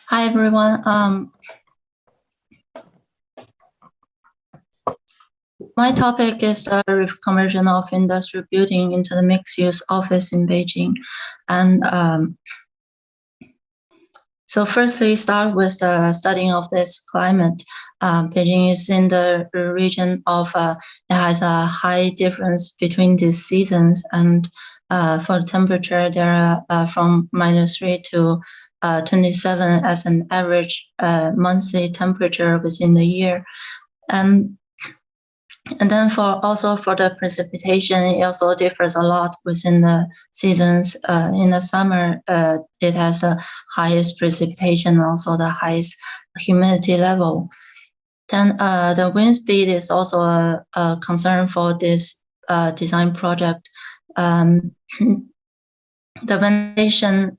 Hi everyone. My topic is the conversion of industrial building into the mixed-use office in Beijing. And so firstly, start with the studying of this climate. Beijing is in the region of, it has a high difference between these seasons. And for the temperature, there are from -3 to 27 as an average monthly temperature within the year. And then for the precipitation, it also differs a lot within the seasons. In the summer, it has the highest precipitation, also the highest humidity level. Then the wind speed is also a concern for this design project. The ventilation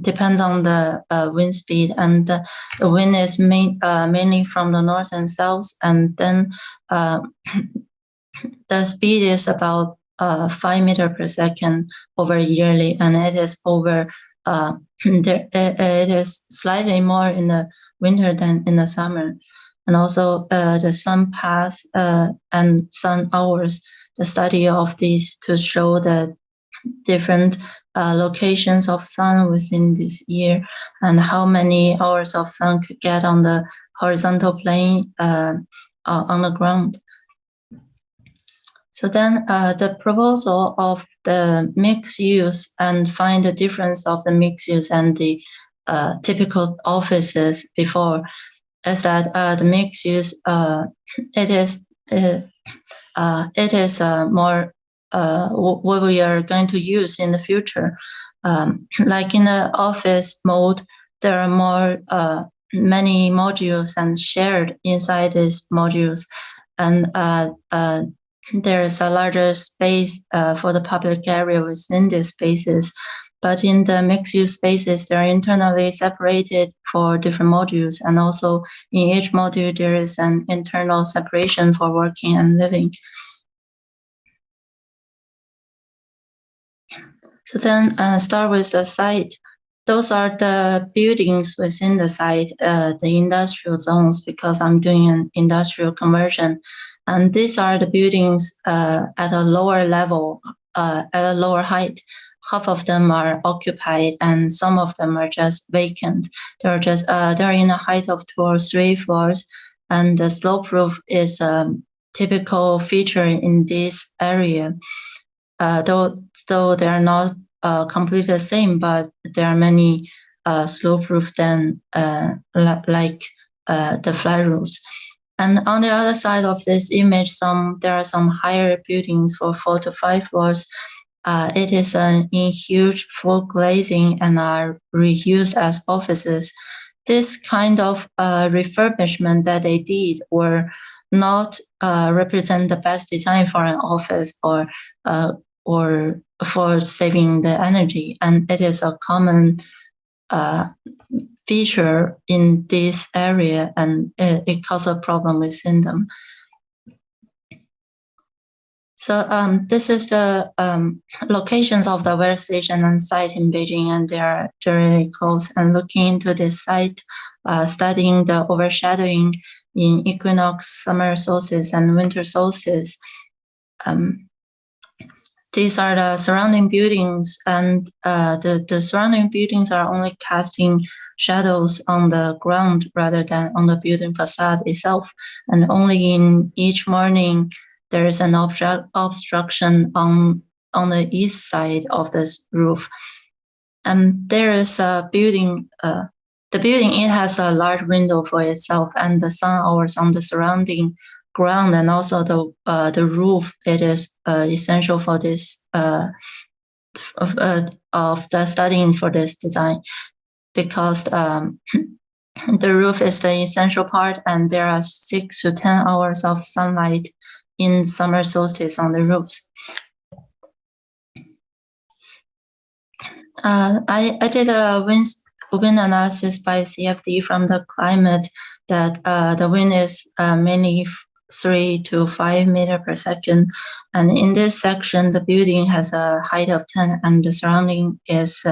depends on the wind speed, and the wind is mainly from the north and south, and then the speed is about 5 meters per second over yearly, and it is over. It is slightly more in the winter than in the summer, and also the sun pass and sun hours. The study of these to show the different locations of sun within this year, and how many hours of sun could get on the horizontal plane on the ground. So then the proposal of the mixed use and find the difference of the mixed use and the typical offices before is that the mixed use it is more what we are going to use in the future. Like in the office mode, there are more many modules and shared inside these modules, and there is a larger space for the public area within these spaces. But in the mixed-use spaces, they're internally separated for different modules, and also in each module there is an internal separation for working and living. So then start with the site. Those are the buildings within the site, the industrial zones, because I'm doing an industrial conversion. And these are the buildings at a lower level, at a lower height. Half of them are occupied, and some of them are just vacant. They're in a height of 2 or 3 floors, and the slope roof is a typical feature in this area. Though they are not completely the same, but there are many slope roof than like the flat roofs. And on the other side of this image, there are some higher buildings for 4 to 5 floors. It is in huge full glazing and are reused as offices. This kind of refurbishment that they did were not represent the best design for an office or for saving the energy, and it is a common feature in this area, and it causes a problem within them. So this is the locations of the weather station and site in Beijing, and they are really close. And looking into this site, studying the overshadowing in equinox, summer solstice, and winter solstice. These are the surrounding buildings, and the surrounding buildings are only casting shadows on the ground rather than on the building facade itself. And only in each morning, there is an obstruction on the east side of this roof. And there is a building, the building, it has a large window for itself, and the sun hours on the surrounding ground and also the roof, it is essential for this of the studying for this design, because the roof is the essential part, and there are 6 to 10 hours of sunlight in summer solstice on the roofs. I did a wind analysis by CFD from the climate that the wind is mainly 3 to 5 meters per second. And in this section, the building has a height of 10 and the surrounding is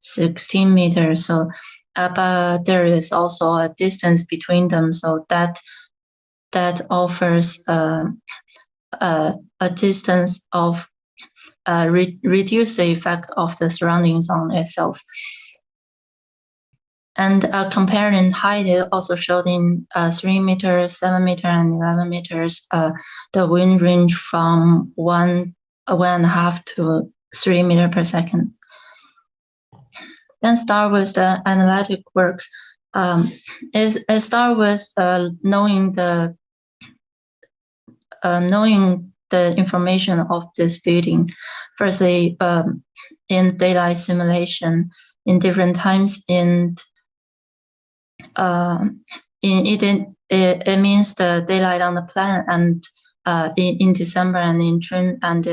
16 meters. So but there is also a distance between them, so that offers a distance of reduce the effect of the surroundings on itself. And comparing height, it also showed in 3 meters, 7 meters, and 11 meters, the wind range from 1.5 to 3 meters per second. Then start with the analytic works. It start with knowing the information of this building. Firstly, in daylight simulation, in different times, it means the daylight on the plan, and in December and in June, and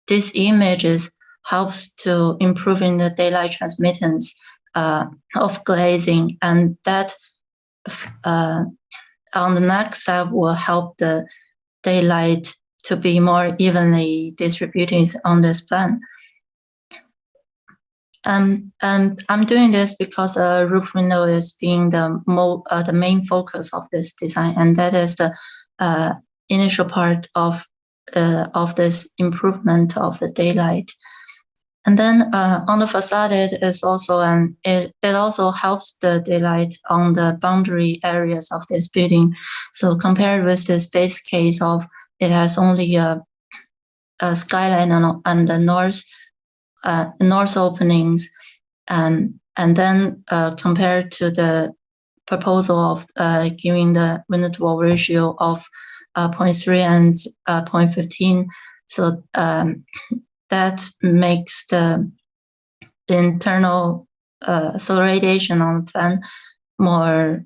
these images helps to improving the daylight transmittance of glazing, and that on the next step will help the daylight to be more evenly distributed on this plan. And I'm doing this because a roof window is being the main focus of this design, and that is the initial part of this improvement of the daylight. And then on the facade, it is also it also helps the daylight on the boundary areas of this building. So compared with this base case of it has only a skyline and the north openings, and then compared to the proposal of giving the window-to-wall ratio of 0.3 and 0.15, so that makes the internal solar radiation on the plan more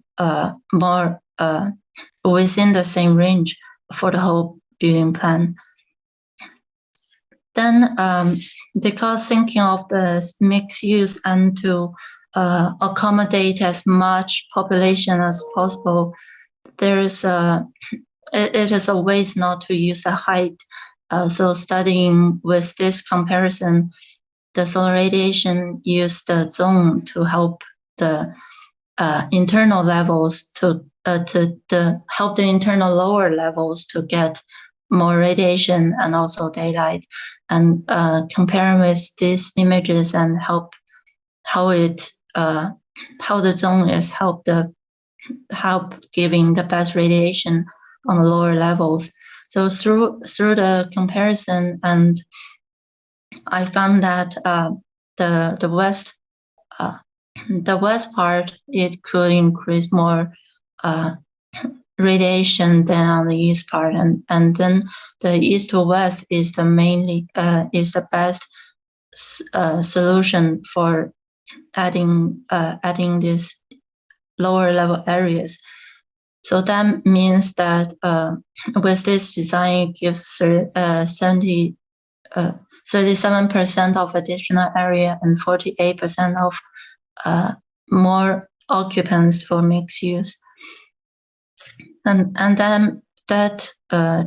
within the same range for the whole building plan. Then, because thinking of the mixed use and to accommodate as much population as possible, there is it is a ways not to use the height. So studying with this comparison, the solar radiation use the zone to help the internal levels to help the internal lower levels to get more radiation and also daylight, and comparing with these images and how the zone is help giving the best radiation on the lower levels. So through the comparison, and I found that the west part, it could increase more radiation than on the east part, and then the east to west is the best solution for adding these lower level areas. So that means that with this design, it gives 37% of additional area and 48% of more occupants for mixed use. And then that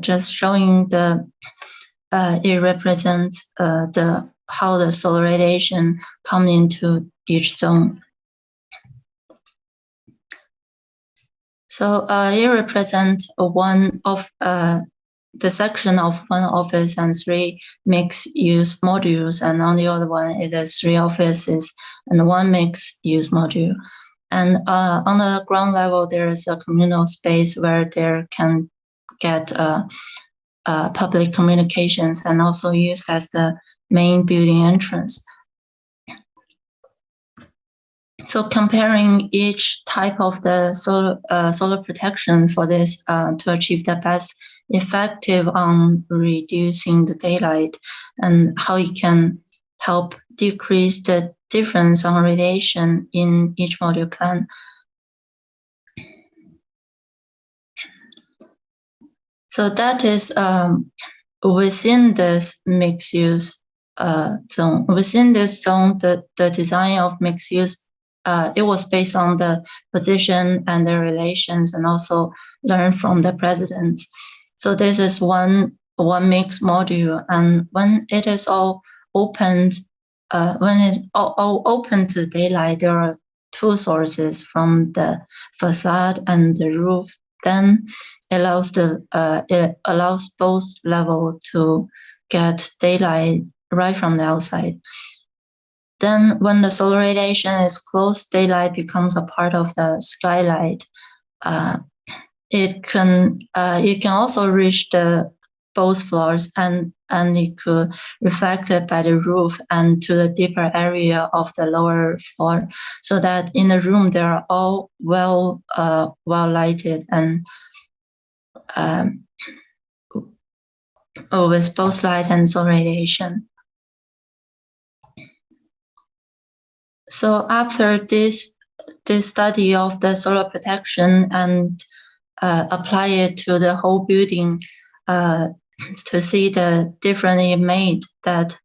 just showing it represents how the solar radiation come into each zone. So it represents one of the section of one office and 3 mixed-use modules, and on the other one it is 3 offices and 1 mixed-use module. And on the ground level, there is a communal space where there can get public communications and also used as the main building entrance. So comparing each type of the solar protection for this to achieve the best effective on reducing the daylight, and how it can help decrease the difference on radiation in each module plan. So that is within this mixed use zone. Within this zone, the design of mixed use, it was based on the position and the relations, and also learn from the presidents. So this is one mixed module, and when it is all opened, when it all open to daylight, there are two sources from the facade and the roof, then it allows both levels to get daylight right from the outside. Then when the solar radiation is close, daylight becomes a part of the skylight. It can also reach the both floors, and it could reflect it by the roof and to the deeper area of the lower floor, so that in the room they are all well lighted and with both light and solar radiation. So after this study of the solar protection and apply it to the whole building to see the difference it made, that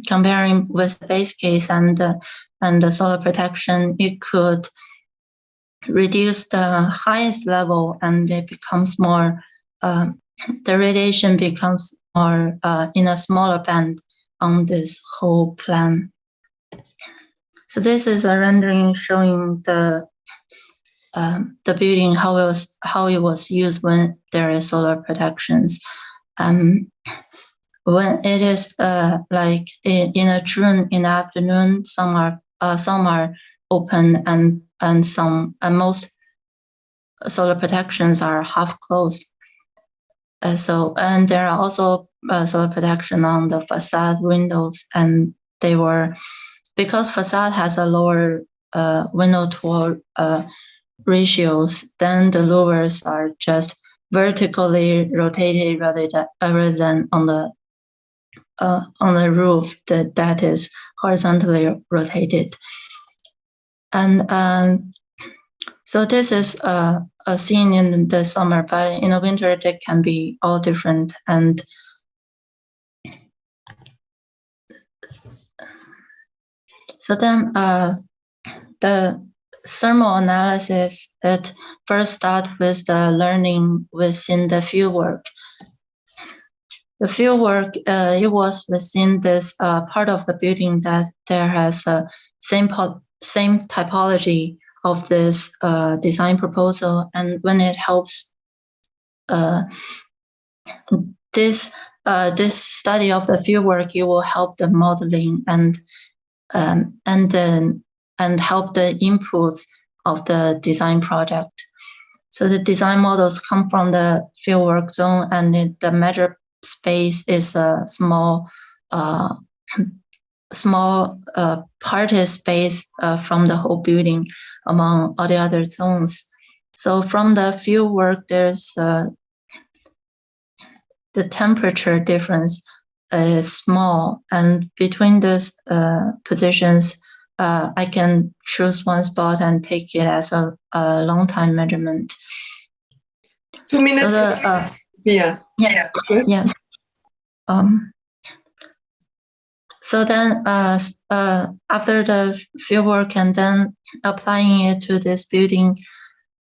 comparing with the base case and the solar protection, it could reduce the highest level, and it becomes more, the radiation becomes more in a smaller band on this whole plan. So this is a rendering showing the building, how it was used when there is solar protections. When it is like in a June in the afternoon, some are open and most solar protections are half closed. And there are also solar protection on the facade windows, and they were, because facade has a lower window to wall ratios, then the louvers are just vertically rotated rather than on the roof that is horizontally rotated. And so this is a scene in the summer, but in the winter they can be all different. And so then the thermal analysis, it first starts with the learning within the fieldwork. The fieldwork, it was within this part of the building that there has same typology of this design proposal, and when it helps this study of the fieldwork, it will help the modeling and help the inputs of the design project. So the design models come from the fieldwork zone, and the measured space is a small parted space from the whole building among all the other zones. So from the fieldwork, there's the temperature difference is small, and between those positions, I can choose one spot and take it as a long time measurement. 2 minutes. So Yeah. So then after the fieldwork and then applying it to this building,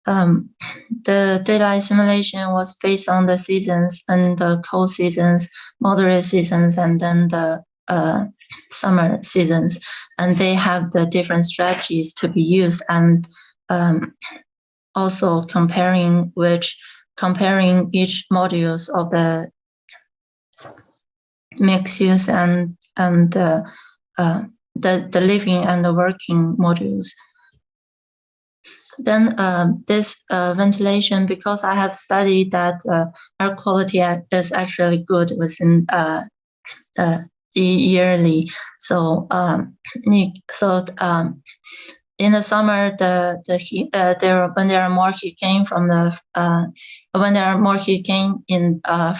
the daylight simulation was based on the seasons, and the cold seasons, moderate seasons, and then the summer seasons, and they have the different strategies to be used, and also comparing each modules of the Mixuse and the living and the working modules. Then this ventilation, because I have studied that air quality is actually good within yearly. So in the summer, the heat, when there are more heat gain from the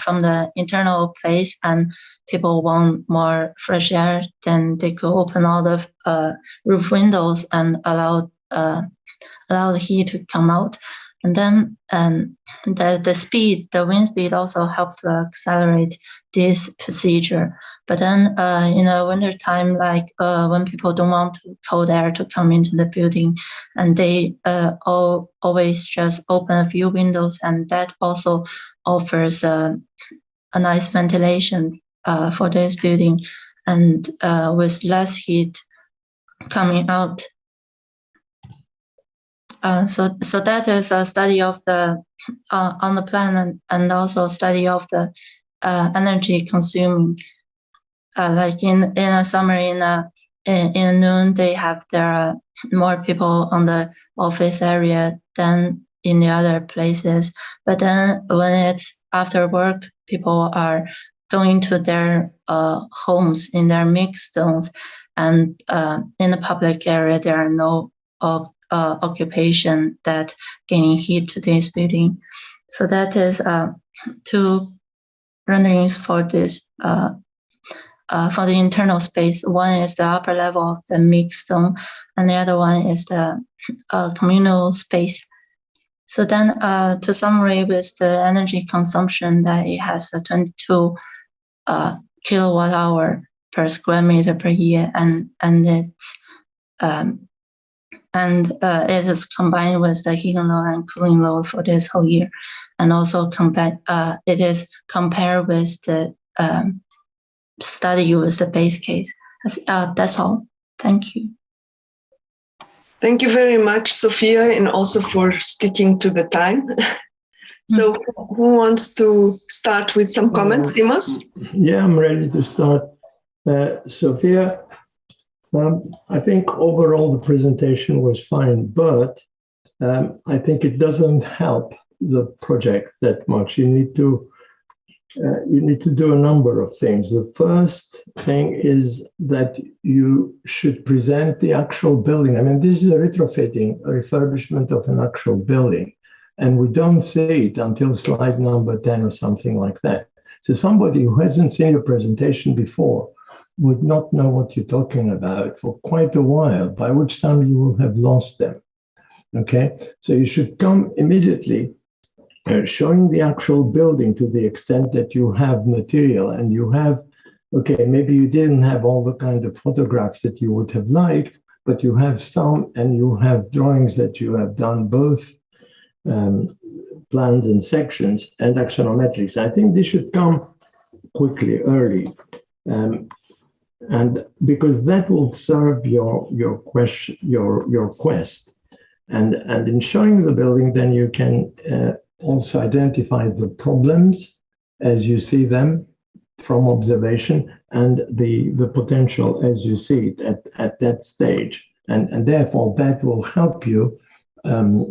from the internal place, and people want more fresh air, then they could open all the roof windows and allow the heat to come out. And then the wind speed also helps to accelerate this procedure. But then in the winter time, like when people don't want cold air to come into the building, and they always just open a few windows, and that also offers a nice ventilation for this building, and with less heat coming out. So that is a study of the on the planet, and also study of the energy consuming. Like in a summer, in noon, they have there are more people on the office area than in the other places. But then when it's after work, people are going to their homes in their mixed zones, and in the public area there are no occupation that gaining heat to this building. So that is two renderings for this. For the internal space, one is the upper level of the mixed zone, and the other one is the communal space. So then, to summarize with the energy consumption, that it has a 22 kilowatt hour per square meter per year, and it's it is combined with the heating load and cooling load for this whole year, and also it is compared with the study with the base case. That's all. Thank you. Thank you very much, Sophia, and also for sticking to the time. So who wants to start with some comments? Simos? Yeah, I'm ready to start. Sophia, I think overall the presentation was fine, but I think it doesn't help the project that much. You need to do a number of things. The first thing is that you should present the actual building. I mean, this is a retrofitting, a refurbishment of an actual building, and we don't see it until slide number 10 or something like that. So somebody who hasn't seen your presentation before would not know what you're talking about for quite a while, by which time you will have lost them. Okay, so you should come immediately showing the actual building to the extent that you have material, and you have, okay, maybe you didn't have all the kind of photographs that you would have liked, but you have some, and you have drawings that you have done, both plans and sections and axonometrics. I think this should come quickly, early, and because that will serve your question, your quest, and in showing the building, then you can also identify the problems as you see them from observation, and the potential as you see it at that stage, and therefore that will help you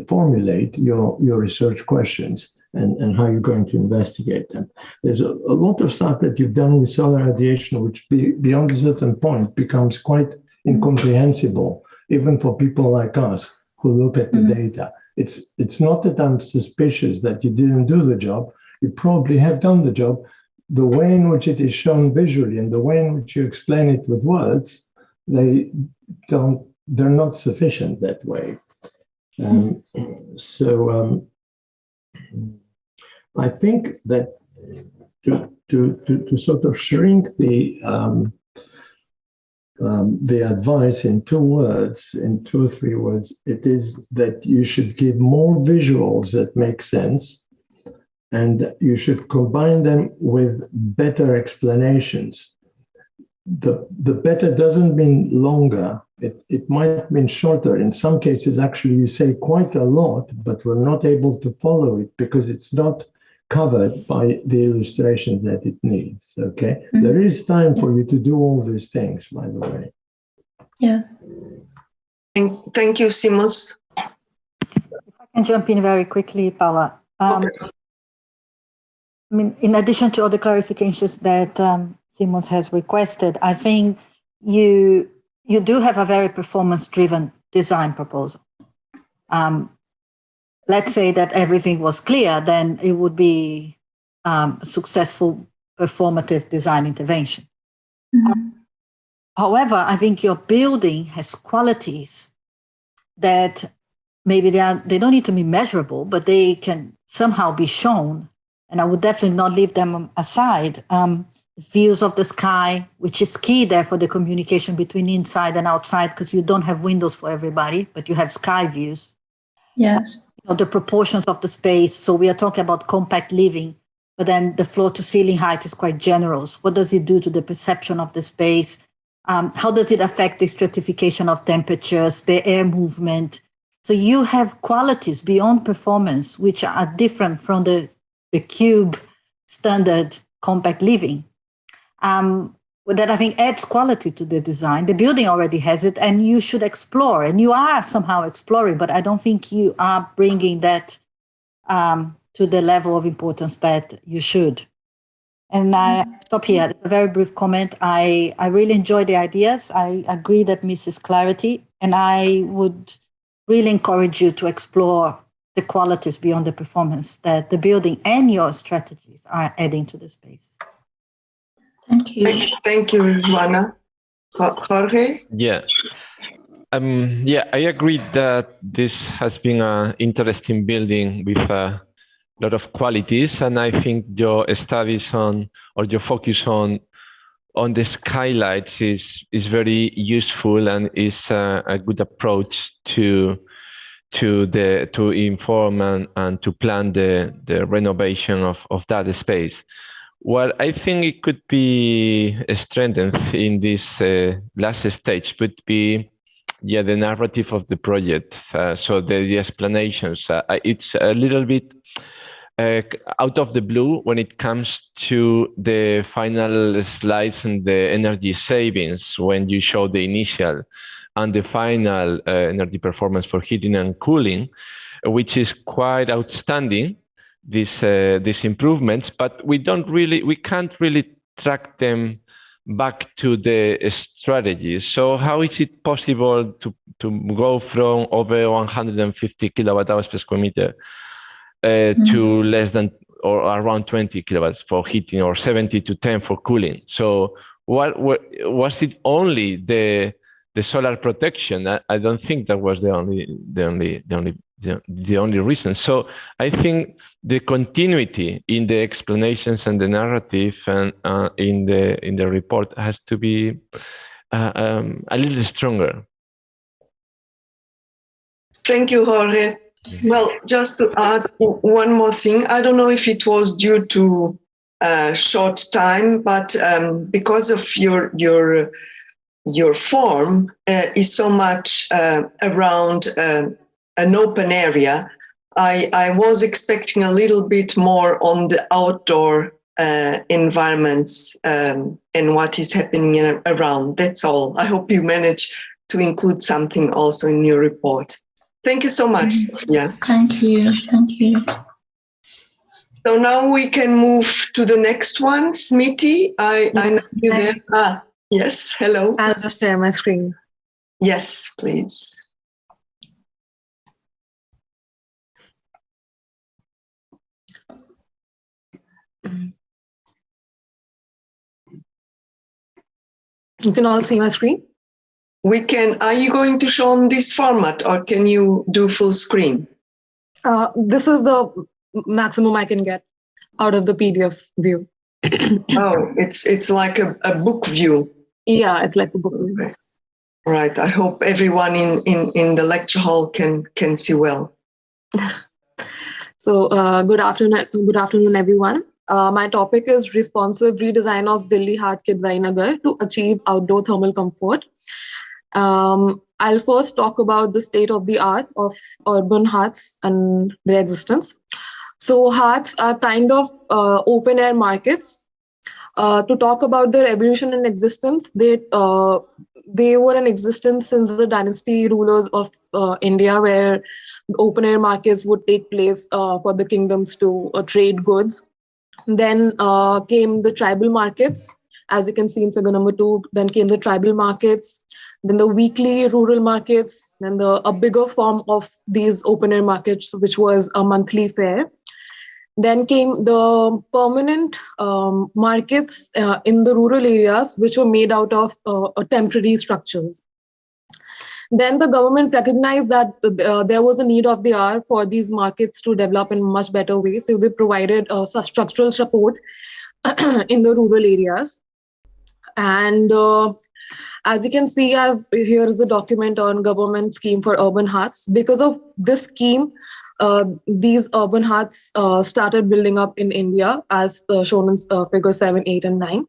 formulate your research questions and how you're going to investigate them. There's a lot of stuff that you've done with solar radiation, which beyond a certain point becomes quite incomprehensible, even for people like us who look at the data. It's not that I'm suspicious that you didn't do the job. You probably have done the job. The way in which it is shown visually and the way in which you explain it with words, they're not sufficient that way. So I think that to sort of shrink the advice in 2 words, in 2 or 3 words, it is that you should give more visuals that make sense, and you should combine them with better explanations. The better doesn't mean longer. It might mean shorter. In some cases, actually, you say quite a lot, but we're not able to follow it because it's not covered by the illustration that it needs. Okay, there is time for you to do all these things, by the way. Yeah. Thank you, Simos. If I can jump in very quickly, Paula. Okay. I mean, in addition to all the clarifications that Simos has requested, I think you do have a very performance-driven design proposal. Let's say that everything was clear, then it would be successful performative design intervention. However, I think your building has qualities that maybe they don't need to be measurable, but they can somehow be shown. And I would definitely not leave them aside. Views of the sky, which is key there for the communication between inside and outside, because you don't have windows for everybody, but you have sky views. Yes. The proportions of the space. So we are talking about compact living, but then the floor to ceiling height is quite generous. What does it do to the perception of the space? How does it affect the stratification of temperatures, the air movement? So you have qualities beyond performance, which are different from the cube standard compact living. That I think adds quality to the design. The building already has it, and you should explore. And you are somehow exploring, but I don't think you are bringing that to the level of importance that you should. And I stop here. It's a very brief comment. I really enjoy the ideas. I agree that misses clarity, and I would really encourage you to explore the qualities beyond the performance that the building and your strategies are adding to the space. Thank you. Thank you, Juana. Jorge? Yeah. Yeah, I agree that this has been an interesting building with a lot of qualities, and I think your studies on, or your focus on the skylights is very useful and is a good approach to inform and to plan the renovation of that space. What I think it could be strengthened in this last stage would be, the narrative of the project. So the explanations. It's a little bit out of the blue when it comes to the final slides and the energy savings when you show the initial and the final energy performance for heating and cooling, which is quite outstanding. These improvements, but we can't really track them back to the strategies. So how is it possible to go from over 150 kilowatt hours per square meter to less than or around 20 kilowatts for heating, or 70 to 10 for cooling? So what was it only the solar protection? I don't think that was the only reason. So I think the continuity in the explanations and the narrative and in the report has to be a little stronger. Thank you, Jorge. Well, just to add one more thing, I don't know if it was due to short time, but because of your form is so much around an open area, I was expecting a little bit more on the outdoor environments and what is happening around. That's all. I hope you manage to include something also in your report. Thank you so much, Sophia. Thank you. Thank you. So now we can move to the next one. Smithy, I know you there. Yes, hello. I'll just share my screen. Yes, please. You can all see my screen? We can. Are you going to show on this format, or can you do full screen? This is the maximum I can get out of the PDF view. Oh, it's like a book view. Yeah, it's like a book view. Okay. Right. I hope everyone in the lecture hall can see well. So good afternoon, everyone. My topic is responsive redesign of Delhi Hat Kidwai Nagar to achieve outdoor thermal comfort. I'll first talk about the state of the art of urban huts and their existence. So huts are kind of open air markets. To talk about their evolution and existence, they were in existence since the dynasty rulers of India, where open air markets would take place for the kingdoms to trade goods. Then came the tribal markets, as you can see in figure number 2. Then came the tribal markets, then the weekly rural markets, then a bigger form of these open air markets, which was a monthly fair. Then came the permanent markets in the rural areas, which were made out of temporary structures. Then the government recognized that there was a need of the hour for these markets to develop in a much better way. So they provided structural support in the rural areas. And as you can see, here is the document on government scheme for urban huts. Because of this scheme, these urban huts started building up in India, as shown in figure 7, 8, and 9.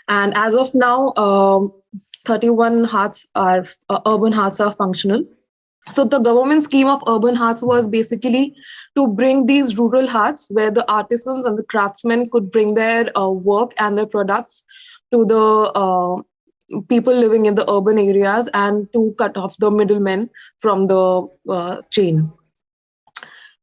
And as of now, 31 huts urban huts are functional. So the government scheme of urban hearts was basically to bring these rural hearts where the artisans and the craftsmen could bring their work and their products to the people living in the urban areas, and to cut off the middlemen from the chain.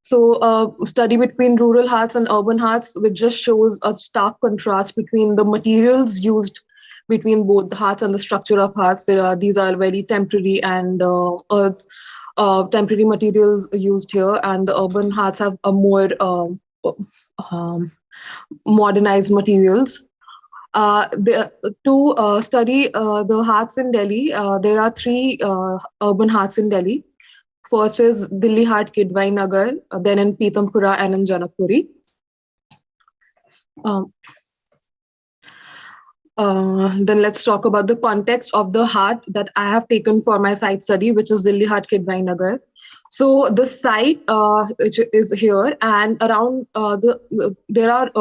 So study between rural hearts and urban hearts, which just shows a stark contrast between the materials used between both the hearts and the structure of hearts. These are very temporary and earth temporary materials used here, and the urban hearts have a more modernized materials. To study the hearts in Delhi, there are three urban hearts in Delhi. First is Delhi Heart Kidwai Nagar, then in Pitampura and in Janakpuri. Then let's talk about the context of the heart that I have taken for my site study, which is Delhi Heart Kidwai Nagar. So the site which is here, and around there are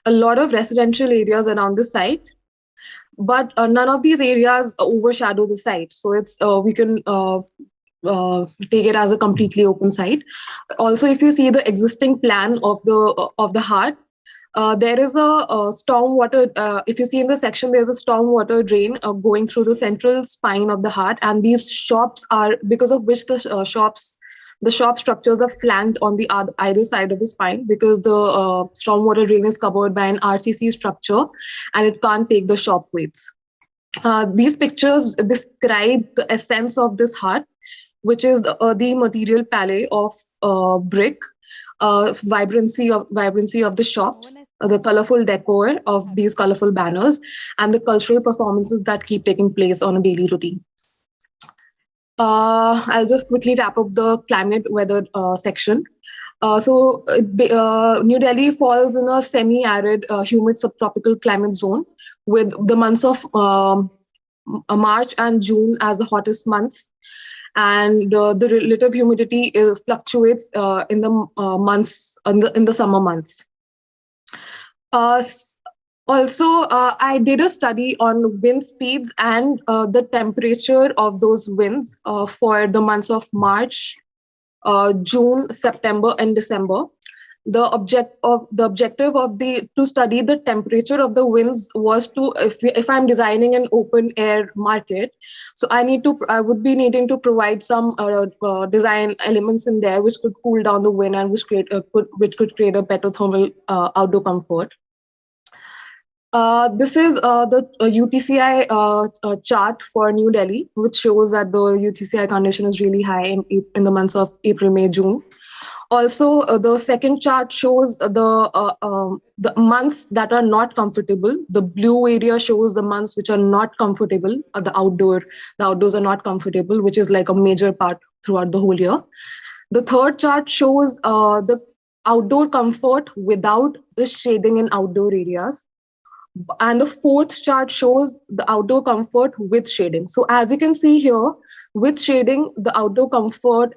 a lot of residential areas around the site, but none of these areas overshadow the site. So it's we can take it as a completely open site. Also, if you see the existing plan of the heart, there is a stormwater. If you see in the section, there's a stormwater drain going through the central spine of the heart, and these shops are, because of which the shop structures are flanked on the either side of the spine, because the stormwater drain is covered by an RCC structure and it can't take the shock waves. These pictures describe the essence of this heart, which is the earthy material palette of brick, vibrancy of the shops, the colorful decor of these colorful banners, and the cultural performances that keep taking place on a daily routine. I'll just quickly wrap up the climate weather section. New Delhi falls in a semi-arid, humid subtropical climate zone, with the months of March and June as the hottest months, and the relative humidity fluctuates in the months in the summer months. Also, I did a study on wind speeds and the temperature of those winds for the months of March, June, September, and December. The objective to study the temperature of the winds was to, if I'm designing an open air market, so I would be needing to provide some design elements in there which could cool down the wind and which could create a better thermal outdoor comfort. This is the UTCI chart for New Delhi, which shows that the UTCI condition is really high in the months of April, May, June. Also, the second chart shows the months that are not comfortable. The blue area shows the months which are not comfortable. The outdoors are not comfortable, which is like a major part throughout the whole year. The third chart shows the outdoor comfort without the shading in outdoor areas. And the fourth chart shows the outdoor comfort with shading. So as you can see here, with shading, the outdoor comfort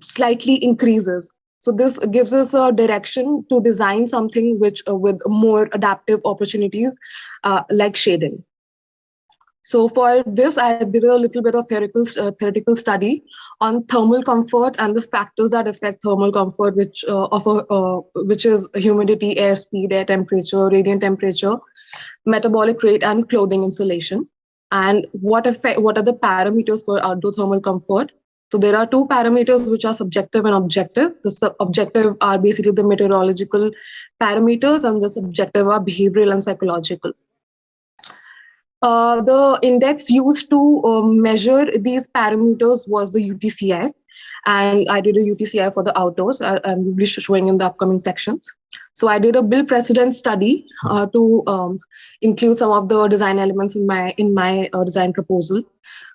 slightly increases. So this gives us a direction to design something which with more adaptive opportunities like shading. So for this, I did a little bit of theoretical study on thermal comfort and the factors that affect thermal comfort, which is humidity, airspeed, air temperature, radiant temperature, metabolic rate, and clothing insulation. And what are the parameters for outdoor thermal comfort? So there are two parameters which are subjective and objective. The objective are basically the meteorological parameters, and the subjective are behavioral and psychological. The index used to measure these parameters was the UTCI, and I did a UTCI for the outdoors. I'm be showing in the upcoming sections. So I did a bill precedent study to include some of the design elements in my design proposal.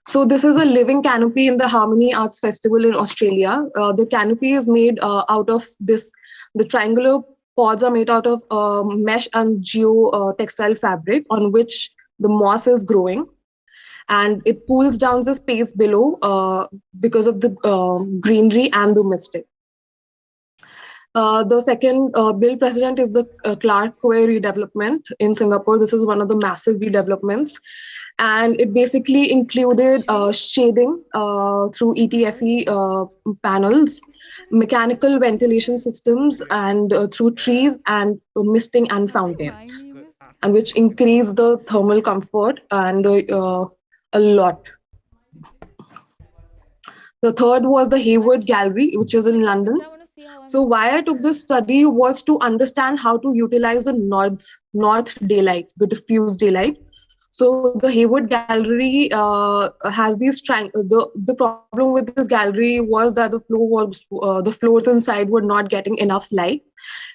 So this is a living canopy in the Harmony Arts Festival in Australia. The canopy is made out of this. The triangular pods are made out of mesh and geo-textile fabric on which the moss is growing, and it pulls down the space below because of the greenery and the mystic. The second bill precedent is the Clark Quay redevelopment in Singapore. This is one of the massive redevelopments. And it basically included shading through ETFE panels, mechanical ventilation systems, and through trees and misting and fountains, and which increased the thermal comfort and a lot. The third was the Hayward Gallery, which is in London. So why I took this study was to understand how to utilize the north daylight, the diffuse daylight. So the Hayward Gallery has these the problem with this gallery was that the floors inside were not getting enough light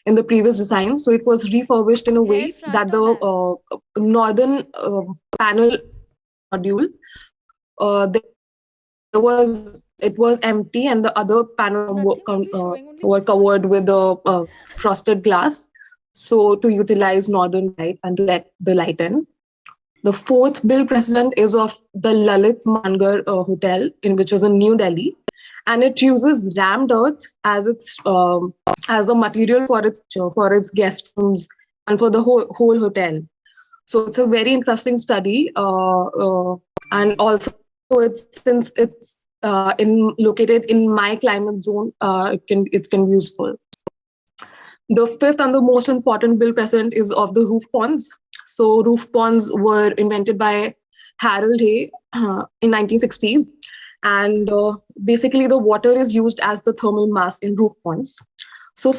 in the previous design. So it was refurbished in a way that the northern panel module it was empty, and the other panel were covered with the frosted glass. So to utilize northern light and to let the light in. The fourth bill precedent is of the Lalit Mangar Hotel, which is in New Delhi, and it uses rammed earth as a material for its guest rooms and for the whole hotel. So it's a very interesting study, and also since it's located in my climate zone, it can be useful. The fifth and the most important bill precedent is of the roof ponds. So roof ponds were invented by Harold Hay in 1960s, and basically the water is used as the thermal mass in roof ponds. So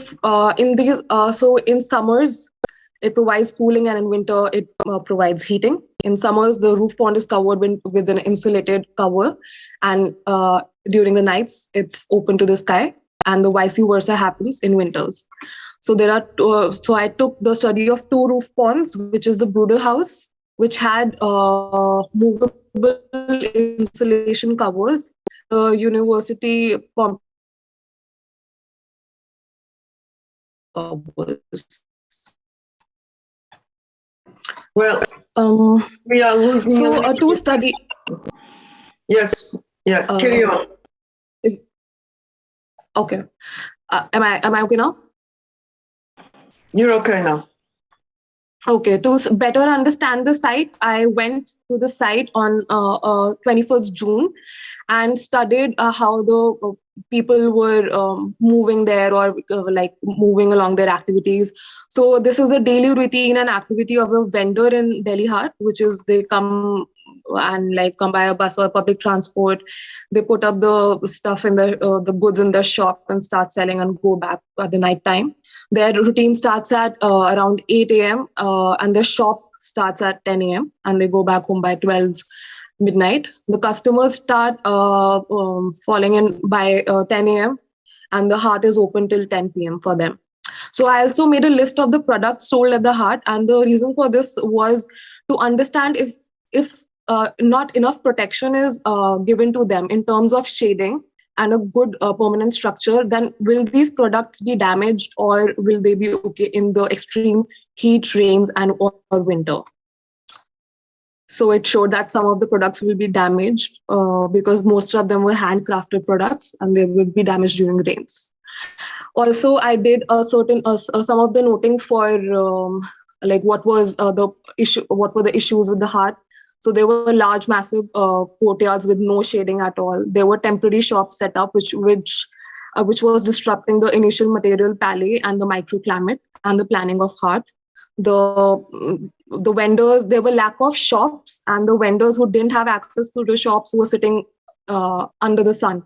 in summers it provides cooling, and in winter it provides heating. In summers, the roof pond is covered with an insulated cover, and during the nights it's open to the sky, and the vice versa happens in winters. So there are so I took the study of two roof ponds, which is the Bruder House, which had movable insulation covers, the University covers. Well, we are losing. So to study. Yes. Yeah. Carry on. Okay. Am I okay now? You're okay now. Okay. To better understand the site, I went to the site on 21st June and studied how the people were moving there, or like moving along their activities. So this is a daily routine and activity of a vendor in Delhi Heart, which is they come by a bus or public transport. They put up the stuff in the goods in the shop and start selling and go back at the night time. Their routine starts at around 8 a.m. And the shop starts at 10 a.m. and they go back home by 12 midnight. The customers start falling in by 10 a.m. and the Heart is open till 10 p.m. for them. So I also made a list of the products sold at the Heart, and the reason for this was to understand if not enough protection is given to them in terms of shading and a good permanent structure, then will these products be damaged, or will they be okay in the extreme heat, rains, and or winter? So it showed that some of the products will be damaged because most of them were handcrafted products, and they will be damaged during rains. Also, I did some of the noting for like what was the issue, what were the issues with the Heart. So there were large, massive courtyards with no shading at all. There were temporary shops set up, which was disrupting the initial material palette and the microclimate and the planning of Heart. The vendors, there were lack of shops, and the vendors who didn't have access to the shops were sitting under the sun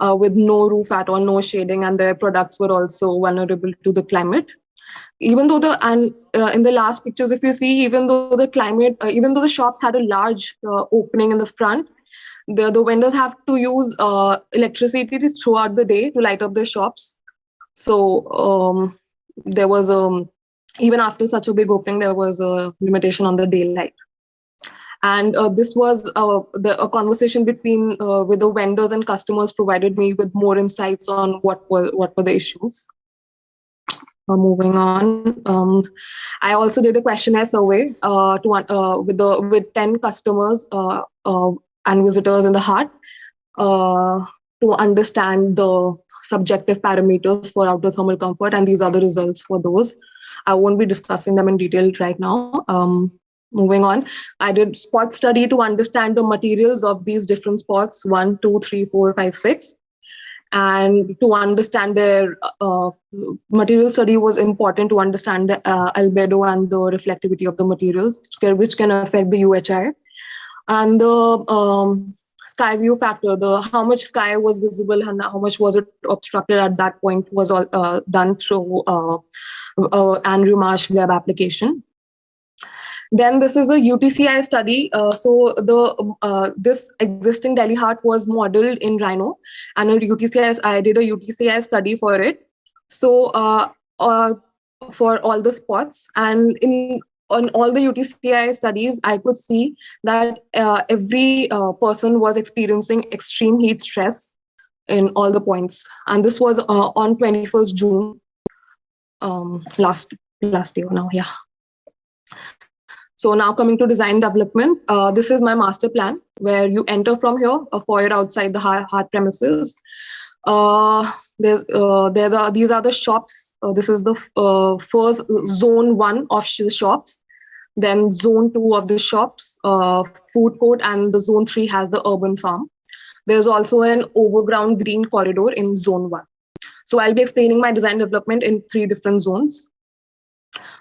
with no roof at all, no shading, and their products were also vulnerable to the climate. Even though in the last pictures, if you see, even though the shops had a large opening in the front, the vendors have to use electricity throughout the day to light up their shops. So there was even after such a big opening, there was a limitation on the daylight. And this was a conversation between with the vendors and customers provided me with more insights on what were the issues. Moving on, I also did a questionnaire survey with 10 customers and visitors in the Heart to understand the subjective parameters for outdoor thermal comfort, and these are the results for those. I won't be discussing them in detail right now. moving on, I did spot study to understand the materials of these different spots, 1, 2, 3, 4, 5, 6. And to understand their material study was important to understand the albedo and the reflectivity of the materials, which can affect the UHI. And the sky view factor, the how much sky was visible and how much was it obstructed at that point, was all done through Andrew Marsh web application. Then this is a UTCI study. So this existing Delhi Heart was modeled in Rhino, and I did a UTCI study for it. So for all the spots, and on all the UTCI studies, I could see that every person was experiencing extreme heat stress in all the points. And this was on 21st June last year now, yeah. So now coming to design development, this is my master plan where you enter from here, a foyer outside the heart premises. These are the shops. This is the first zone 1 of the shops. Then zone 2 of the shops, food court, and the zone 3 has the urban farm. There's also an overground green corridor in zone 1. So I'll be explaining my design development in 3 different zones.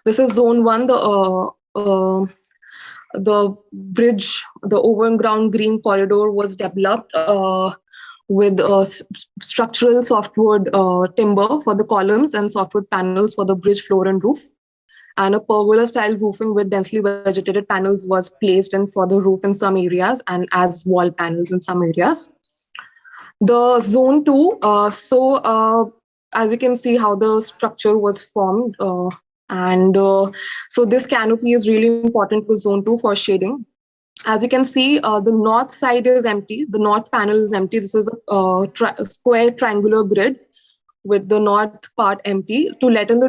This is zone 1, the bridge, the overground green corridor was developed with structural softwood timber for the columns and softwood panels for the bridge floor and roof. And a pergola style roofing with densely vegetated panels was placed in for the roof in some areas and as wall panels in some areas. The zone 2, as you can see how the structure was formed. So this canopy is really important for zone 2 for shading. As you can see, the north side is empty. The north panel is empty. This is a square triangular grid with the north part empty to let in the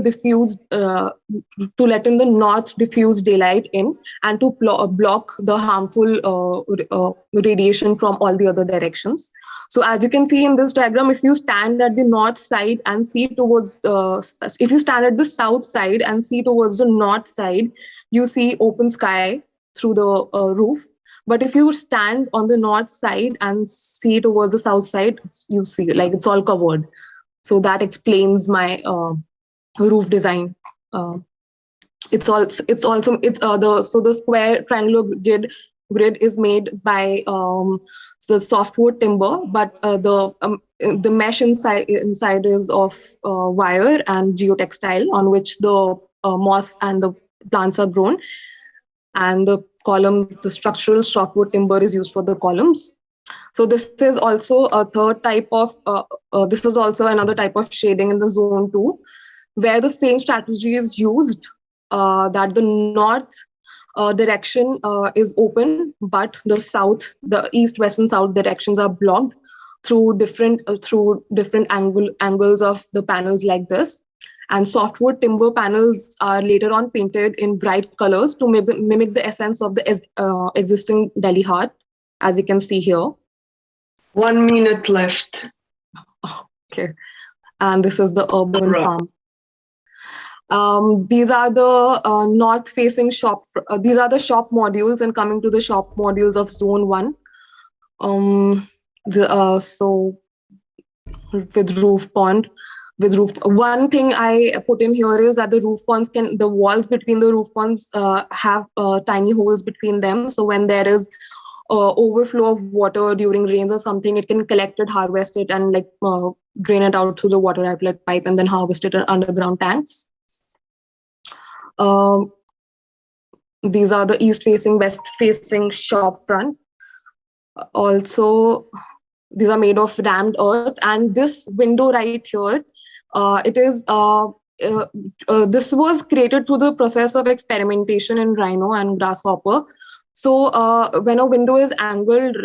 north diffused daylight in, and to block the harmful radiation from all the other directions. So as you can see in this diagram, if you stand at the north side and see towards, if you stand at the south side and see towards the north side, you see open sky through the roof. But if you stand on the north side and see towards the south side, you see like it's all covered. So that explains my roof design. So the square triangular grid is made by the softwood timber, but the mesh inside is of wire and geotextile on which the moss and the plants are grown. And the structural softwood timber is used for the columns. So this is also a third type of, this is also another type of shading in the zone 2, where the same strategy is used, that the north direction is open, but the east, west, and south directions are blocked through different angles of the panels like this. And softwood timber panels are later on painted in bright colors to mimic the essence of the existing Delhi Heart, as you can see here. 1 minute left. Okay. And this is the urban farm. These are the north-facing shop. These are the shop modules, and coming to the shop modules of Zone 1. So with roof pond. One thing I put in here is that the walls between the roof ponds have tiny holes between them. So when there is overflow of water during rains or something, it can collect it, harvest it, and drain it out through the water outlet pipe and then harvest it in underground tanks. These are the east-facing, west-facing shop front. Also, these are made of rammed earth, and this window right here, this was created through the process of experimentation in rhino and grasshopper. So when a window is angled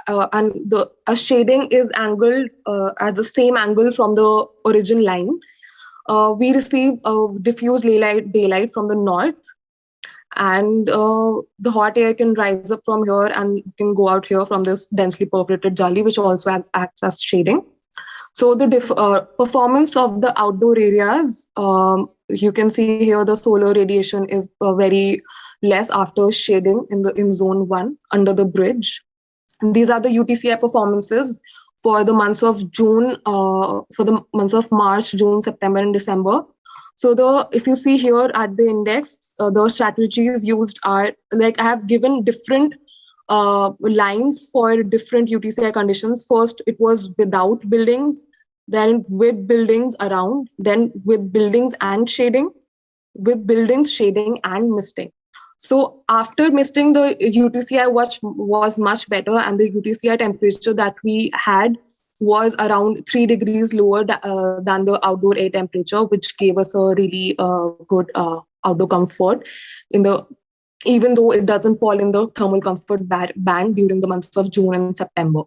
and a shading is angled at the same angle from the origin line, we receive diffuse daylight from the north, and the hot air can rise up from here and can go out here from this densely perforated jali, which also acts as shading. So the performance of the outdoor areas, you can see here the solar radiation is very less after shading in zone 1 under the bridge. And these are the UTCI performances for the months of June, for the months of March, June, September, and December. So if you see here at the index, the strategies used are like I have given different lines for different UTCI conditions. First, it was without buildings, then with buildings around, then with buildings and shading, with buildings, shading, and misting. So after misting, the UTCI was much better, and the UTCI temperature that we had was around 3 degrees lower than the outdoor air temperature, which gave us a really good outdoor comfort even though it doesn't fall in the thermal comfort band during the months of June and September.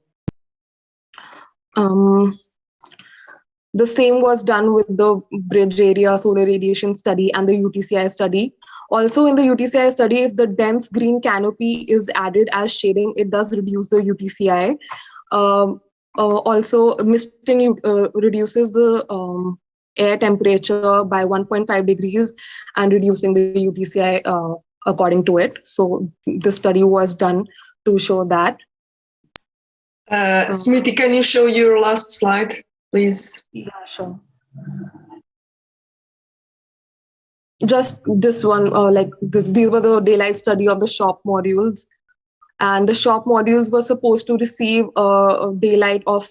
The same was done with the bridge area solar radiation study and the UTCI study. Also in the UTCI study, if the dense green canopy is added as shading, it does reduce the UTCI. Also, misting reduces the air temperature by 1.5 degrees and reducing the UTCI according to it. So the study was done to show that. Smriti, can you show your last slide, please? Yeah, sure. Just this one, these were the daylight study of the shop modules. And the shop modules were supposed to receive daylight of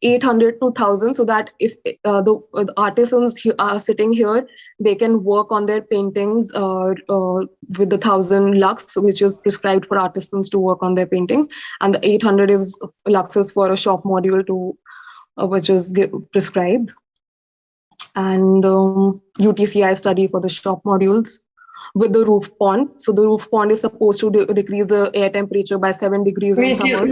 800 to 1000, so that if the artisans are sitting here, they can work on their paintings with the 1000 lux, which is prescribed for artisans to work on their paintings. And the 800 is luxes for a shop module which is prescribed. And UTCI study for the shop modules with the roof pond. So the roof pond is supposed to decrease the air temperature by 7 degrees in summers.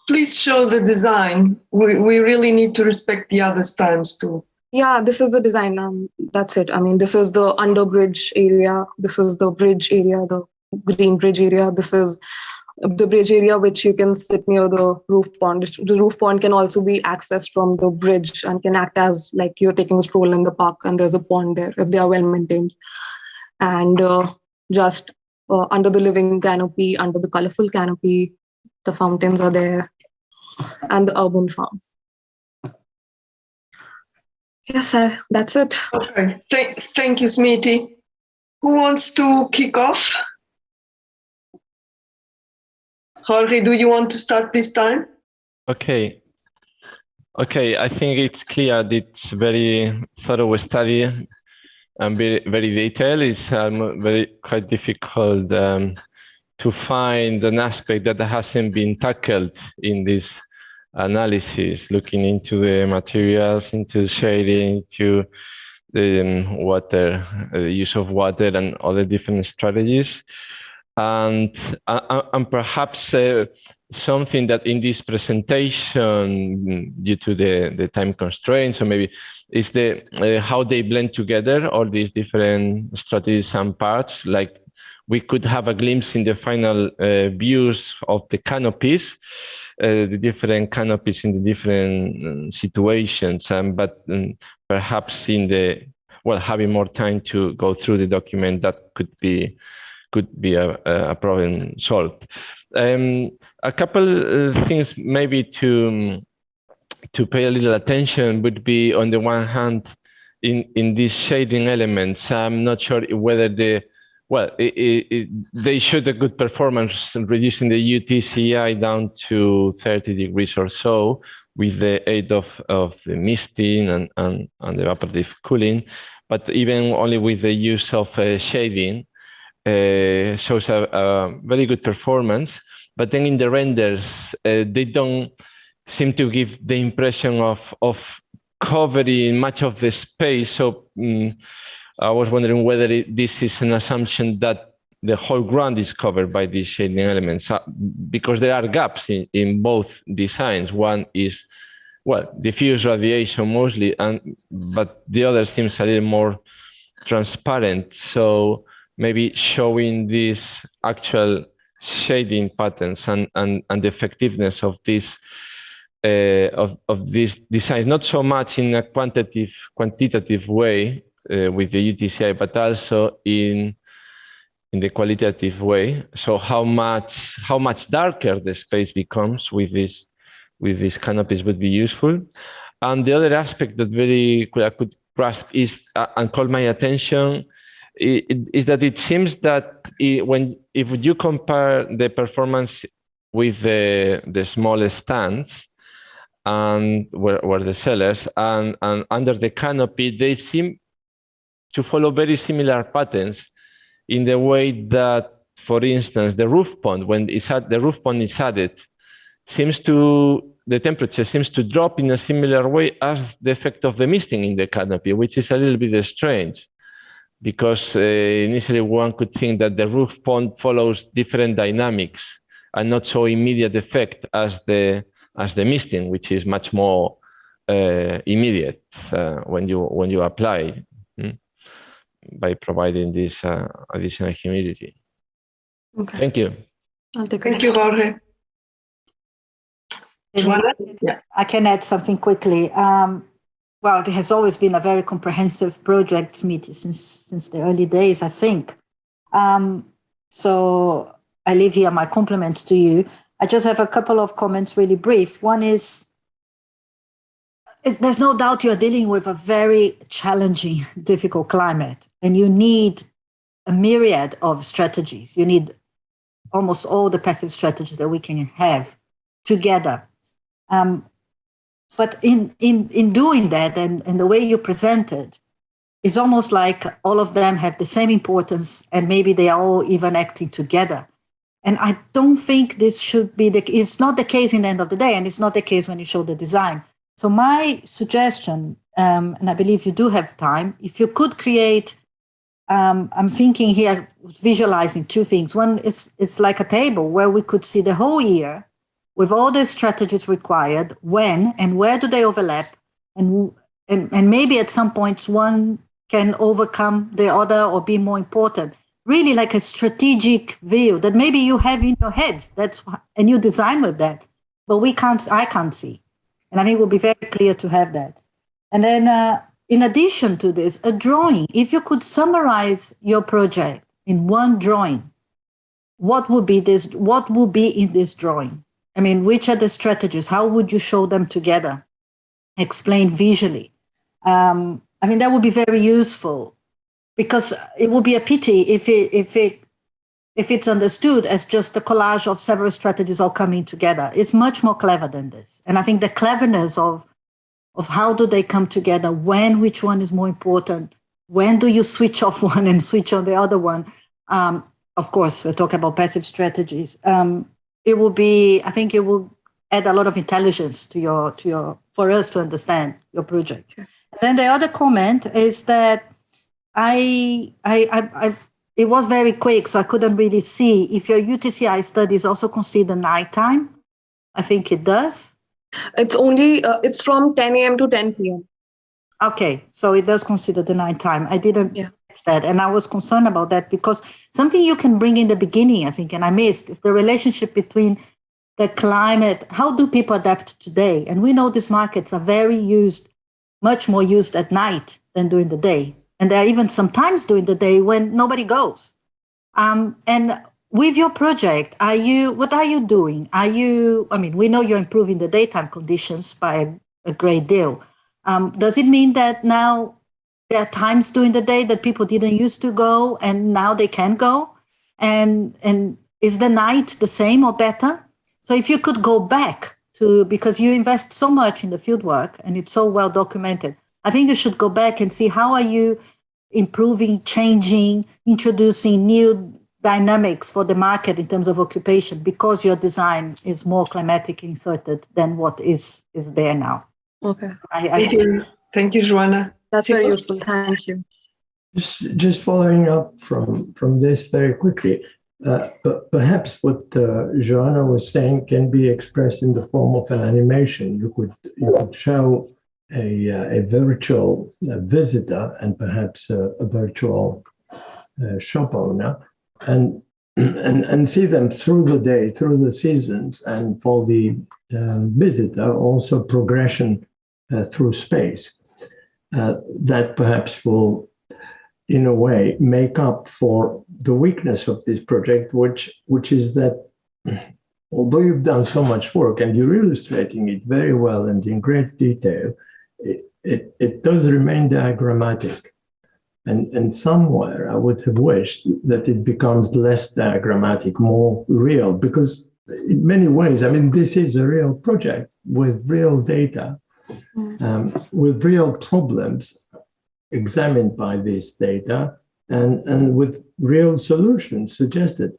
Please show the design. We really need to respect the others' times too. Yeah, this is the design. That's it. I mean, this is the under bridge area. This is the bridge area, the green bridge area. This is the bridge area which you can sit near the roof pond. The roof pond can also be accessed from the bridge and can act as like you're taking a stroll in the park and there's a pond there if they are well maintained. And just under the living canopy, under the colorful canopy, the fountains are there, and the urban farm. Yes, sir, that's it. Okay, thank you, Smriti. Who wants to kick off? Jorge, do you want to start this time? Okay, I think it's clear that it's very thorough study and very detailed. It's quite difficult to find an aspect that hasn't been tackled in this analysis, looking into the materials, into shading, into the water, the use of water and other different strategies. And perhaps something that in this presentation, due to the time constraints, or maybe is how they blend together all these different strategies and parts. Like we could have a glimpse in the final views of the canopies, the different canopies in the different situations, but perhaps having more time to go through the document, that could be a problem solved. A couple things maybe to pay a little attention would be, on the one hand, in these shading elements. I'm not sure whether they showed a good performance, reducing the UTCI down to 30 degrees or so with the aid of the misting and the evaporative cooling. But even only with the use of shading, shows a very good performance. But then in the renders, they don't seem to give the impression of covering much of the space. So I was wondering whether this is an assumption that the whole ground is covered by these shading elements, because there are gaps in both designs. One is, diffuse radiation mostly, but the other seems a little more transparent. So maybe showing these actual shading patterns and the effectiveness of these of these designs, not so much in a quantitative way with the UTCI, but also in the qualitative way. So how much darker the space becomes with these canopies would be useful. And the other aspect that I could grasp is and call my attention is that it seems that if you compare the performance with the smallest stands and where the sellers and under the canopy, they seem to follow very similar patterns in the way that, for instance, the roof pond, when the roof pond is added, the temperature seems to drop in a similar way as the effect of the misting in the canopy, which is a little bit strange, because initially one could think that the roof pond follows different dynamics and not so immediate effect as the misting, which is much more immediate when you apply by providing this additional humidity. Okay. Thank you. Thank you, Jorge. Yeah. I can add something quickly. Well, it has always been a very comprehensive project, Smithy, since the early days, I think. So I leave here my compliments to you. I just have a couple of comments, really brief. One is there's no doubt you're dealing with a very challenging, difficult climate, and you need a myriad of strategies. You need almost all the passive strategies that we can have together. But in doing that, and the way you presented, it's almost like all of them have the same importance, and maybe they are all even acting together. And I don't think this should be it's not the case in the end of the day, and it's not the case when you show the design. So my suggestion, and I believe you do have time, if you could create, I'm thinking here, visualizing two things. One is it's like a table where we could see the whole year with all the strategies required, when and where do they overlap, and maybe at some points one can overcome the other or be more important. Really like a strategic view that maybe you have in your head, and you design with that, but I can't see. And I think it will be very clear to have that. And then in addition to this, a drawing. If you could summarize your project in one drawing, what would be in this drawing? I mean, which are the strategies? How would you show them together? Explain visually. I mean, that would be very useful, because it would be a pity if it's understood as just a collage of several strategies all coming together. It's much more clever than this. And I think the cleverness of how do they come together, which one is more important, when do you switch off one and switch on the other one? Of course, we're talking about passive strategies. I think it will add a lot of intelligence for us to understand your project. Sure. And then the other comment is that it was very quick, so I couldn't really see if your UTCI studies also consider nighttime. I think it does. It's only, it's from 10 a.m. to 10 p.m. Okay, so it does consider the nighttime. I didn't catch that, and I was concerned about that, because something you can bring in the beginning, I think, and I missed, is the relationship between the climate. How do people adapt today? And we know these markets are much more used at night than during the day. And there are even sometimes during the day when nobody goes. And with your project, what are you doing? I mean, we know you're improving the daytime conditions by a great deal. Does it mean that now there are times during the day that people didn't used to go and now they can go? And is the night the same or better? So if you could go back because you invest so much in the fieldwork and it's so well documented, I think you should go back and see how are you improving, changing, introducing new dynamics for the market in terms of occupation, because your design is more climatic inserted than what is there now. Okay. Thank you, Joanna. That's very useful. Thank you. Just following up from this very quickly, but perhaps what Joanna was saying can be expressed in the form of an animation. You could show a virtual visitor and perhaps a virtual shop owner, and see them through the day, through the seasons, and for the visit are also progression through space that perhaps will, in a way, make up for the weakness of this project, which is that although you've done so much work and you're illustrating it very well and in great detail, it does remain diagrammatic. And somewhere I would have wished that it becomes less diagrammatic, more real, because in many ways, I mean, this is a real project with real data, with real problems examined by this data, and with real solutions suggested,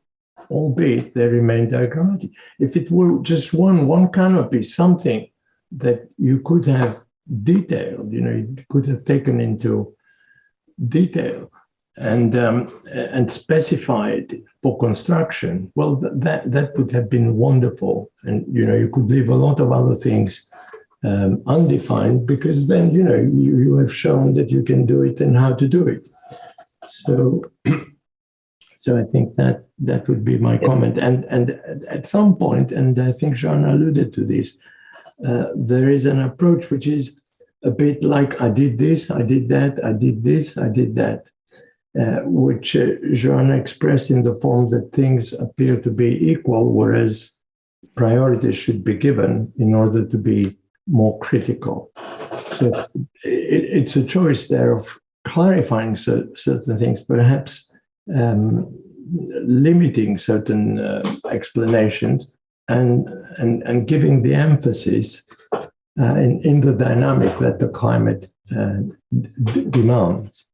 albeit they remain diagrammatic. If it were just one canopy, something that you could have detailed, you could have taken into detail and specified for construction, well, that would have been wonderful. And you could leave a lot of other things undefined, because then you have shown that you can do it and how to do it. So I think that would be my comment. And at some point, and I think Jean alluded to this, there is an approach which is a bit like, I did this, I did that, I did this, I did that, which Jean expressed in the form that things appear to be equal, whereas priorities should be given in order to be more critical. So it's a choice there of clarifying certain things, perhaps limiting certain explanations, and giving the emphasis in the dynamic that the climate demands.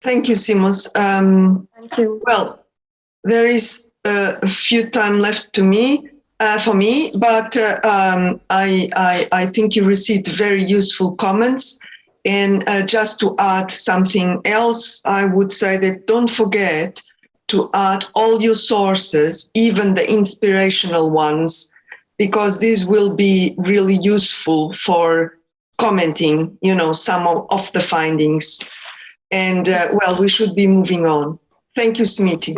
Thank you, Simos. Thank you. Well, there is a few time left for me, but I think you received very useful comments. And just to add something else, I would say that don't forget to add all your sources, even the inspirational ones, because these will be really useful for commenting, some of the findings. And well, we should be moving on. Thank you, Smiti.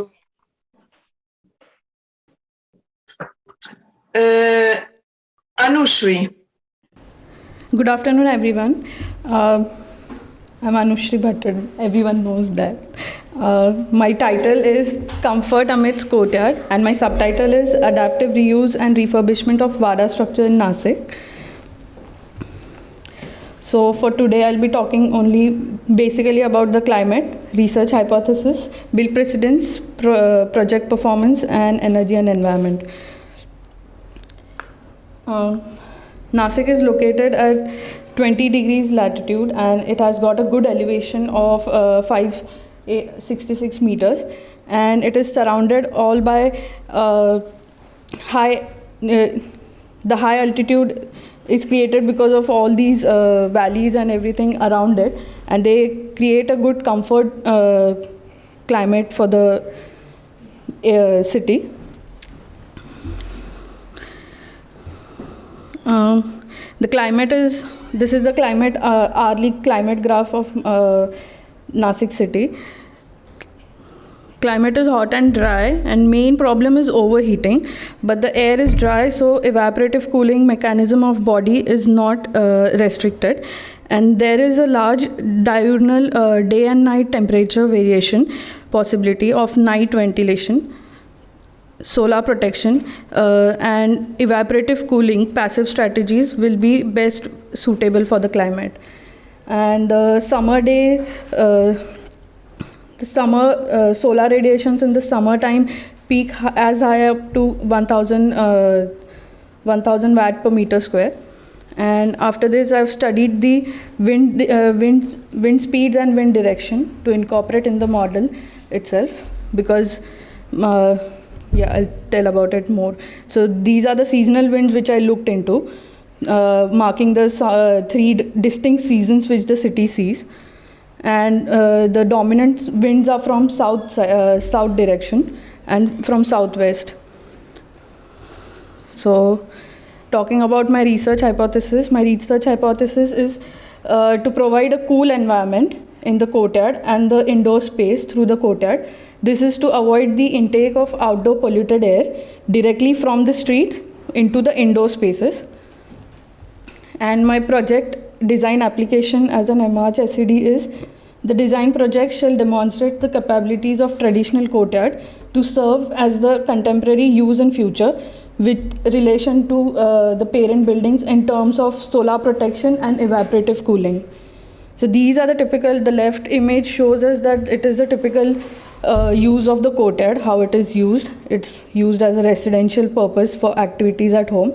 Anushri. Good afternoon, everyone. I'm Anushri Bhattar. Everyone knows that. My title is Comfort Amidst Courtyard, and my subtitle is Adaptive Reuse and Refurbishment of Vada Structure in Nasik. So for today, I'll be talking only basically about the climate, research hypothesis, build precedents, project performance, and energy and environment. Nasik is located at 20 degrees latitude, and it has got a good elevation of 566 meters, and it is surrounded all by the high altitude is created because of all these valleys and everything around it, and they create a good comfort climate for the city. This is the climate hourly climate graph of Nasik city. Climate is hot and dry, and main problem is overheating, but the air is dry, so evaporative cooling mechanism of body is not restricted, and there is a large diurnal day and night temperature variation possibility of night ventilation, solar protection, and evaporative cooling passive strategies will be best suitable for the climate. And the summer day, solar radiations in the summertime peak as high up to 1000 watt per meter square. And after this, I've studied the wind speeds and wind direction to incorporate in the model itself, because I'll tell about it more. So these are the seasonal winds which I looked into, marking the 3 distinct seasons which the city sees. And the dominant winds are from south direction and from southwest. So talking about my research hypothesis is to provide a cool environment in the courtyard and the indoor space through the courtyard. This is to avoid the intake of outdoor polluted air directly from the streets into the indoor spaces. And my project design application as an MRH-SED is: the design project shall demonstrate the capabilities of traditional courtyard to serve as the contemporary use in future with relation to the parent buildings in terms of solar protection and evaporative cooling. So these are the typical, the left image shows us that it is the typical use of the courtyard, how it is used. It's used as a residential purpose for activities at home.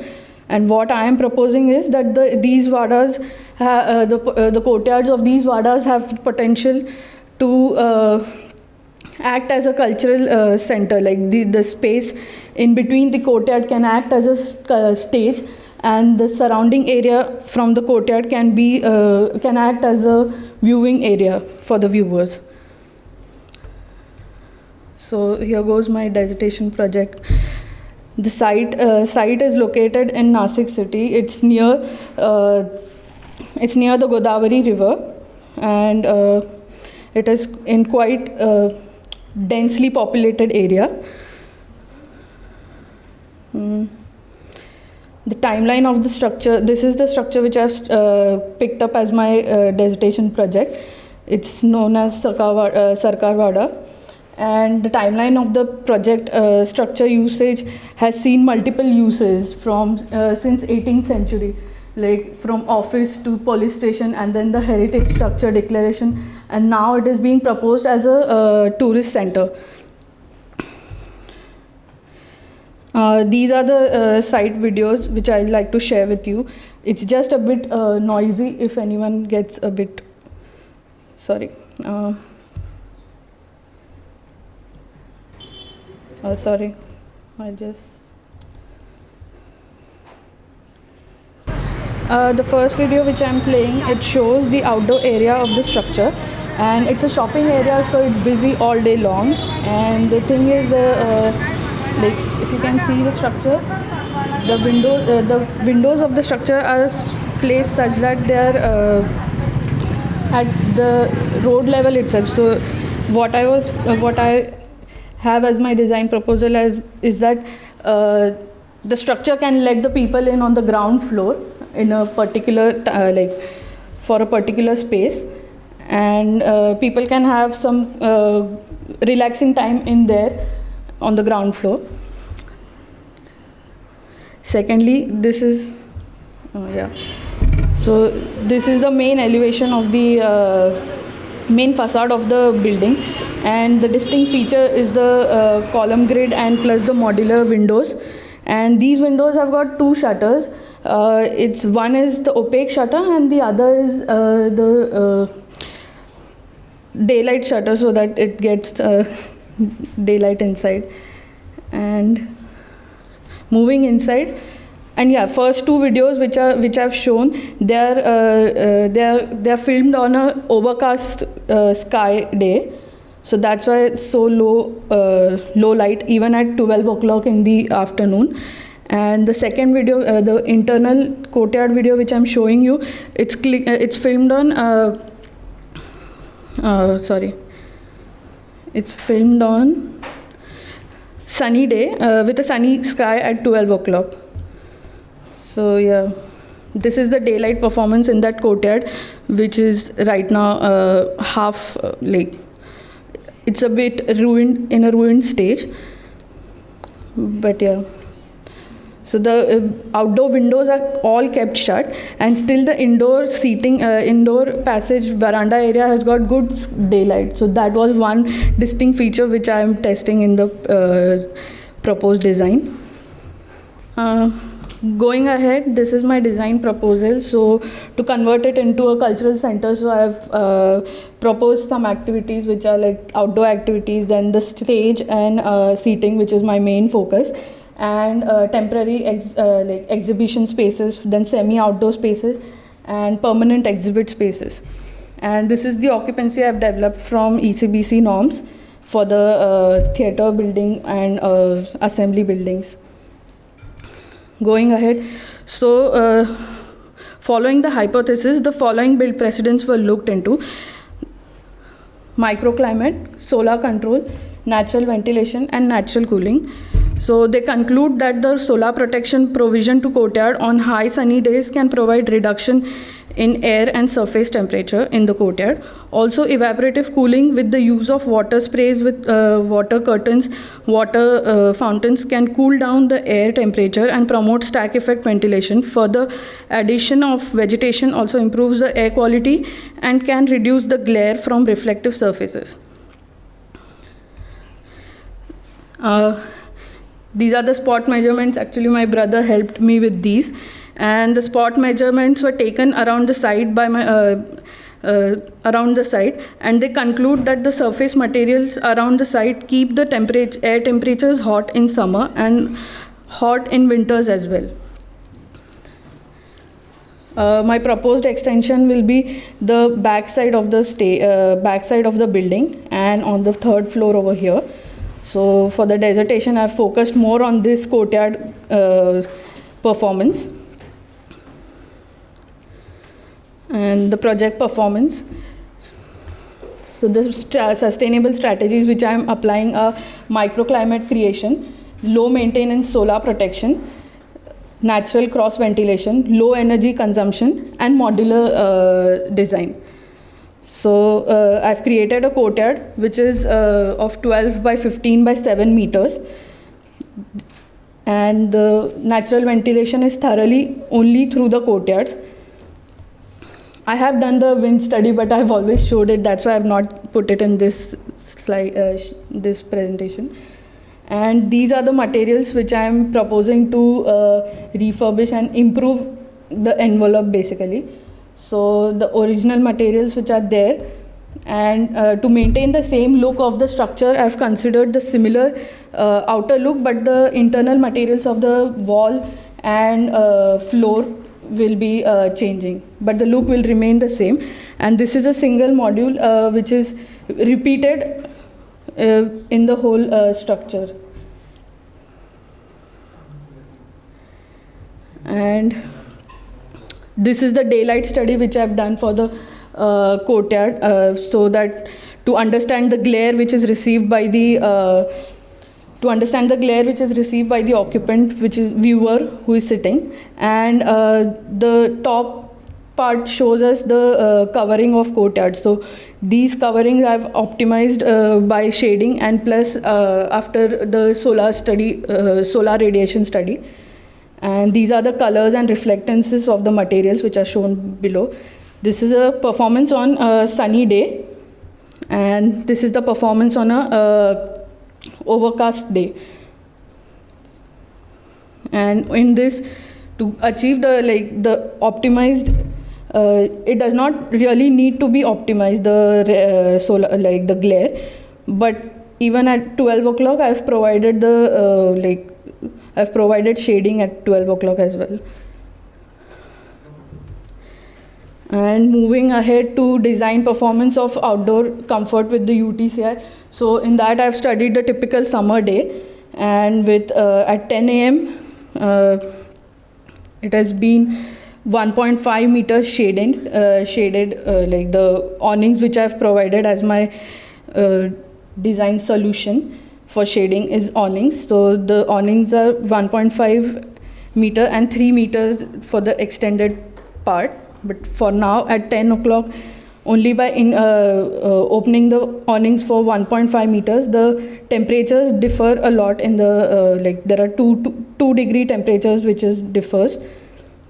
And what I am proposing is that these vadas, the courtyards of these vadas have potential to act as a cultural center. Like the space in between the courtyard can act as a stage, and the surrounding area from the courtyard can act as a viewing area for the viewers. So here goes my dissertation project. The site is located in Nasik city. It's near the Godavari river, and it is in quite densely populated area. The timeline of the structure. This is the structure which I've picked up as my dissertation project. It's known as Sarkar Wada. And the timeline of the project structure usage has seen multiple uses from since 18th century, like from office to police station, and then the heritage structure declaration, and now it is being proposed as a tourist center. These are the site videos which I'd like to share with you. It's just a bit noisy if anyone gets a bit, sorry. Sorry, I just... the first video which I'm playing, it shows the outdoor area of the structure, and it's a shopping area, so it's busy all day long. And the thing is, like if you can see the structure, the windows of the structure are placed such that they are at the road level itself. So what I have as my design proposal is that the structure can let the people in on the ground floor in a particular like for a particular space, and people can have some relaxing time in there on the ground floor. Secondly, this is so this is the main elevation of the main facade of the building, and the distinct feature is the column grid and plus the modular windows. And these windows have got two shutters. One is the opaque shutter, and the other is the daylight shutter, so that it gets daylight inside. And moving inside, and first two videos which I've shown, they are filmed on a overcast sky day, so that's why it's so low light even at 12 o'clock in the afternoon. And the second video, the internal courtyard video which I'm showing you, it's filmed on it's filmed on sunny day with a sunny sky at 12 o'clock. So this is the daylight performance in that courtyard, which is right now half like it's a bit in a ruined stage, but so the outdoor windows are all kept shut, and still the indoor seating, indoor passage veranda area has got good daylight. So that was one distinct feature which I am testing in the proposed design. Going ahead, this is my design proposal. So to convert it into a cultural center, so I have proposed some activities which are like outdoor activities, then the stage and seating, which is my main focus, and temporary like exhibition spaces, then semi-outdoor spaces, and permanent exhibit spaces. And this is the occupancy I've developed from ECBC norms for the theatre building and assembly buildings. Going ahead, so following the hypothesis, the following build precedents were looked into. microclimate, solar control, natural ventilation, and natural cooling. So they conclude that the solar protection provision to courtyard on high sunny days can provide reduction in air and surface temperature in the courtyard. Also, evaporative cooling with the use of water sprays with water curtains, water fountains can cool down the air temperature and promote stack effect ventilation. Further, addition of vegetation also improves the air quality and can reduce the glare from reflective surfaces. These are the spot measurements. Actually, my brother helped me with these. And the spot measurements were taken around the site by around the site, and they conclude that the surface materials around the site keep the air temperatures hot in summer and hot in winters as well. My proposed extension will be the backside of the building and on the third floor over here. So for the dissertation, I've focused more on this courtyard performance. And the project performance. So the sustainable strategies which I am applying are microclimate creation, low maintenance solar protection, natural cross ventilation, low energy consumption, and modular design. So I've created a courtyard which is of 12 by 15 by 7 meters. And the natural ventilation is thoroughly only through the courtyards. I have done the wind study, but I've always showed it. That's why I've not put it in this slide, this presentation. And these are the materials which I am proposing to refurbish and improve the envelope basically. So the original materials which are there, and to maintain the same look of the structure, I've considered the similar outer look, but the internal materials of the wall and floor will be changing, but the look will remain the same. And this is a single module which is repeated in the whole structure. And this is the daylight study which I've done for the courtyard, so that to understand the glare which is received by the occupant, which is viewer who is sitting. And the top part shows us the covering of courtyard. So these coverings I've optimized by shading, and plus after the solar radiation study. And these are the colors and reflectances of the materials which are shown below. This is a performance on a sunny day, and this is the performance on a overcast day. And in this, to achieve the optimized, it does not really need to be optimized, the solar, the glare, but even at 12 o'clock I've provided I've provided shading at 12 o'clock as well. And moving ahead to design performance of outdoor comfort with the UTCI. So in that I've studied the typical summer day, and with at 10 a.m. It has been 1.5 meters shaded, like the awnings which I've provided as my design solution for shading is awnings. So the awnings are 1.5 meter and 3 meters for the extended part. But for now at 10 o'clock, only by opening the awnings for 1.5 meters, the temperatures differ a lot in the, there are two degree temperatures which differs.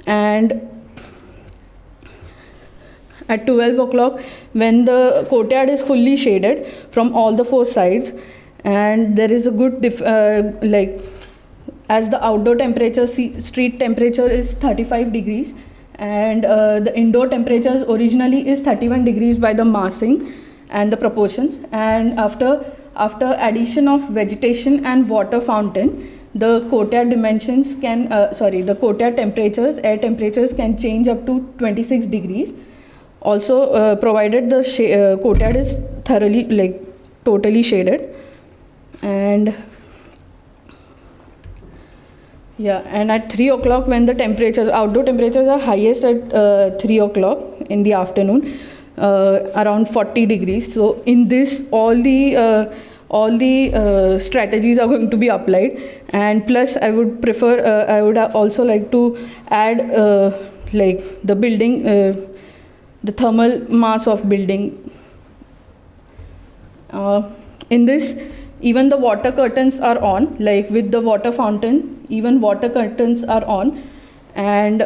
And at 12 o'clock, when the courtyard is fully shaded from all the 4 sides, and there is a good as the outdoor temperature, street temperature is 35 degrees, and the indoor temperatures originally is 31 degrees by the massing and the proportions. And after addition of vegetation and water fountain, the courtyard dimensions can, the courtyard temperatures, air temperatures can change up to 26 degrees. Also, provided the courtyard is thoroughly, totally shaded. And yeah, and at 3 o'clock, when the outdoor temperatures are highest at 3 o'clock in the afternoon, around 40 degrees. So in this, all the strategies are going to be applied, and plus I would prefer, I would also like to add like the building, the thermal mass of building. In this, even the water curtains are on, like with the water fountain, even water curtains are on, and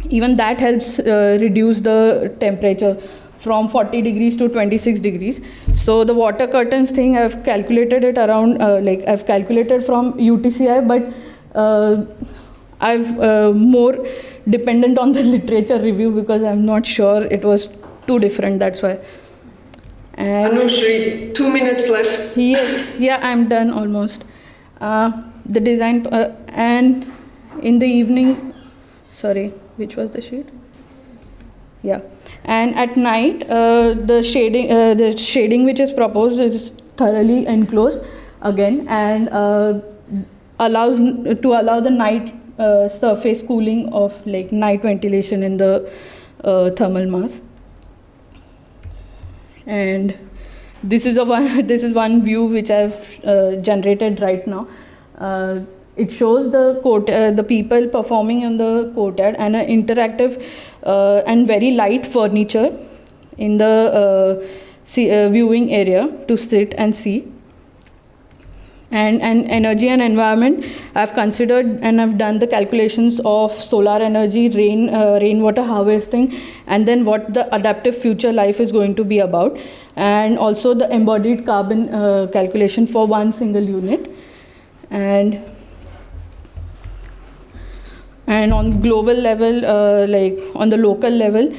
even that helps reduce the temperature from 40 degrees to 26 degrees. So the water curtains thing, I've calculated it around, like I've calculated from UTCI, but I've more dependent on the literature review because I'm not sure, it was too different, that's why. And Anushri, 2 minutes left. yes, yeah, I'm done almost. The design, and in the evening, sorry, which was the sheet? Yeah, and at night, the shading which is proposed is thoroughly enclosed again, and allow the night surface cooling of like night ventilation in the thermal mass. And this is one view which I've generated right now. It shows the people performing in the courtyard and an interactive and very light furniture in the viewing area to sit and see. And energy and environment, I've considered and I've done the calculations of solar energy, rainwater harvesting, and then what the adaptive future life is going to be about, and also the embodied carbon calculation for one single unit. And on global level, like on the local level,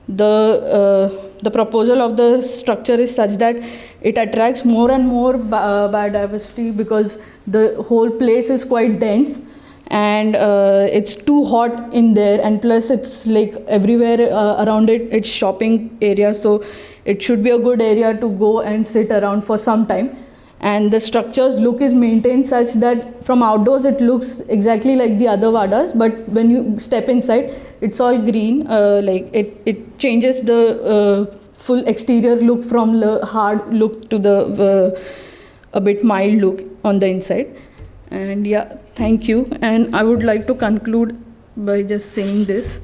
the proposal of the structure is such that it attracts more and more biodiversity, because the whole place is quite dense, and it's too hot in there, and plus it's like everywhere around it's shopping area, so it should be a good area to go and sit around for some time. And the structure's look is maintained such that from outdoors it looks exactly like the other vadas, but when you step inside, it's all green. Like it changes the full exterior look from the hard look to the a bit mild look on the inside. And yeah, thank you. And I would like to conclude by just saying this.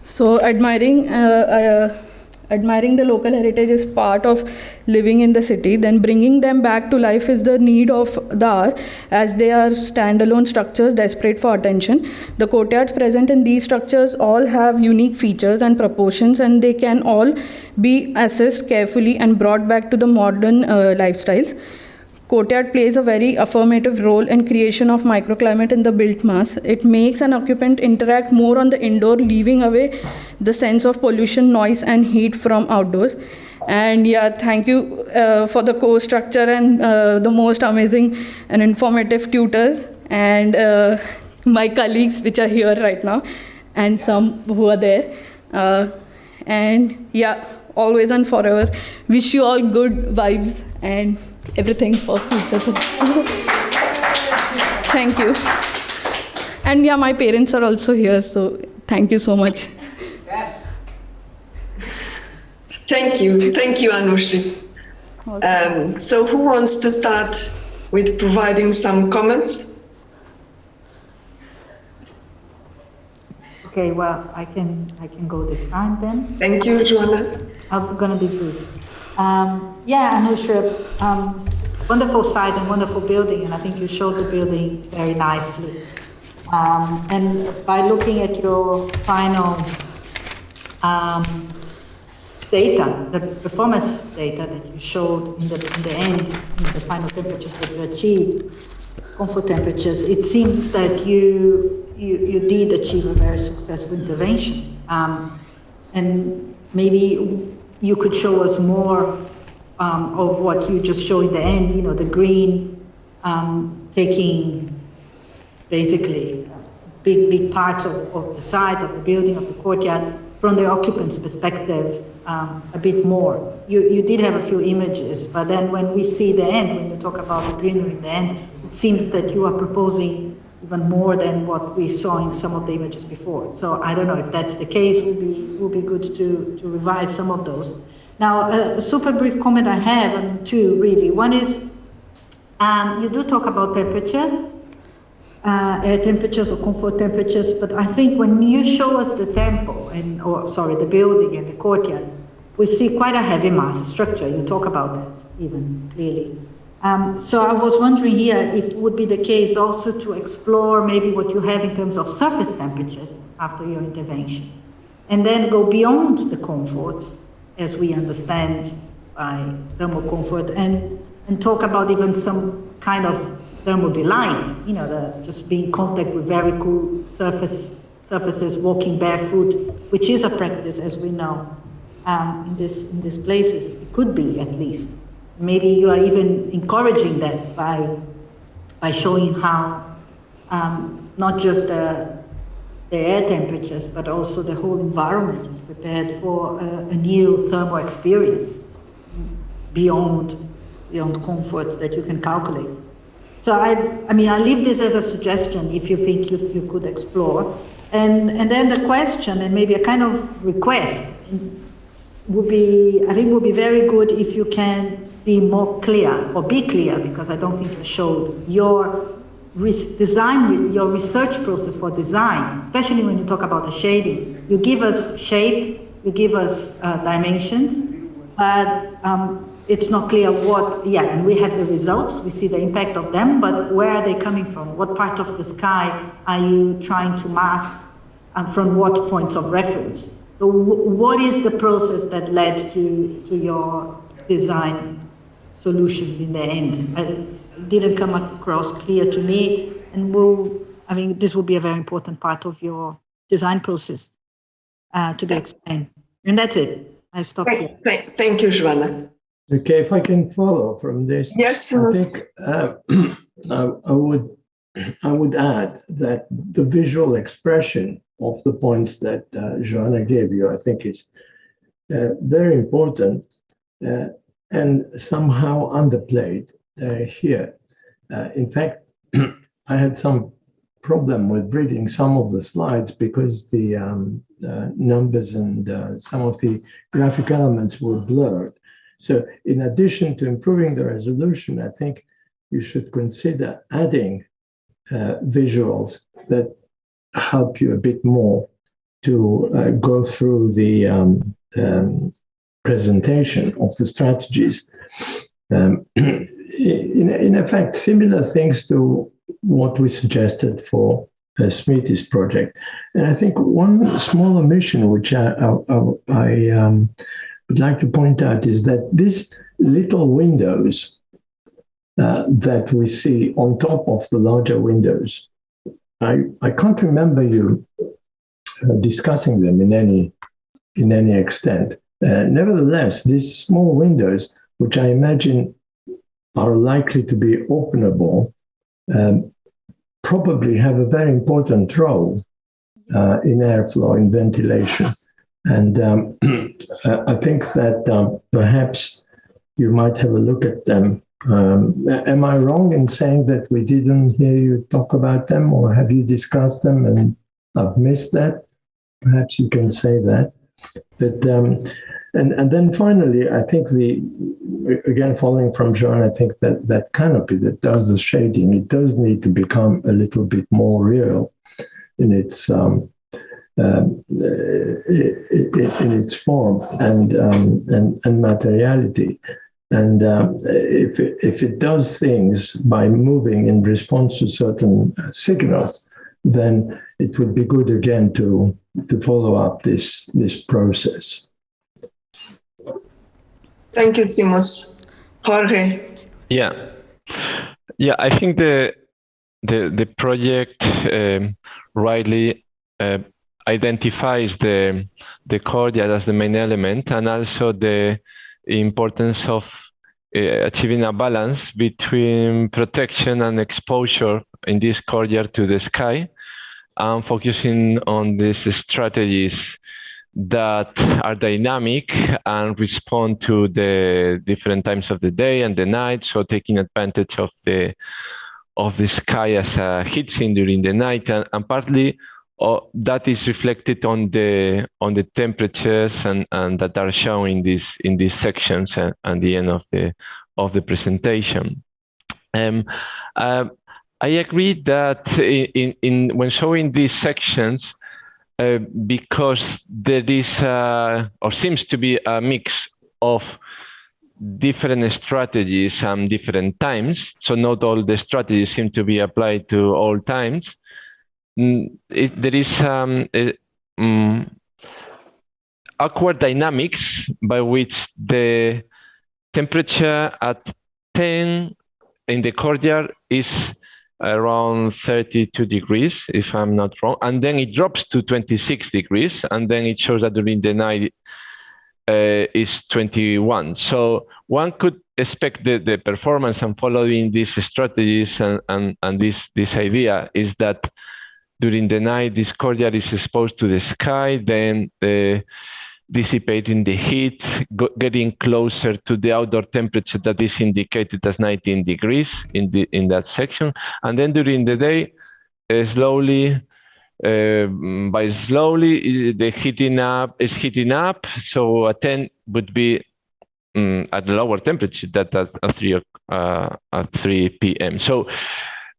So admiring the local heritage is part of living in the city. Then bringing them back to life is the need of the hour, as they are standalone structures desperate for attention. The courtyards present in these structures all have unique features and proportions, and they can all be assessed carefully and brought back to the modern lifestyles. Courtyard plays a very affirmative role in creation of microclimate in the built mass. It makes an occupant interact more on the indoor, leaving away the sense of pollution, noise, and heat from outdoors. And yeah, thank you for the course structure and the most amazing and informative tutors, and my colleagues which are here right now, and some who are there. And yeah, always and forever, wish you all good vibes and everything for future. Thank you. And yeah, my parents are also here, so thank you so much. Yes. Thank you, Anushri. So who wants to start with providing some comments? Okay, well, I can go this time then. Thank you, Joanna. I'm gonna be good. Yeah, Anushri, wonderful site and wonderful building, and I think you showed the building very nicely. And by looking at your final data, the performance data that you showed in the end, in the final temperatures that you achieved, comfort temperatures, it seems that you did achieve a very successful intervention. And maybe you could show us more of what you just showed in the end, the green taking basically big parts of the site, of the building, of the courtyard, from the occupant's perspective a bit more. You did have a few images, but then when we see the end, when you talk about the greenery in the end, it seems that you are proposing even more than what we saw in some of the images before. So I don't know if that's the case. Would be good to revise some of those. Now, a super brief comment I have on two, really. One is, you do talk about temperatures, air temperatures or comfort temperatures, but I think when you show us the temple, the building and the courtyard, we see quite a heavy mass structure. You talk about that even clearly. So I was wondering here if it would be the case also to explore maybe what you have in terms of surface temperatures after your intervention, and then go beyond the comfort, as we understand by thermal comfort, and talk about even some kind of thermal delight, just being in contact with very cool surfaces, walking barefoot, which is a practice, as we know, in these places. It could be, at least. Maybe you are even encouraging that by showing how not just the air temperatures, but also the whole environment is prepared for a new thermal experience beyond comfort that you can calculate. So I leave this as a suggestion if you think you could explore. And then the question, and maybe a kind of request, would be very good if you can be more clear, or be clear, because I don't think you showed your your research process for design, especially when you talk about the shading. You give us shape, you give us dimensions, but it's not clear and we have the results, we see the impact of them, but where are they coming from? What part of the sky are you trying to mask, and from what points of reference? So what is the process that led to your design solutions in the end? It didn't come across clear to me, and this will be a very important part of your design process to be explained. And that's it. I stop here. Thank you, Joanna. Okay, if I can follow from this. Yes, I think I would add that the visual expression of the points that Joanna gave you, I think is very important and somehow underplayed here. In fact, I had some problem with reading some of the slides because the numbers and some of the graphic elements were blurred. So in addition to improving the resolution, I think you should consider adding visuals that help you a bit more to go through the presentation of the strategies. In effect, similar things to what we suggested for Smithi's project. And I think one small omission which I would like to point out is that these little windows that we see on top of the larger windows, I can't remember you discussing them in any extent. Nevertheless, these small windows, which I imagine are likely to be openable, probably have a very important role in airflow, in ventilation. And I think that perhaps you might have a look at them. Am I wrong in saying that we didn't hear you talk about them, or have you discussed them and I've missed that? Perhaps you can say that. But and then finally, I think again, following from John, I think that canopy that does the shading, it does need to become a little bit more real in its form and materiality. And if it does things by moving in response to certain signals, then it would be good again to follow up this process. Thank you, Simos. Jorge. Yeah, I think the project rightly identifies the courtyard as the main element, and also the importance of achieving a balance between protection and exposure in this courtyard to the sky, and focusing on these strategies that are dynamic and respond to the different times of the day and the night. So taking advantage of the the sky as a heat sink during the night, and partly that is reflected on the temperatures and that are shown in these sections at the end of the presentation. I agree that in when showing these sections, because there is or seems to be a mix of different strategies and different times, so not all the strategies seem to be applied to all times. There is awkward dynamics by which the temperature at 10 in the courtyard is around 32 degrees, if I'm not wrong, and then it drops to 26 degrees, and then it shows that during the night is 21. So one could expect the performance and following these strategies and this idea is that during the night this courtyard is exposed to the sky, then dissipating the heat, getting closer to the outdoor temperature that is indicated as 19 degrees in that section, and then during the day, slowly the heating up is heating up. So at 10 would be at lower temperature that at 3 p.m. So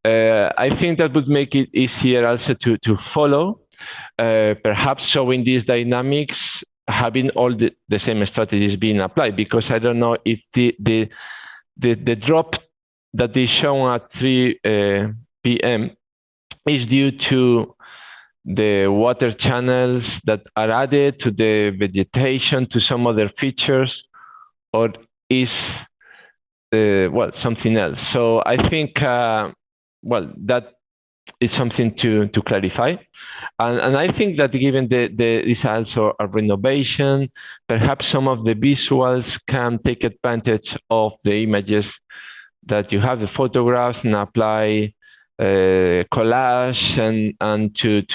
I think that would make it easier also to follow, perhaps showing these dynamics, having all the same strategies being applied, because I don't know if the drop that is shown at 3 p.m. is due to the water channels that are added to the vegetation, to some other features, or is something else. So I think that is something to clarify, and I think that given is also a renovation, perhaps some of the visuals can take advantage of the images that you have, the photographs, and apply collage and to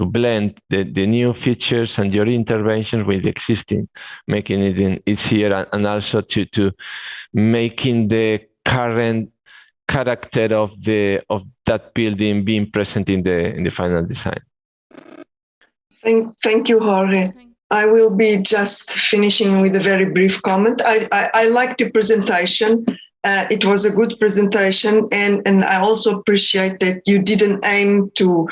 blend the new features and your interventions with the existing, making it easier, and also to making the current character of that building being present in the final design. Thank you, Jorge. I will be just finishing with a very brief comment. I liked the presentation. It was a good presentation, and I also appreciate that you didn't aim to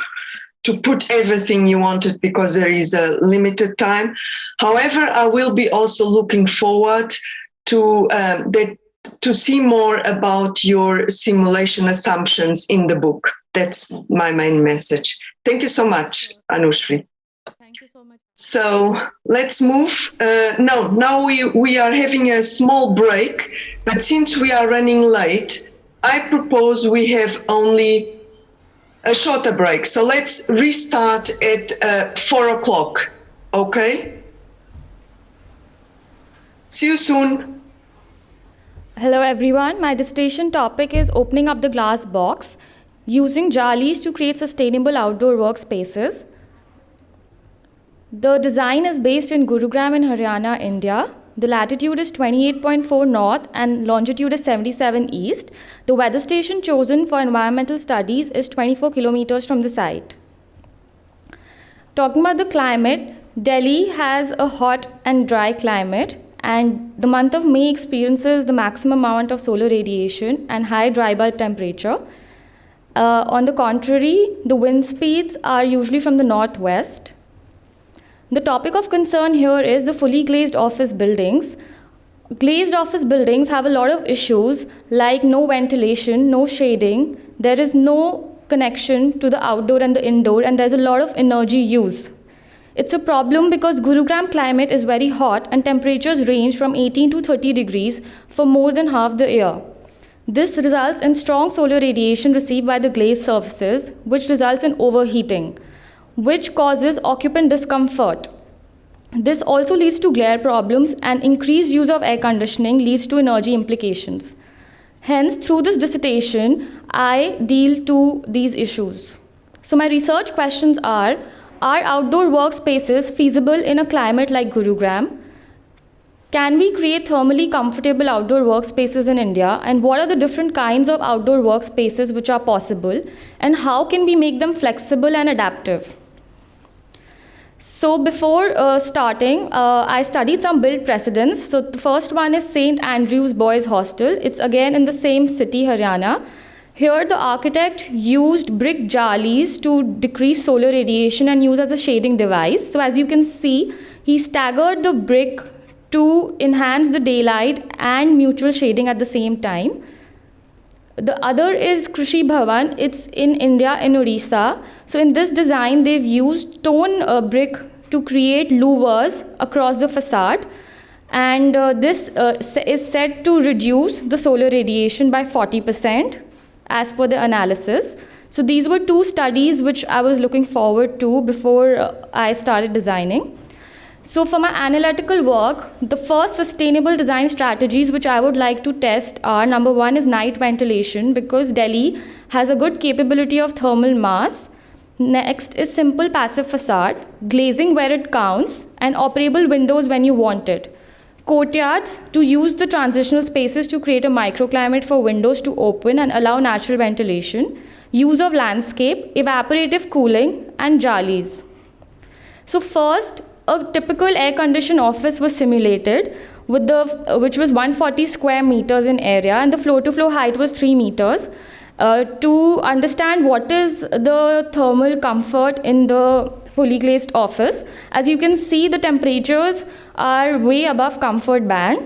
put everything you wanted because there is a limited time. However, I will be also looking forward to see more about your simulation assumptions in the book. That's my main message. Thank you so much, Anushri. Thank you so much. So let's move. Now we are having a small break, but since we are running late, I propose we have only a shorter break. So let's restart at 4 o'clock, okay? See you soon. Hello everyone, my dissertation topic is opening up the glass box, using jalis to create sustainable outdoor workspaces. The design is based in Gurugram in Haryana, India. The latitude is 28.4 north and longitude is 77 east. The weather station chosen for environmental studies is 24 kilometers from the site. Talking about the climate, Delhi has a hot and dry climate, and the month of May experiences the maximum amount of solar radiation and high dry bulb temperature. On the contrary, the wind speeds are usually from the northwest. The topic of concern here is the fully glazed office buildings. Glazed office buildings have a lot of issues like no ventilation, no shading, there is no connection to the outdoor and the indoor, and there's a lot of energy use. It's a problem because Gurugram climate is very hot and temperatures range from 18 to 30 degrees for more than half the year. This results in strong solar radiation received by the glazed surfaces, which results in overheating, which causes occupant discomfort. This also leads to glare problems, and increased use of air conditioning leads to energy implications. Hence, through this dissertation, I deal to these issues. So my research questions are outdoor workspaces feasible in a climate like Gurugram? can we create thermally comfortable outdoor workspaces in India, and what are the different kinds of outdoor workspaces which are possible, and how can we make them flexible and adaptive? So before starting, I studied some built precedents. So the first one is St. Andrew's Boys Hostel. It's again in the same city, Haryana. Here the architect used brick jalis to decrease solar radiation and use as a shading device. So as you can see, he staggered the brick to enhance the daylight and mutual shading at the same time. The other is Krishi Bhavan. It's in India, in Odisha. So in this design, they've used stone brick to create louvers across the facade. And this is said to reduce the solar radiation by 40% as per the analysis. So these were two studies which I was looking forward to before I started designing. So for my analytical work, the first sustainable design strategies which I would like to test are, number one is night ventilation, because Delhi has a good capability of thermal mass. Next is simple passive facade, glazing where it counts, and operable windows when you want it. Courtyards, to use the transitional spaces to create a microclimate for windows to open and allow natural ventilation. Use of landscape, evaporative cooling, and jalis. So first, a typical air-conditioned office was simulated, which was 140 square meters in area, and the floor-to-floor height was 3 meters. To understand what is the thermal comfort in the fully glazed office, as you can see, the temperatures are way above comfort band.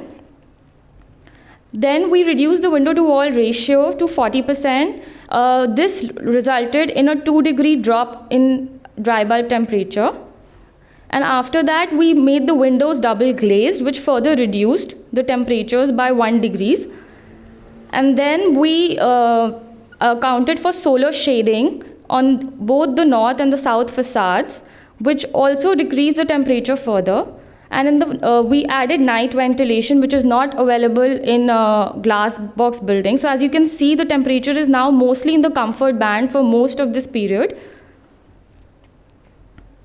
Then we reduced the window-to-wall ratio to 40%. This resulted in a 2-degree drop in dry bulb temperature. And after that, we made the windows double glazed, which further reduced the temperatures by 1 degree. And then we accounted for solar shading on both the north and the south facades, which also decreased the temperature further. And in we added night ventilation, which is not available in glass box buildings. So as you can see, the temperature is now mostly in the comfort band for most of this period.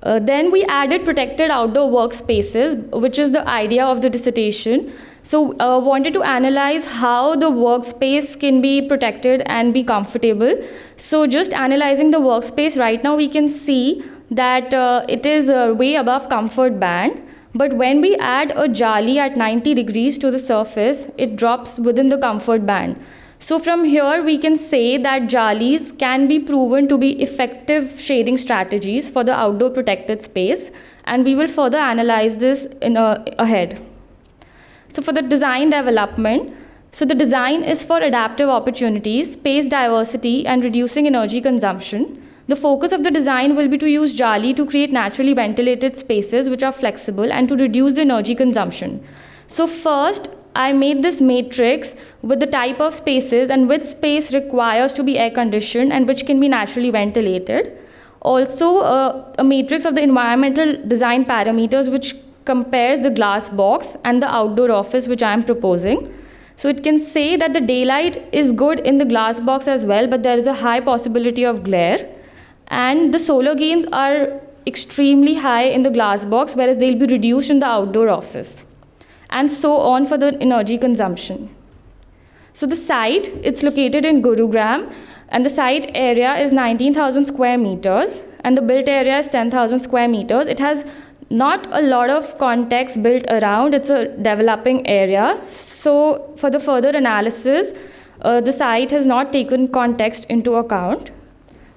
Then we added protected outdoor workspaces, which is the idea of the dissertation. So wanted to analyze how the workspace can be protected and be comfortable. So just analyzing the workspace right now, we can see that it is way above comfort band. But when we add a jali at 90 degrees to the surface, it drops within the comfort band. So from here, we can say that jalis can be proven to be effective shading strategies for the outdoor protected space, and we will further analyze this ahead. So for the design development, so the design is for adaptive opportunities, space diversity, and reducing energy consumption. The focus of the design will be to use jali to create naturally ventilated spaces which are flexible and to reduce the energy consumption. So first, I made this matrix with the type of spaces and which space requires to be air conditioned and which can be naturally ventilated. Also, a matrix of the environmental design parameters which compares the glass box and the outdoor office which I am proposing. So it can say that the daylight is good in the glass box as well, but there is a high possibility of glare. And the solar gains are extremely high in the glass box, whereas they'll be reduced in the outdoor office. And so on for the energy consumption. So the site, it's located in Gurugram, and the site area is 19,000 square meters, and the built area is 10,000 square meters. It has not a lot of context built around, it's a developing area. So for the further analysis, the site has not taken context into account.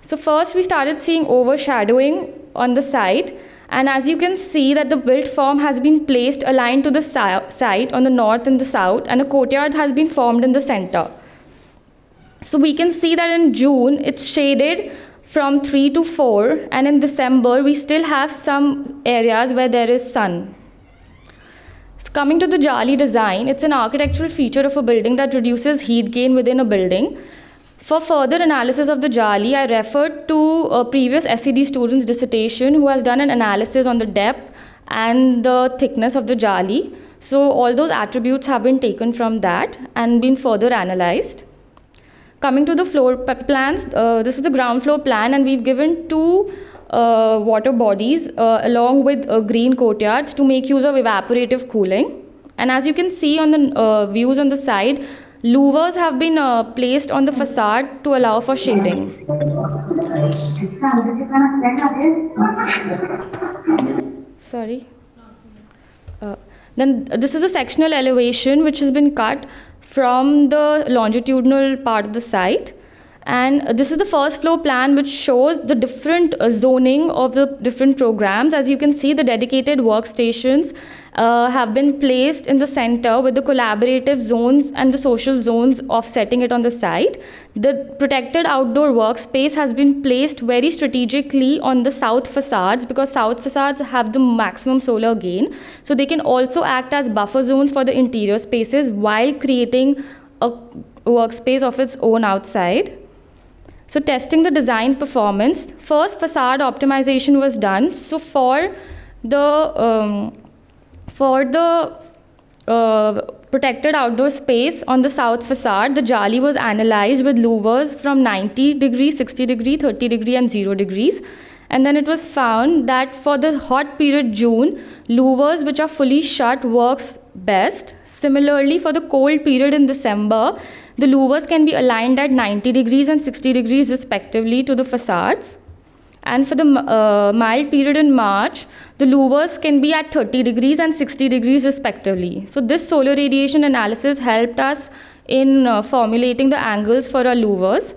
So first we started seeing overshadowing on the site, and as you can see that the built form has been placed aligned to the site on the north and the south, and a courtyard has been formed in the center. So we can see that in June it's shaded from 3 to 4, and in December we still have some areas where there is sun. So coming to the jali design, it's an architectural feature of a building that reduces heat gain within a building. For further analysis of the jali, I referred to a previous SED student's dissertation who has done an analysis on the depth and the thickness of the jali. So all those attributes have been taken from that and been further analyzed. Coming to the floor plans, this is the ground floor plan, and we've given 2 water bodies along with green courtyards to make use of evaporative cooling. And as you can see on the views on the side, louvers have been placed on the facade to allow for shading. Sorry. Then this is a sectional elevation which has been cut from the longitudinal part of the site. And this is the first floor plan which shows the different zoning of the different programs. As you can see, the dedicated workstations have been placed in the center with the collaborative zones and the social zones offsetting it on the side. The protected outdoor workspace has been placed very strategically on the south facades because south facades have the maximum solar gain. So they can also act as buffer zones for the interior spaces while creating a workspace of its own outside. So testing the design performance, first facade optimization was done. So for the protected outdoor space on the south facade, the jali was analyzed with louvers from 90 degrees, 60 degrees, 30 degrees and 0 degrees. And then it was found that for the hot period June, louvers which are fully shut works best. Similarly, for the cold period in December, the louvers can be aligned at 90 degrees and 60 degrees respectively to the facades. And for the mild period in March, the louvers can be at 30 degrees and 60 degrees respectively. So this solar radiation analysis helped us in formulating the angles for our louvers.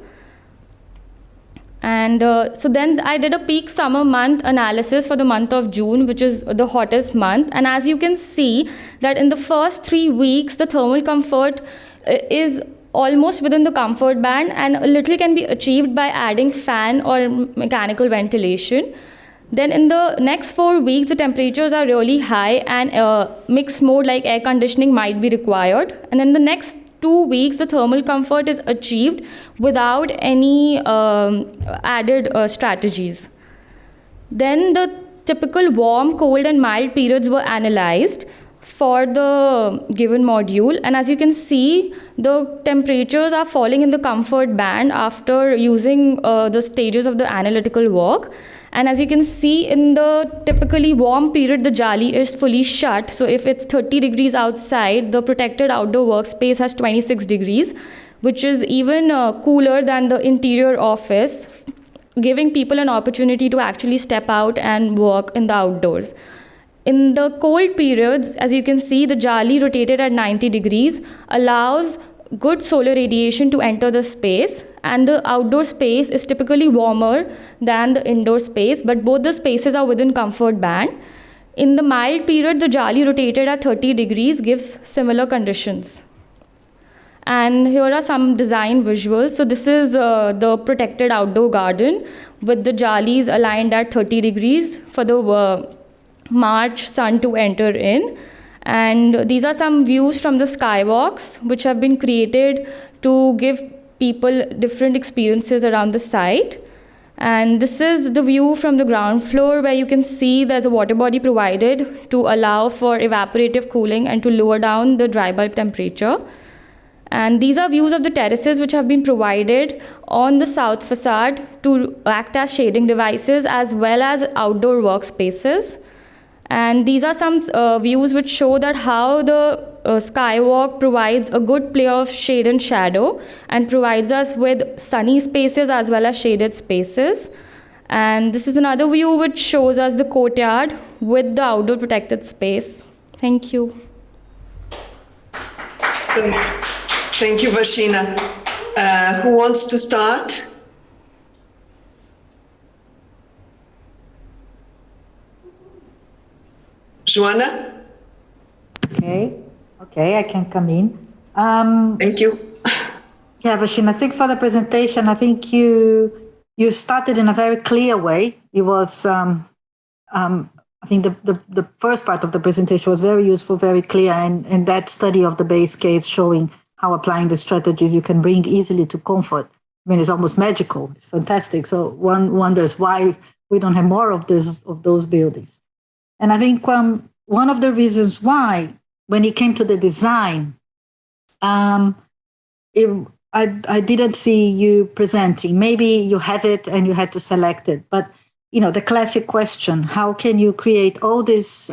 And so then I did a peak summer month analysis for the month of June, which is the hottest month. And as you can see that in the first 3 weeks, the thermal comfort is almost within the comfort band, and a little can be achieved by adding fan or mechanical ventilation. Then in the next 4 weeks, the temperatures are really high and mixed mode like air conditioning might be required. And then the next 2 weeks, the thermal comfort is achieved without any added strategies. Then the typical warm, cold and mild periods were analyzed for the given module, and as you can see, the temperatures are falling in the comfort band after using the stages of the analytical work. And as you can see, in the typically warm period, the jali is fully shut. So if it's 30 degrees outside, the protected outdoor workspace has 26 degrees, which is even cooler than the interior office, giving people an opportunity to actually step out and work in the outdoors. In the cold periods, as you can see, the jali rotated at 90 degrees allows good solar radiation to enter the space, and the outdoor space is typically warmer than the indoor space, but both the spaces are within comfort band. In the mild period, the jali rotated at 30 degrees gives similar conditions. And here are some design visuals. So this is the protected outdoor garden with the jalis aligned at 30 degrees for the March sun to enter in. And these are some views from the skywalks which have been created to give people different experiences around the site. And this is the view from the ground floor, where you can see there's a water body provided to allow for evaporative cooling and to lower down the dry bulb temperature. And these are views of the terraces which have been provided on the south facade to act as shading devices as well as outdoor workspaces. And these are some views which show that how the skywalk provides a good play of shade and shadow and provides us with sunny spaces as well as shaded spaces. And this is another view which shows us the courtyard with the outdoor protected space. Thank you. Thank you, Vashina. Who wants to start? Joanna? Okay, I can come in. Thank you. Yeah, Vashina, thanks for the presentation. I think you started in a very clear way. It was, I think the first part of the presentation was very useful, very clear, and that study of the base case showing how applying the strategies you can bring easily to comfort. I mean, it's almost magical. It's fantastic. So one wonders why we don't have more of those buildings. And I think one of the reasons why, when it came to the design, I didn't see you presenting. Maybe you have it and you had to select it. But, the classic question, how can you create all this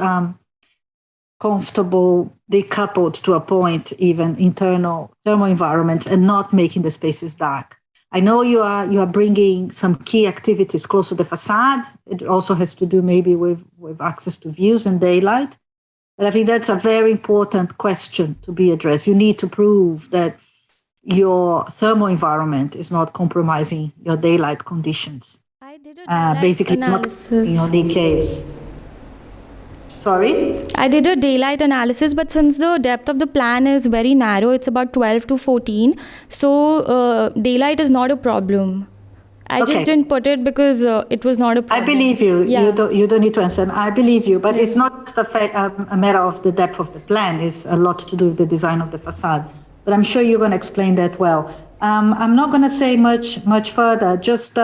comfortable, decoupled to a point, even internal thermal environments, and not making the spaces dark. I know you are bringing some key activities close to the facade. It also has to do maybe with access to views and daylight. But I think that's a very important question to be addressed. You need to prove that your thermal environment is not compromising your daylight conditions. I did a daylight basically analysis. not your decays. Sorry? I did a daylight analysis, but since the depth of the plan is very narrow, it's about 12 to 14. So daylight is not a problem. I Okay. just didn't put it because it was not a problem. I believe you. Yeah. You don't need to answer. I believe you, but it's not just a matter of the depth of the plan. It's a lot to do with the design of the facade. But I'm sure you're going to explain that well. I'm not going to say much further. Just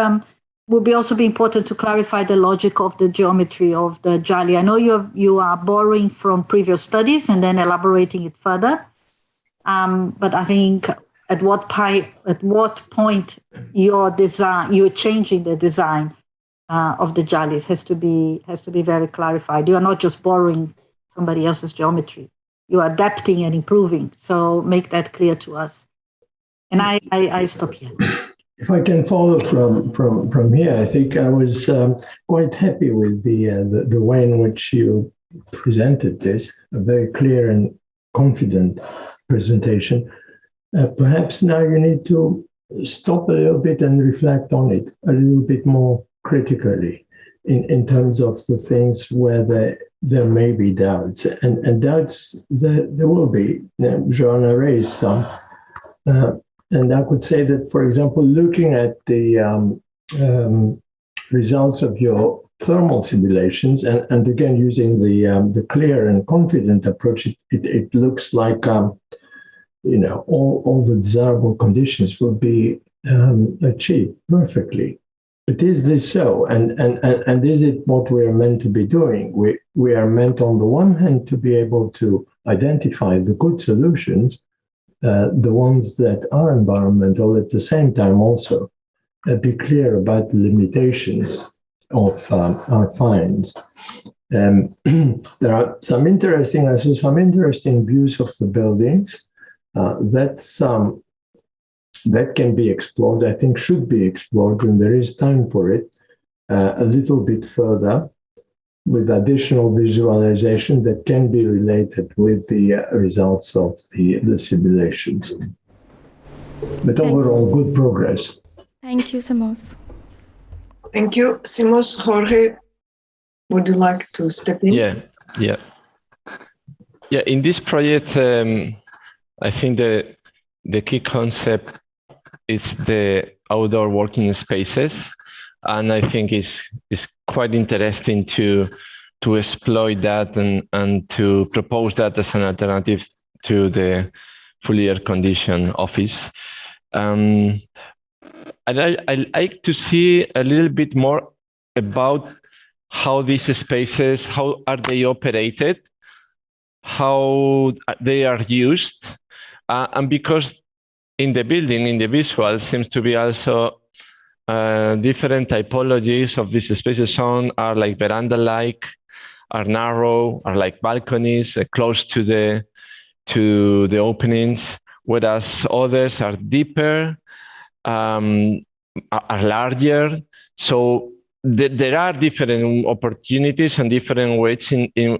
would also be important to clarify the logic of the geometry of the Jali. I know you are borrowing from previous studies and then elaborating it further. But I think at what point you're changing the design of the Jalis has to be very clarified. You are not just borrowing somebody else's geometry. You are adapting and improving. So make that clear to us. And I stop here. If I can follow from here, I think I was quite happy with the way in which you presented this, a very clear and confident presentation. Perhaps now you need to stop a little bit and reflect on it a little bit more critically in terms of the things where there may be doubts. And doubts, there will be. Joanna raised some. And I could say that, for example, looking at the results of your thermal simulations, and again, using the clear and confident approach, it looks like all the desirable conditions will be achieved perfectly. But is this so? And is it what we are meant to be doing? We are meant, on the one hand, to be able to identify the good solutions, the ones that are environmental, at the same time also be clear about the limitations of our finds. There are some interesting views of the buildings. That can be explored, I think should be explored when there is time for it, a little bit further with additional visualization that can be related with the results of the simulations. But overall, good progress. Thank you, Simos. Thank you. Simos, Jorge, would you like to step in? Yeah. In this project, I think the key concept is the outdoor working spaces, and I think it's quite interesting to exploit that and to propose that as an alternative to the fully air-conditioned office. And I like to see a little bit more about how these spaces, how are they operated, how they are used, and because in the building, in the visual, seems to be also different typologies of these spaces. Some are like veranda-like, are narrow, are like balconies close to the openings, whereas others are deeper, are larger. So there are different opportunities and different ways in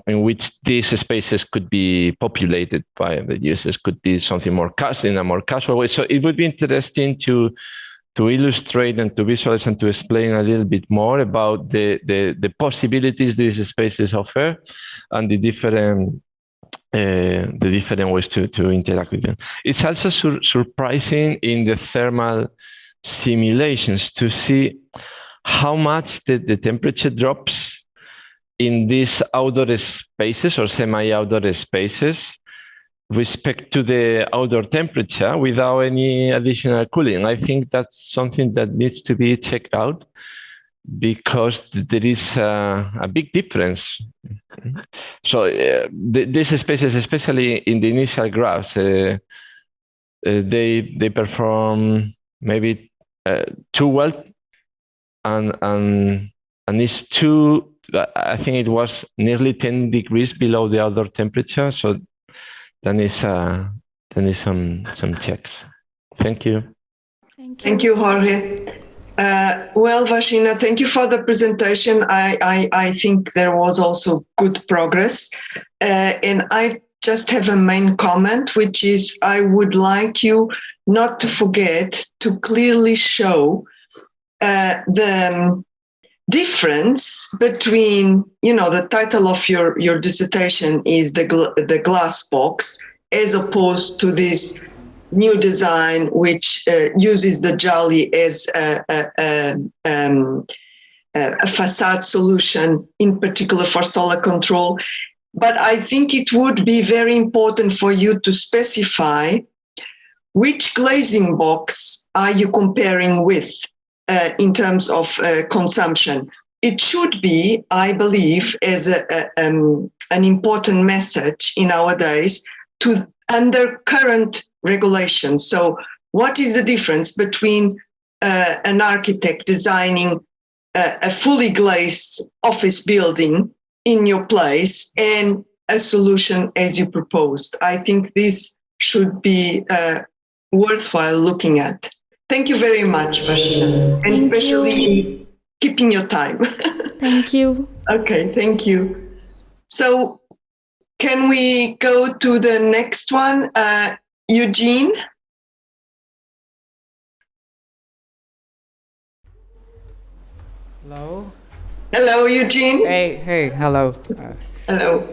which these spaces could be populated by the users. Could be something more in a more casual way. So it would be interesting to illustrate and to visualize and to explain a little bit more about the possibilities these spaces offer and the different ways to interact with them. It's also surprising in the thermal simulations to see how much the temperature drops in these outdoor spaces or semi-outdoor spaces respect to the outdoor temperature without any additional cooling. I think that's something that needs to be checked out because there is a big difference. So these spaces, especially in the initial graphs, they perform maybe too well, and it's too I think it was nearly 10 degrees below the outdoor temperature. So then is some checks. Thank you. Thank you, Jorge. Well, Vashina, thank you for the presentation. I think there was also good progress. And I just have a main comment, which is I would like you not to forget to clearly show the difference between, the title of your dissertation is the glass box, as opposed to this new design, which uses the jolly as a facade solution, in particular for solar control. But I think it would be very important for you to specify which glazing box are you comparing with in terms of consumption. It should be, I believe, as an important message in our days to under current regulations. So what is the difference between an architect designing a fully glazed office building in your place and a solution as you proposed? I think this should be worthwhile looking at. Thank you very much, Vashina, and especially keeping your time. Thank you. Okay, thank you. So can we go to the next one? Eugene? Hello. Hello, Eugene. Hey, hello. Hello.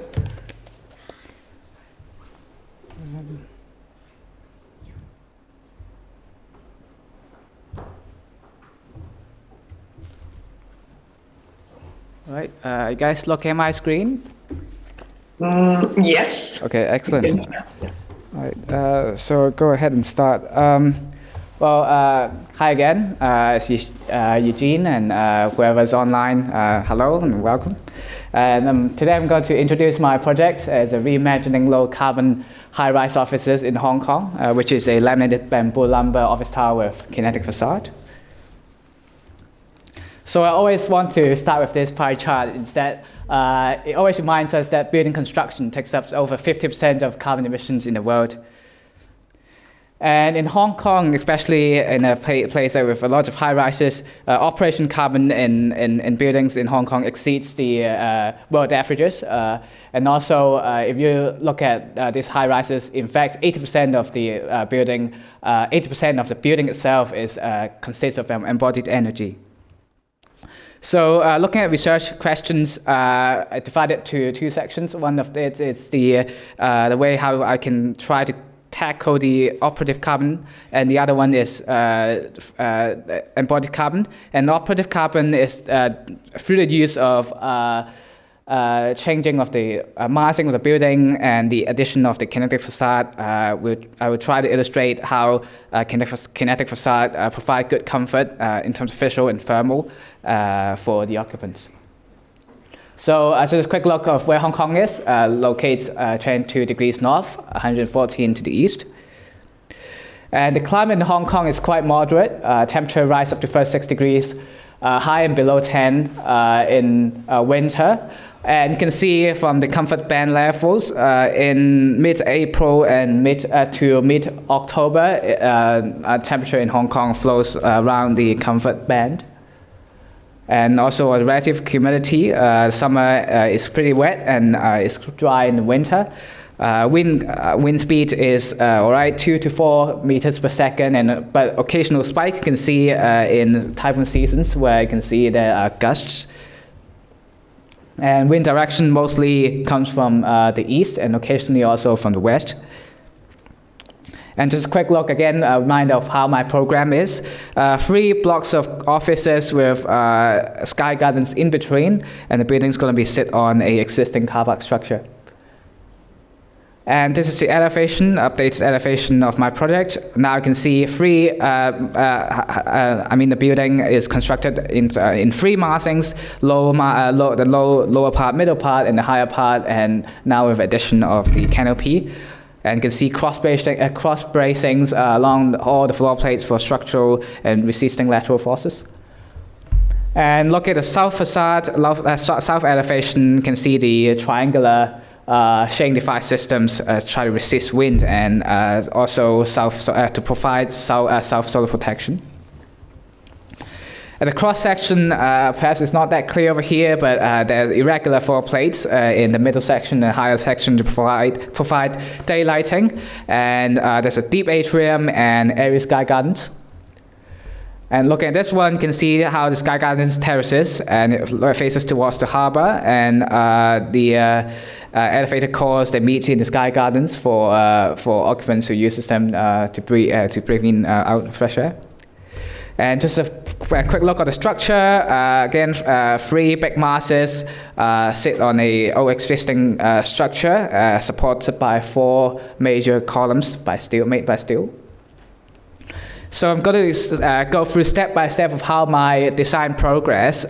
All right, you guys look at my screen? Yes. Okay, excellent. All right, so go ahead and start. Hi again, it's Eugene and whoever's online, hello and welcome. And today I'm going to introduce my project as a reimagining low carbon high-rise offices in Hong Kong, which is a laminated bamboo lumber office tower with kinetic facade. So I always want to start with this pie chart instead. It always reminds us that building construction takes up over 50% of carbon emissions in the world. And in Hong Kong, especially in a place with a lot of high rises, operation carbon in buildings in Hong Kong exceeds the world averages. And also, if you look at these high rises, in fact, 80% of the building, 80% of the building itself consists of embodied energy. So looking at research questions, I divided to two sections. One of it is the way how I can try to tackle the operative carbon, and the other one is embodied carbon. And operative carbon is through the use of changing of the massing of the building and the addition of the kinetic facade. I will try to illustrate how kinetic facade provide good comfort in terms of visual and thermal for the occupants. So just a quick look of where Hong Kong is. Locates 22 degrees north, 114 to the east. And the climate in Hong Kong is quite moderate. Temperature rise up to 36 degrees, high and below 10 in winter. And you can see from the comfort band levels in mid-April and to mid-October, temperature in Hong Kong flows around the comfort band. And also a relative humidity. Summer is pretty wet and it's dry in the winter. Wind speed is all right, 2 to 4 meters per second, but occasional spikes you can see in typhoon seasons where you can see there are gusts. And wind direction mostly comes from the east and occasionally also from the west. And just a quick look again, a reminder of how my program is. 3 blocks of offices with sky gardens in between, and the building's going to be sit on a existing car park structure. And this is the elevation, updated elevation of my project. Now you can see the building is constructed in 3 massings, the lower part, middle part, and the higher part, and now with addition of the canopy. And you can see cross bracings along all the floor plates for structural and resisting lateral forces. And look at the south facade, south elevation, you can see the triangular shading device systems try to resist wind and also to provide south solar protection. At the cross section, perhaps it's not that clear over here, but there's irregular floor plates in the middle section, the higher section to provide daylighting, and there's a deep atrium and airy sky gardens. And looking at this one, you can see how the sky gardens terraces and it faces towards the harbor, and the elevated cores that meet in the sky gardens for occupants who uses them to breathe in out fresh air. And just a quick look at the structure. Again, 3 big masses sit on a old existing structure supported by 4 major columns made by steel. So I'm going to go through step by step of how my design progress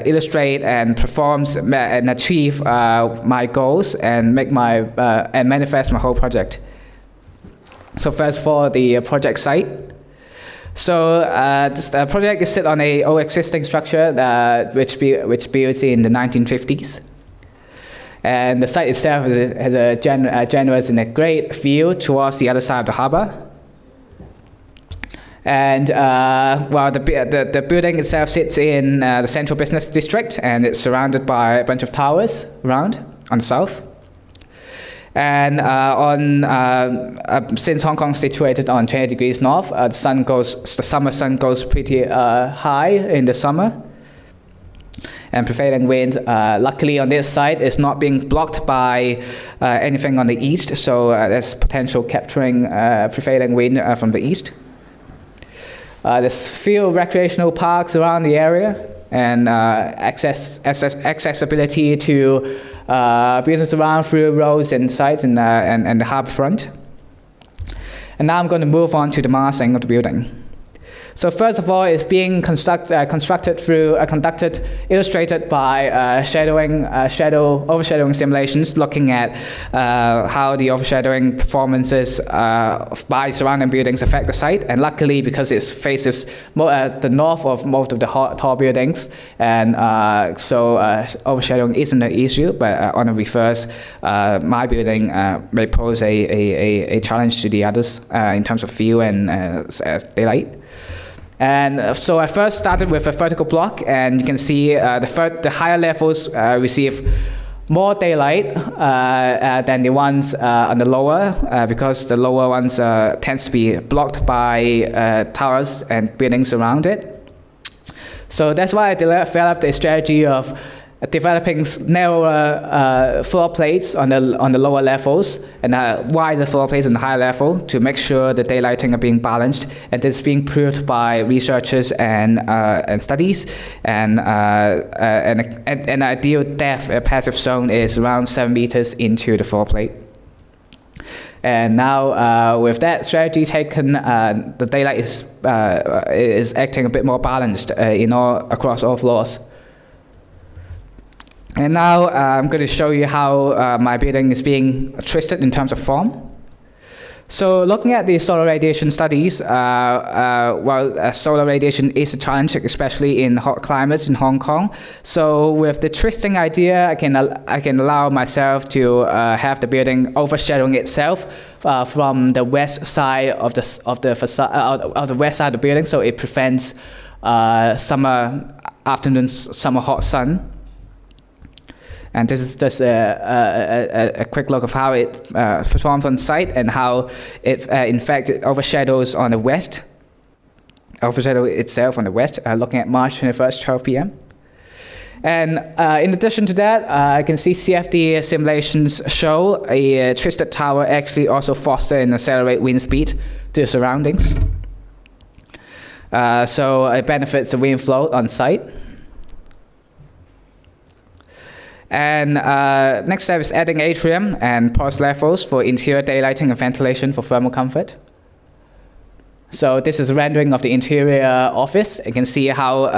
illustrate and performs and achieve my goals and make and manifest my whole project. So first of all, the project site. So this project is set on a old existing structure which built in the 1950s. And the site itself has a generous and a great view towards the other side of the harbor. And well, the building itself sits in the central business district, and it's surrounded by a bunch of towers around on the south. And since Hong Kong is situated on 20 degrees north, the summer sun goes pretty high in the summer. And prevailing wind, luckily on this side, is not being blocked by anything on the east, so there's potential capturing prevailing wind from the east. There's few recreational parks around the area, and accessibility to business around through roads and sites and the harbour front. And now I'm going to move on to the massing of the building. So first of all, it's being conducted illustrated by overshadowing simulations, looking at how the overshadowing performances by surrounding buildings affect the site. And luckily, because it faces the north of most of the tall buildings, and so overshadowing isn't an issue. But on the reverse, my building may pose a challenge to the others in terms of view and daylight. And so I first started with a vertical block, and you can see the higher levels receive more daylight than the ones on the lower, because the lower ones tends to be blocked by towers and buildings around it. So that's why I developed a strategy of developing narrower floor plates on the lower levels and wider floor plates on the higher level to make sure the daylighting are being balanced, and this is being proved by researchers and studies. And an ideal depth passive zone is around 7 meters into the floor plate. And now, with that strategy taken, the daylight is acting a bit more balanced across all floors. And now I'm going to show you how my building is being twisted in terms of form. So looking at the solar radiation studies, solar radiation is a challenge, especially in hot climates in Hong Kong. So with the twisting idea, I can allow myself to have the building overshadowing itself from the west side of the facade, of the west side of the building, so it prevents summer hot sun. And this is just a quick look of how it performs on site and how it, in fact, it overshadows on the west. Overshadow itself on the west, looking at March 21st, 12 p.m. And in addition to that, I can see CFD simulations show a twisted tower actually also foster and accelerate wind speed to the surroundings. So it benefits the wind flow on site. And next step is adding atrium and porous levels for interior daylighting and ventilation for thermal comfort. So this is a rendering of the interior office. You can see how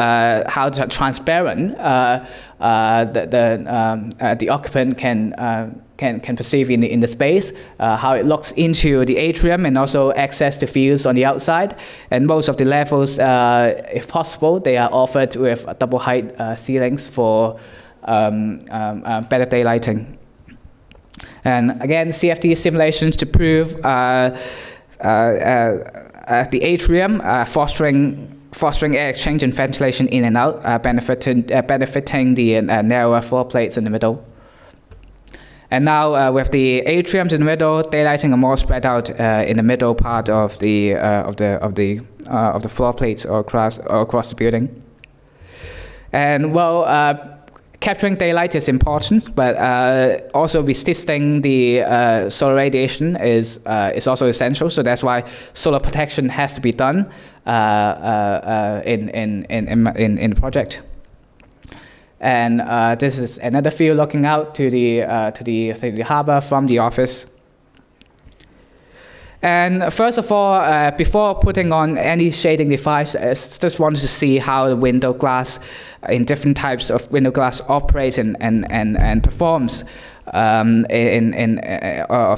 transparent the occupant can perceive in the space, how it looks into the atrium and also access to views on the outside. And most of the levels, if possible, they are offered with double height ceilings for better daylighting. And again, CFD simulations to prove the atrium, fostering air exchange and ventilation in and out, benefiting the narrower floor plates in the middle. And now with the atriums in the middle, daylighting are more spread out in the middle part of the floor plates or across the building. And well, capturing daylight is important, but also resisting the solar radiation is also essential. So that's why solar protection has to be done in the project. And this is another view looking out to the harbor from the office. And first of all, before putting on any shading devices, just wanted to see how the window glass in different types of window glass operates and performs of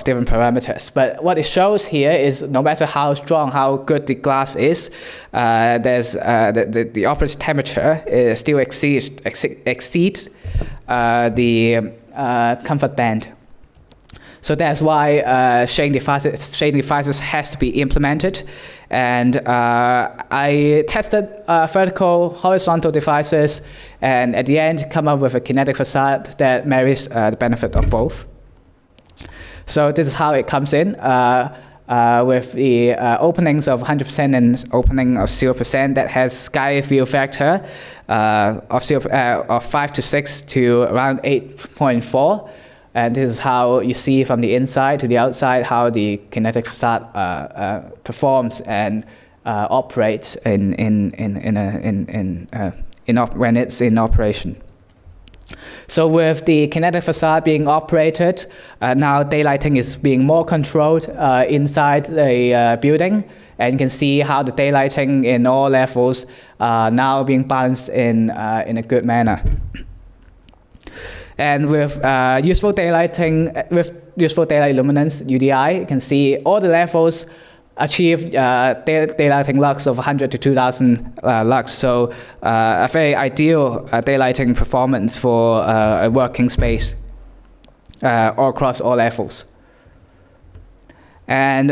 different parameters. But what it shows here is no matter how strong, how good the glass is, there's the operating temperature still exceeds the comfort band. So that's why shading devices has to be implemented. And I tested vertical, horizontal devices, and at the end come up with a kinetic facade that marries the benefit of both. So this is how it comes in with the openings of 100% and opening of 0%. That has sky view factor of 5 to 6 to around 8.4. And this is how you see from the inside to the outside how the kinetic facade performs and operates when it's in operation. So with the kinetic facade being operated, now daylighting is being more controlled inside the building, and you can see how the daylighting in all levels now being balanced in a good manner. And with useful daylighting, with useful daylight luminance, UDI, you can see all the levels achieve daylighting lux of 100 to 2000 lux. So a very ideal daylighting performance for a working space all across all levels. And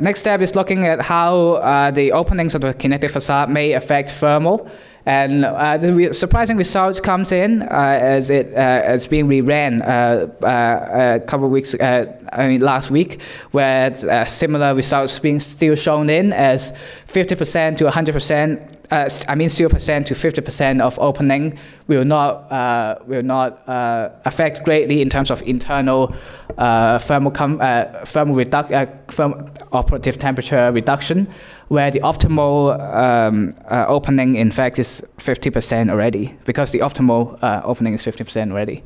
next step is looking at how the openings of the kinetic facade may affect thermal. And the surprising results comes in as it's being reran a couple of weeks, last week, where similar results being still shown in as 50% to 100%. 0% to 50% of opening will not affect greatly in terms of internal thermal operative temperature reduction, where the optimal opening, in fact, is 50% already, because the optimal opening is 50% already.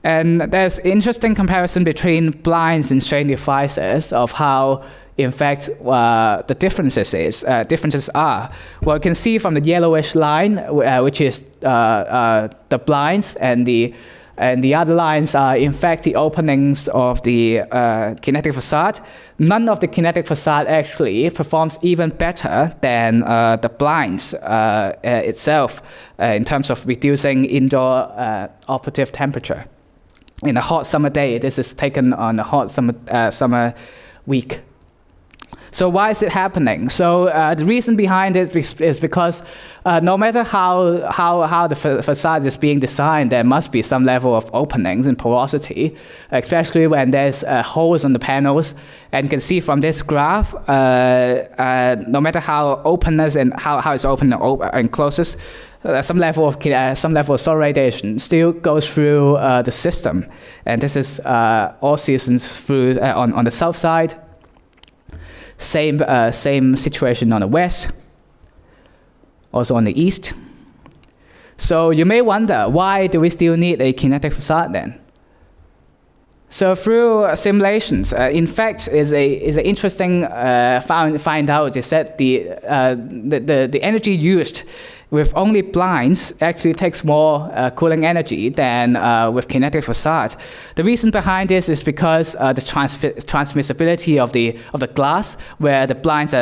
And there's interesting comparison between blinds and shading devices of how, in fact, the differences are. Well, you can see from the yellowish line, which is the blinds, and the other lines are, in fact, the openings of the kinetic facade. None of the kinetic facade actually performs even better than the blinds itself in terms of reducing indoor operative temperature. In a hot summer day, this is taken on a hot summer week. So why is it happening? So the reason behind it is because no matter how the facade is being designed, there must be some level of openings and porosity, especially when there's holes on the panels. And you can see from this graph, no matter how openness and how it's open and closes, some level of solar radiation still goes through the system. And this is all seasons through on the south side. Same situation on the west, also on the east. So you may wonder, why do we still need a kinetic facade then? So through simulations, in fact, is an interesting find out is that the energy used with only blinds actually takes more cooling energy than with kinetic facade. The reason behind this is because the transmissibility of the glass, where the blinds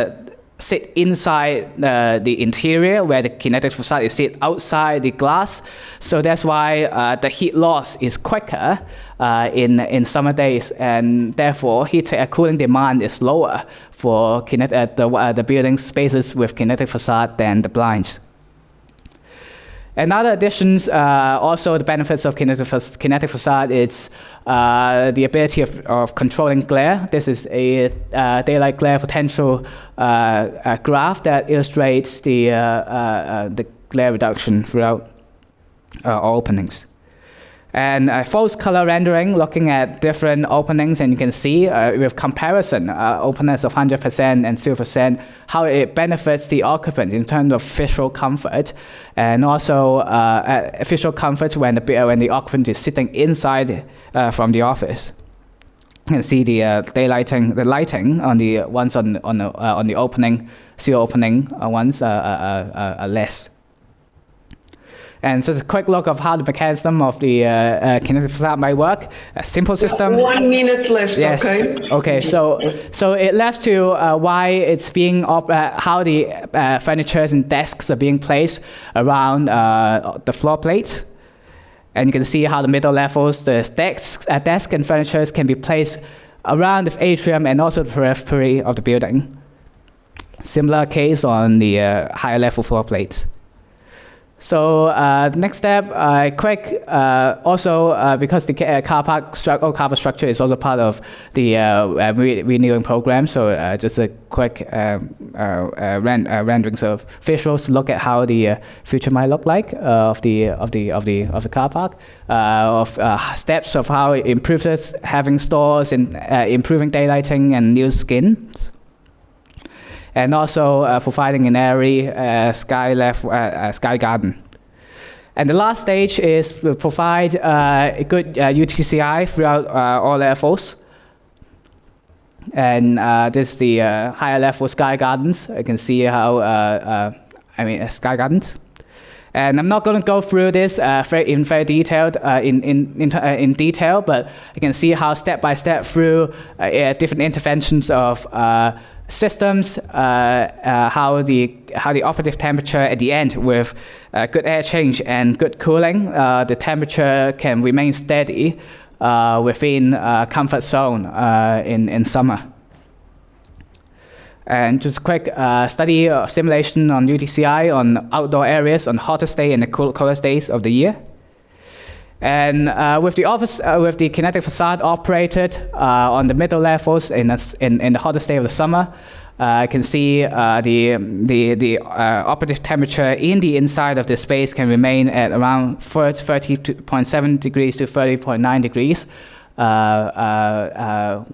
sit inside the interior, where the kinetic facade is sit outside the glass. So that's why the heat loss is quicker in summer days, and therefore cooling demand is lower for the building spaces with kinetic facade than the blinds. Another additions, also the benefits of kinetic facade is the ability of controlling glare. This is a daylight glare potential graph that illustrates the glare reduction throughout all openings. And false color rendering, looking at different openings, and you can see with comparison, openness of 100% and 0%, how it benefits the occupant in terms of visual comfort, and also visual comfort when the occupant is sitting inside from the office. You can see the lighting on the ones on the opening, zero opening ones are less. And so it's a quick look of how the mechanism of the kinetic facade might work. A simple system. 1 minute left, yes. Okay. Okay, so it left to why it's being, how the furniture and desks are being placed around the floor plates. And you can see how the middle levels, the desk and furniture can be placed around the atrium and also the periphery of the building. Similar case on the higher level floor plates. So the next step, quick, also because the car park structure is also part of the renewing program. So just a quick renderings of visuals to look at how the future might look like of the car park, of steps of how it improves it, having stores and improving daylighting and new skins. And also providing an airy sky garden. And the last stage is to provide a good UTCI throughout all levels. And this is the higher level sky gardens. You can see how, sky gardens. And I'm not going to go through this in very detailed in detail, but you can see how step by step through different interventions of systems, how the operative temperature at the end with good air change and good cooling, the temperature can remain steady within comfort zone in summer. And just quick study simulation on UTCI on outdoor areas on hottest day and the coolest days of the year. And with the kinetic facade operated on the middle levels in the hottest day of the summer, you can see the operative temperature in the inside of the space can remain at around 30.7 degrees to 30.9 degrees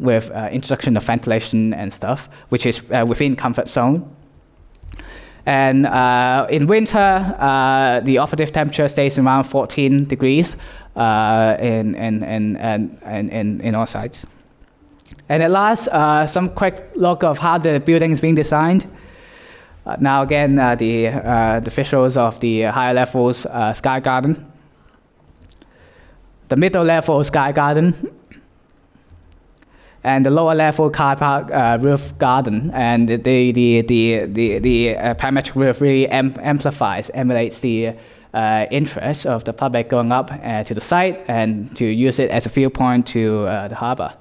with introduction of ventilation and stuff, which is within comfort zone. And in winter, the operative temperature stays around 14 degrees in all sides. And at last, some quick look of how the building is being designed. Now again, the visuals of the higher levels sky garden, the middle level sky garden, and the lower level car park roof garden. And the parametric roof really emulates the interest of the public going up to the site and to use it as a viewpoint to the harbor.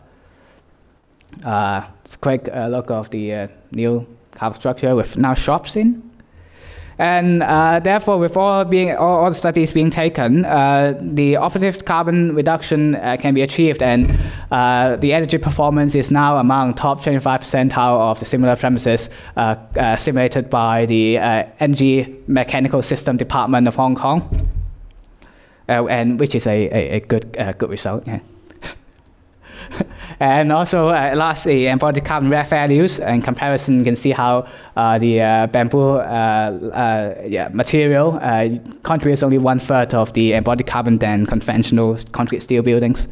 It's a quick look of the new car structure with now shops in. And therefore, with all the studies being taken, the operative carbon reduction can be achieved, and the energy performance is now among top 25 percentile of the similar premises simulated by the Energy Mechanical System Department of Hong Kong, and which is a good result. Yeah. And also, lastly, embodied carbon values. In comparison, you can see how the bamboo material contributes only 1/3 of the embodied carbon than conventional concrete steel buildings.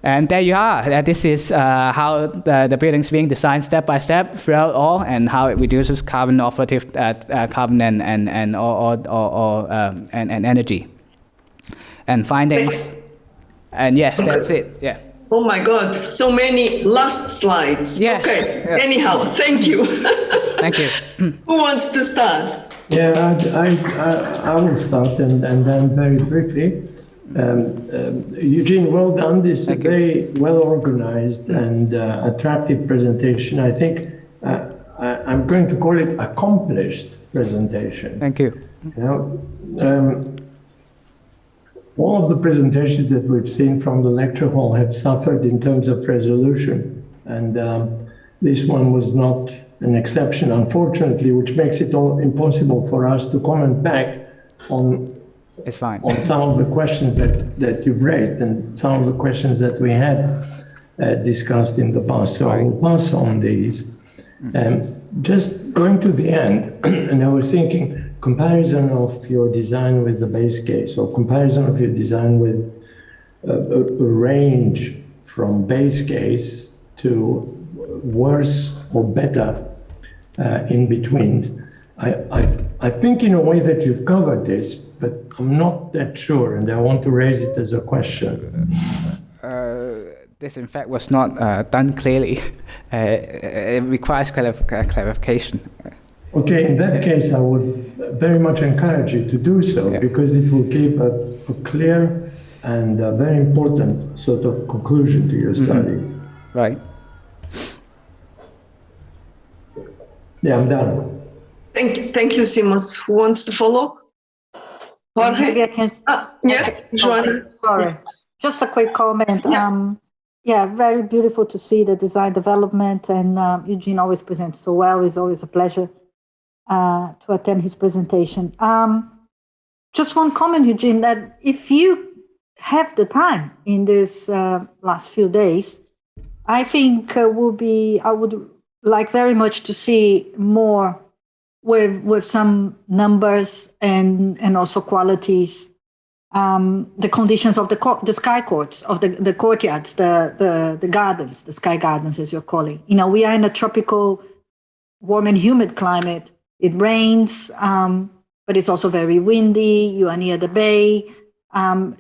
And there you are. This is how the building's being designed step by step throughout all, and how it reduces carbon operative carbon and energy. And findings. And yes, that's it. Yeah. Oh my God, so many last slides. Yes. Okay. Yeah. Anyhow, thank you. Thank you. Who wants to start? Yeah, I will start, and then very briefly. Eugene, well done. This is a very well organized and attractive presentation. I think I'm going to call it accomplished presentation. Thank you. All of the presentations that we've seen from the lecture hall have suffered in terms of resolution, and this one was not an exception, unfortunately, which makes it impossible for us to comment back on some of the questions that you've raised and some of the questions that we had discussed in the past. So I will pass on these. Just going to the end, and I was thinking, comparison of your design with the base case, or comparison of your design with a range from base case to worse or better in between. I think in a way that you've covered this, but I'm not that sure, and I want to raise it as a question. This, in fact, was not done clearly. It requires clarification. Okay, in that case, I would very much encourage you to do so, because it will give a clear and a very important sort of conclusion to your study. Right. Yeah, I'm done. Thank you, Simos. Who wants to follow? Jorge? Maybe I can. Yes, Joanna. Okay, sorry. Just a quick comment. Yeah, very beautiful to see the design development, and Eugene always presents so well. It's always a pleasure to attend his presentation. Just one comment, Eugene, that if you have the time in this last few days, I think I would like very much to see more with some numbers and also qualities, the conditions of the sky courts, of the courtyards, the gardens, the sky gardens, as you're calling. We are in a tropical, warm and humid climate. It rains, but it's also very windy. You are near the bay.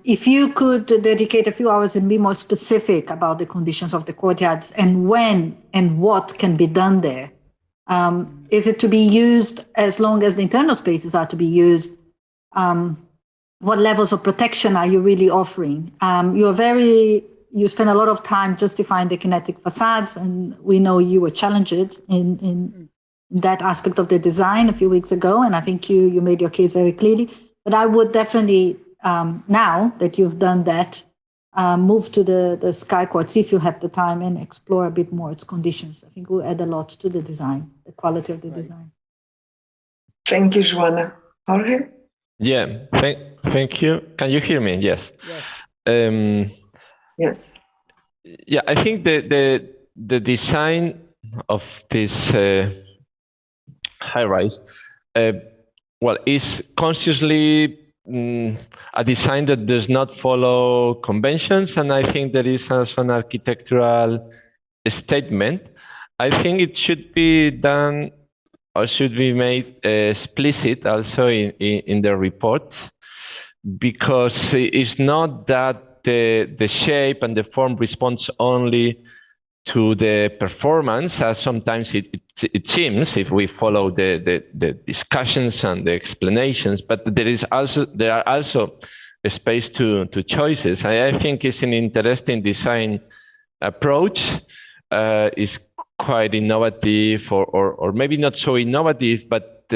If you could dedicate a few hours and be more specific about the conditions of the courtyards and when and what can be done there. Is it to be used as long as the internal spaces are to be used? What levels of protection are you really offering? You spend a lot of time justifying the kinetic facades, and we know you were challenged in that aspect of the design a few weeks ago, and I think you made your case very clearly. But I would definitely, now that you've done that, move to the sky courts if you have the time and explore a bit more its conditions. I think will add a lot to the design, the quality of the design. Thank you, Joanna. Jorge? Yeah, thank you. Can you hear me? Yes. Yes. Yeah, I think the design of this high-rise, is consciously a design that does not follow conventions, and I think there is also an architectural statement. I think it should be done or should be made explicit also in the report, because it's not that the shape and the form responds only to the performance, as sometimes it seems if we follow the discussions and the explanations, but there are also a space to choices. I think it's an interesting design approach. It's quite innovative, or maybe not so innovative, but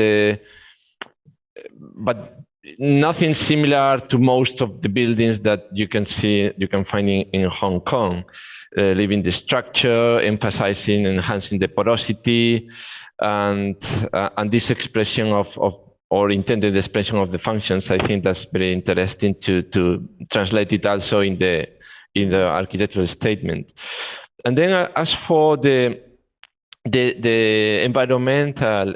nothing similar to most of the buildings that you can find in Hong Kong. Leaving the structure, emphasizing, enhancing the porosity, and this expression or intended expression of the functions. I think that's very interesting to translate it also in the architectural statement. And then as for the environmental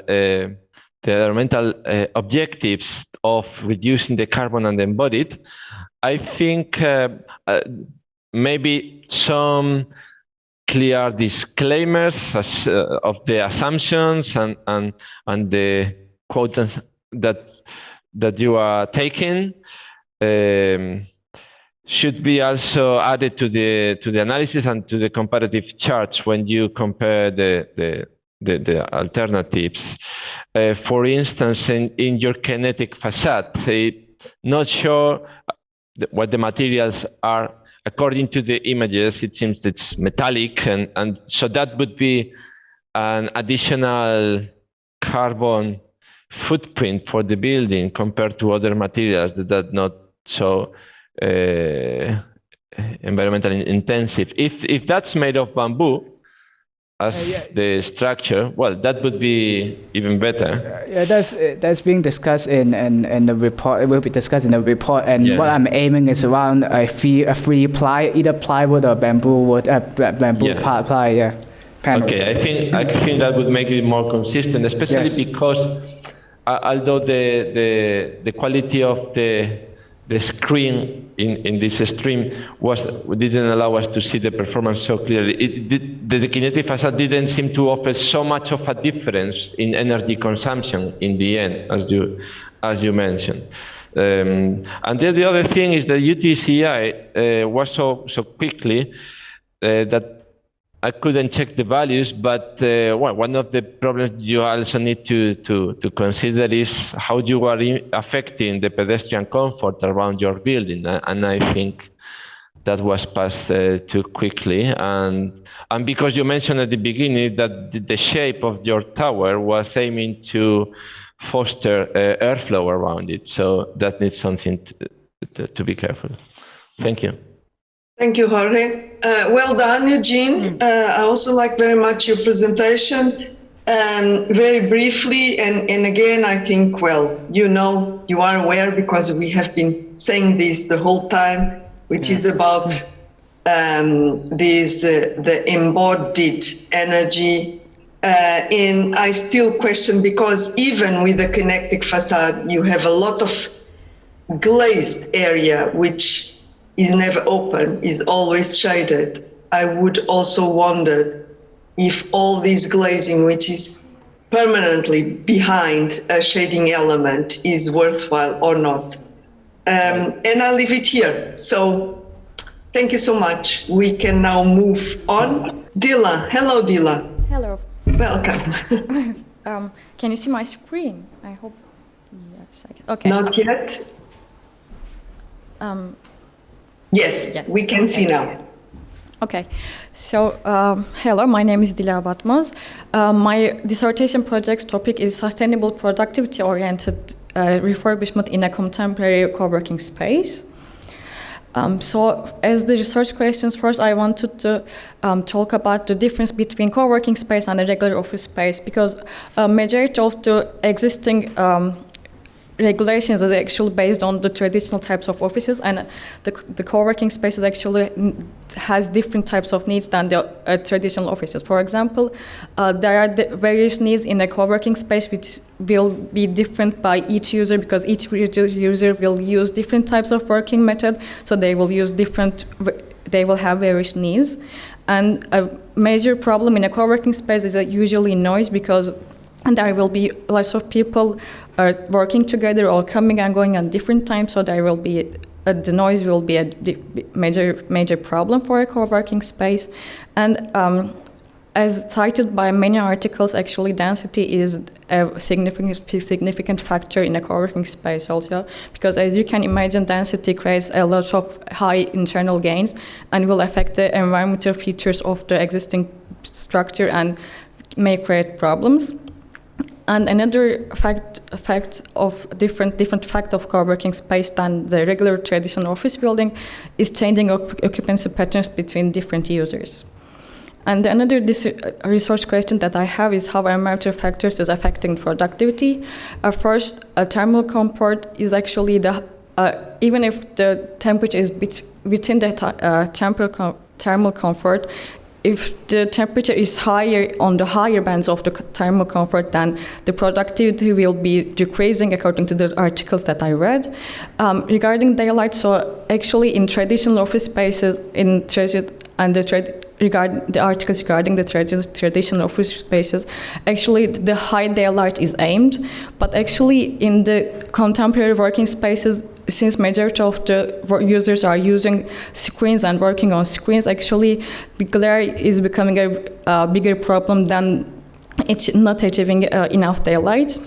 objectives of reducing the carbon and embodied, I think maybe some clear disclaimers of the assumptions and the quotes that you are taking should be also added to the analysis and to the comparative charts when you compare the alternatives. For instance, in your kinetic facade, not sure what the materials are. According to the images, it seems it's metallic, and so that would be an additional carbon footprint for the building compared to other materials that are not so environmentally intensive. If that's made of bamboo as the structure, well, that would be even better. Yeah, that's being discussed in the report. It will be discussed in the report. And what I'm aiming is around a free ply, either plywood or bamboo wood, ply. Panel. Okay, I think that would make it more consistent, especially because although the quality of the screen in this stream didn't allow us to see the performance so clearly. The kinetic facade didn't seem to offer so much of a difference in energy consumption in the end, as you mentioned. And then the other thing is that UTCI was so quickly that I couldn't check the values, but one of the problems you also need to consider is how you are affecting the pedestrian comfort around your building, and I think that was passed too quickly. And because you mentioned at the beginning that the shape of your tower was aiming to foster airflow around it, so that needs something to be careful. Thank you. Thank you, Jorge. Well done, Eugene. I also like very much your presentation. Very briefly, and again, I think, well, you are aware because we have been saying this the whole time, which is about the embodied energy. And I still question, because even with the kinetic facade, you have a lot of glazed area, which is never open, is always shaded. I would also wonder if all this glazing, which is permanently behind a shading element, is worthwhile or not. And I'll leave it here. So thank you so much. We can now move on. Dila. Hello, Dila. Hello. Welcome. Can you see my screen? I hope. Yes, I can. Okay. Not yet. Yes, we can see now. Okay, so hello, my name is Dilara Batmaz. My dissertation project's topic is sustainable productivity-oriented refurbishment in a contemporary co-working space. So as the research questions, first I wanted to talk about the difference between co-working space and a regular office space, because a majority of the existing regulations is actually based on the traditional types of offices, and the co-working spaces actually has different types of needs than the traditional offices. For example, there are various needs in a co-working space which will be different by each user, because each user will use different types of working method, so they will have various needs. And a major problem in a co-working space is usually noise, because there will be lots of people working together or coming and going at different times, so there will be the noise will be a major problem for a co-working space. And as cited by many articles, actually density is a significant factor in a co-working space also, because as you can imagine, density creates a lot of high internal gains and will affect the environmental features of the existing structure and may create problems. And another different fact of co-working space than the regular traditional office building is changing occupancy patterns between different users. And another research question that I have is how environmental factors is affecting productivity. First, thermal comfort is actually even if the temperature is within the thermal comfort, if the temperature is higher on the higher bands of the thermal comfort, then the productivity will be decreasing according to the articles that I read. Regarding daylight, so actually in traditional office spaces, regarding the articles regarding the traditional office spaces, actually the high daylight is aimed, but actually in the contemporary working spaces, since majority of the users are using screens and working on screens, actually the glare is becoming a bigger problem than it's not achieving enough daylight.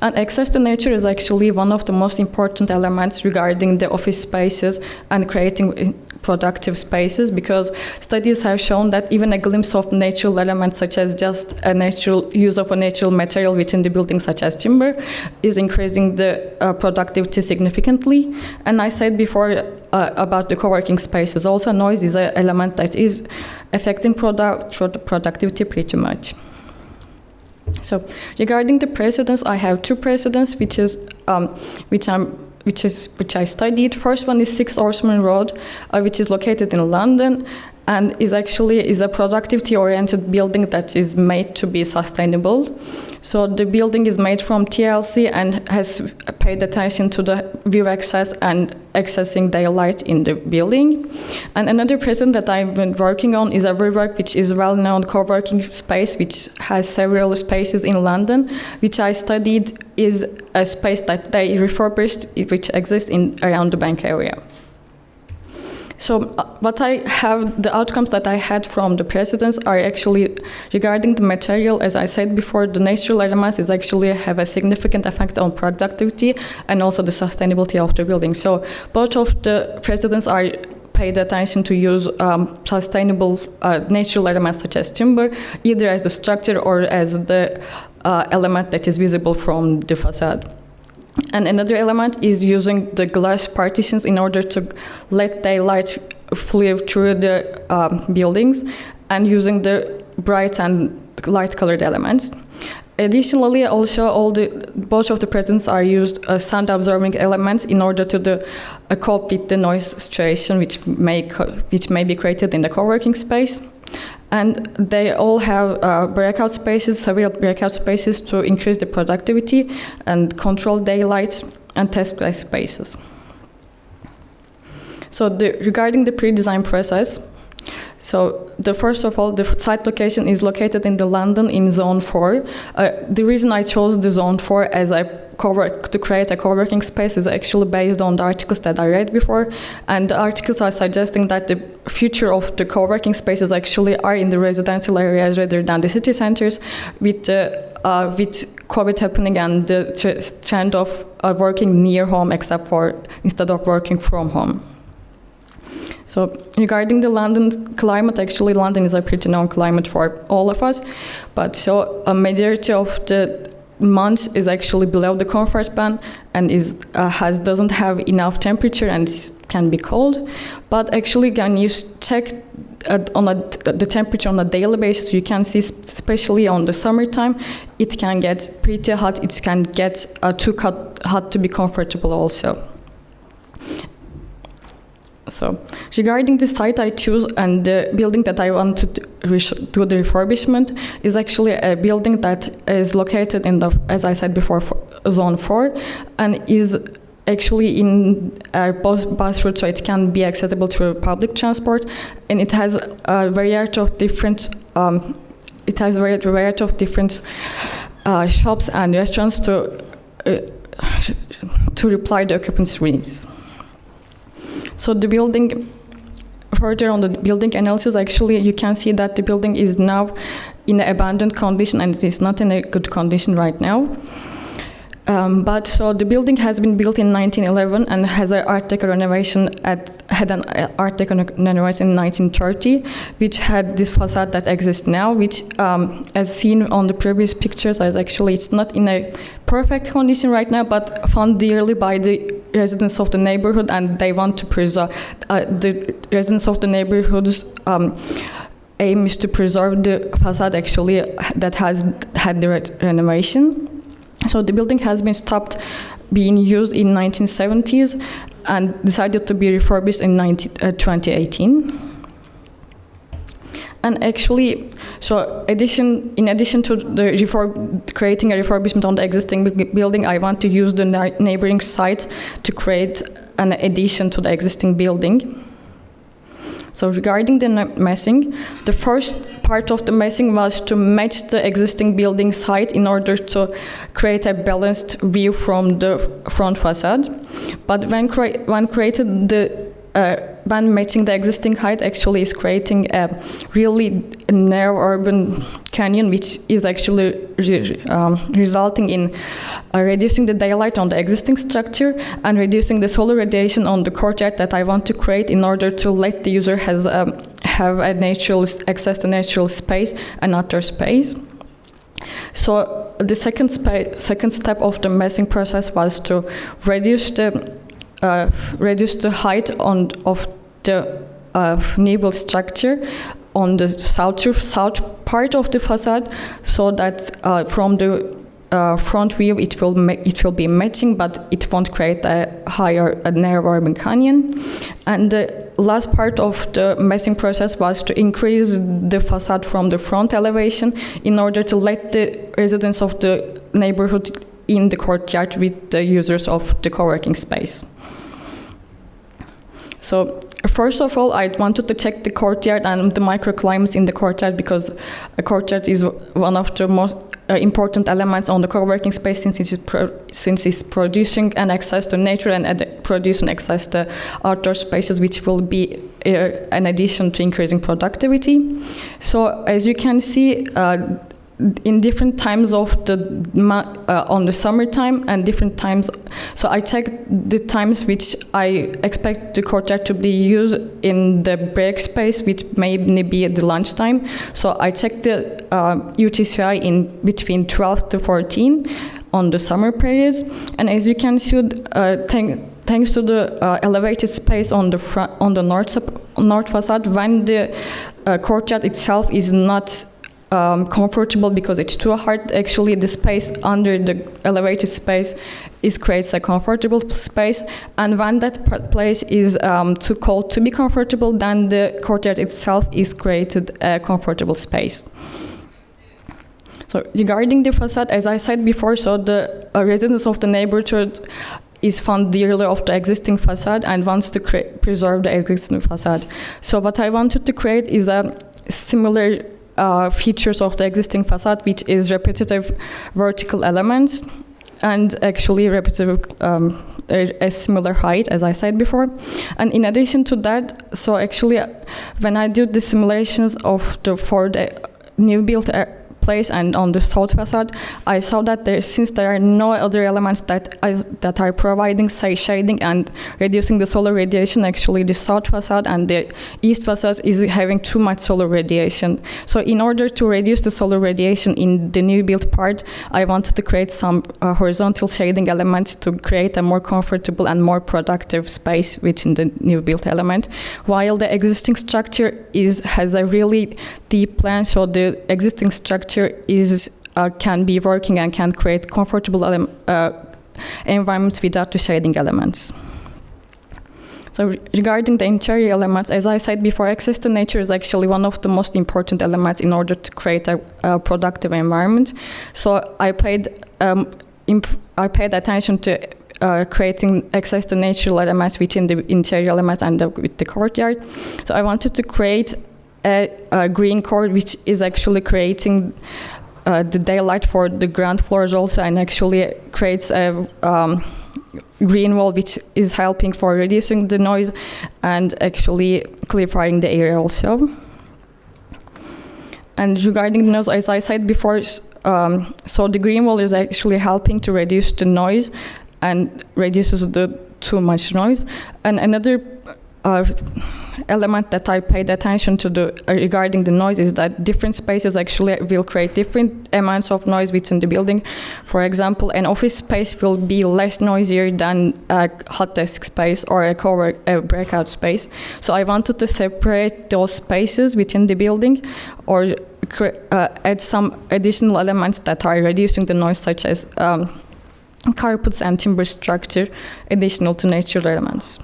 And access to nature is actually one of the most important elements regarding the office spaces and creating productive spaces, because studies have shown that even a glimpse of natural elements, such as just a natural use of a natural material within the building, such as timber, is increasing the productivity significantly. And I said before about the co-working spaces, also noise is an element that is affecting productivity pretty much. So regarding the precedents, I have two precedents, which I studied. First one is Six Horsemen Road, which is located in London, and is a productivity-oriented building that is made to be sustainable. So the building is made from TLC and has paid attention to the view access and accessing daylight in the building. And another present that I've been working on is a WeWork, which is a well-known co-working space, which has several spaces in London, which I studied is a space that they refurbished, which exists around the bank area. So the outcomes that I had from the precedents are actually regarding the material. As I said before, the natural elements is actually have a significant effect on productivity and also the sustainability of the building. So both of the precedents are paid attention to use sustainable natural elements such as timber, either as the structure or as the element that is visible from the facade. And another element is using the glass partitions in order to let daylight flow through the buildings, and using the bright and light-colored elements. Additionally, also both of the presents are used sound-absorbing elements in order to cope with the noise situation which may be created in the co-working space. And they all have several breakout spaces to increase the productivity and control daylight and test glass spaces. So regarding the pre-design process, so first of all, the site location is located in the London in Zone 4. The reason I chose the Zone 4 as to create a co-working space is actually based on the articles that I read before, and the articles are suggesting that the future of the co-working spaces actually are in the residential areas rather than the city centers, with COVID happening and the trend of working near home instead of working from home. So regarding the London climate, actually London is a pretty known climate for all of us, but so a majority of the months is actually below the comfort band and doesn't have enough temperature and can be cold. But actually, when you check the temperature on a daily basis, you can see, especially on the summertime, it can get pretty hot. It can get too hot to be comfortable also. So regarding the site I choose and the building that I want to do the refurbishment is actually a building that is located in as I said before, Zone 4, and is actually in bus route, so it can be accessible through public transport, and it has a variety of different shops and restaurants to reply the occupants' needs. So the building, further on the building analysis, actually you can see that the building is now in an abandoned condition and it is not in a good condition right now. But so the building has been built in 1911 and has an Art Deco renovation had an Art Deco renovation in 1930, which had this facade that exists now, which, as seen on the previous pictures, it's not in a perfect condition right now, but found dearly by the residents of the neighborhood, and they want to preserve the residents of the neighborhood's aim is to preserve the facade actually that has had the renovation. So the building has been stopped being used in 1970s and decided to be refurbished in 2018. And actually, so in addition to the creating a refurbishment on the existing building, I want to use the neighboring site to create an addition to the existing building. So regarding the massing, the first part of the massing was to match the existing building site in order to create a balanced view from the front facade. But when matching the existing height, actually is creating a really narrow urban canyon, which is actually resulting in reducing the daylight on the existing structure and reducing the solar radiation on the courtyard that I want to create in order to let the user have a natural access to natural space and outdoor space. So the second step of the massing process was to reduce the height of the new build structure on the south part of the facade, so that from the front view it will be matching, but it won't create a narrow urban canyon. And the last part of the massing process was to increase the facade from the front elevation in order to let the residents of the neighborhood in the courtyard with the users of the co-working space. So first of all, I wanted to check the courtyard and the microclimates in the courtyard, because a courtyard is one of the most important elements on the co-working space, since it's producing an access to nature and producing access to outdoor spaces, which will be an addition to increasing productivity. So as you can see, in different times of on the summertime and different times, so I check the times which I expect the courtyard to be used in the break space, which may be at the lunchtime. So I check the UTCI in between 12 to 14 on the summer periods, and as you can see, thanks to the elevated space on the front, on the north facade, when the courtyard itself is not comfortable because it's too hard, actually the space under the elevated space creates a comfortable space, and when that place is too cold to be comfortable, then the courtyard itself is created a comfortable space. So regarding the facade, as I said before, so the residents of the neighborhood is fond dearly of the existing facade and wants to preserve the existing facade. So what I wanted to create is a similar features of the existing facade, which is repetitive vertical elements and actually repetitive a similar height, as I said before. And in addition to that, so actually when I do the simulations for the new built place and on the south facade, I saw that since there are no other elements that are providing, say, shading and reducing the solar radiation, actually the south facade and the east facade is having too much solar radiation. So in order to reduce the solar radiation in the new built part, I wanted to create some horizontal shading elements to create a more comfortable and more productive space within the new built element, while the existing structure has a really deep plan, so the existing structure can be working and can create comfortable environments without the shading elements. So regarding the interior elements, as I said before, access to nature is actually one of the most important elements in order to create a productive environment. So I paid attention to creating access to natural elements within the interior elements and with the courtyard. So I wanted to create a green core, which is actually creating the daylight for the ground floors also, and actually creates a green wall, which is helping for reducing the noise and actually clarifying the area also. And regarding the noise, as I said before, so the green wall is actually helping to reduce the noise and reduces the too much noise. And another element that I paid attention to regarding the noise is that different spaces actually will create different amounts of noise within the building. For example, an office space will be less noisier than a hot desk space or a breakout space. So I wanted to separate those spaces within the building or add some additional elements that are reducing the noise, such as carpets and timber structure, additional to natural elements.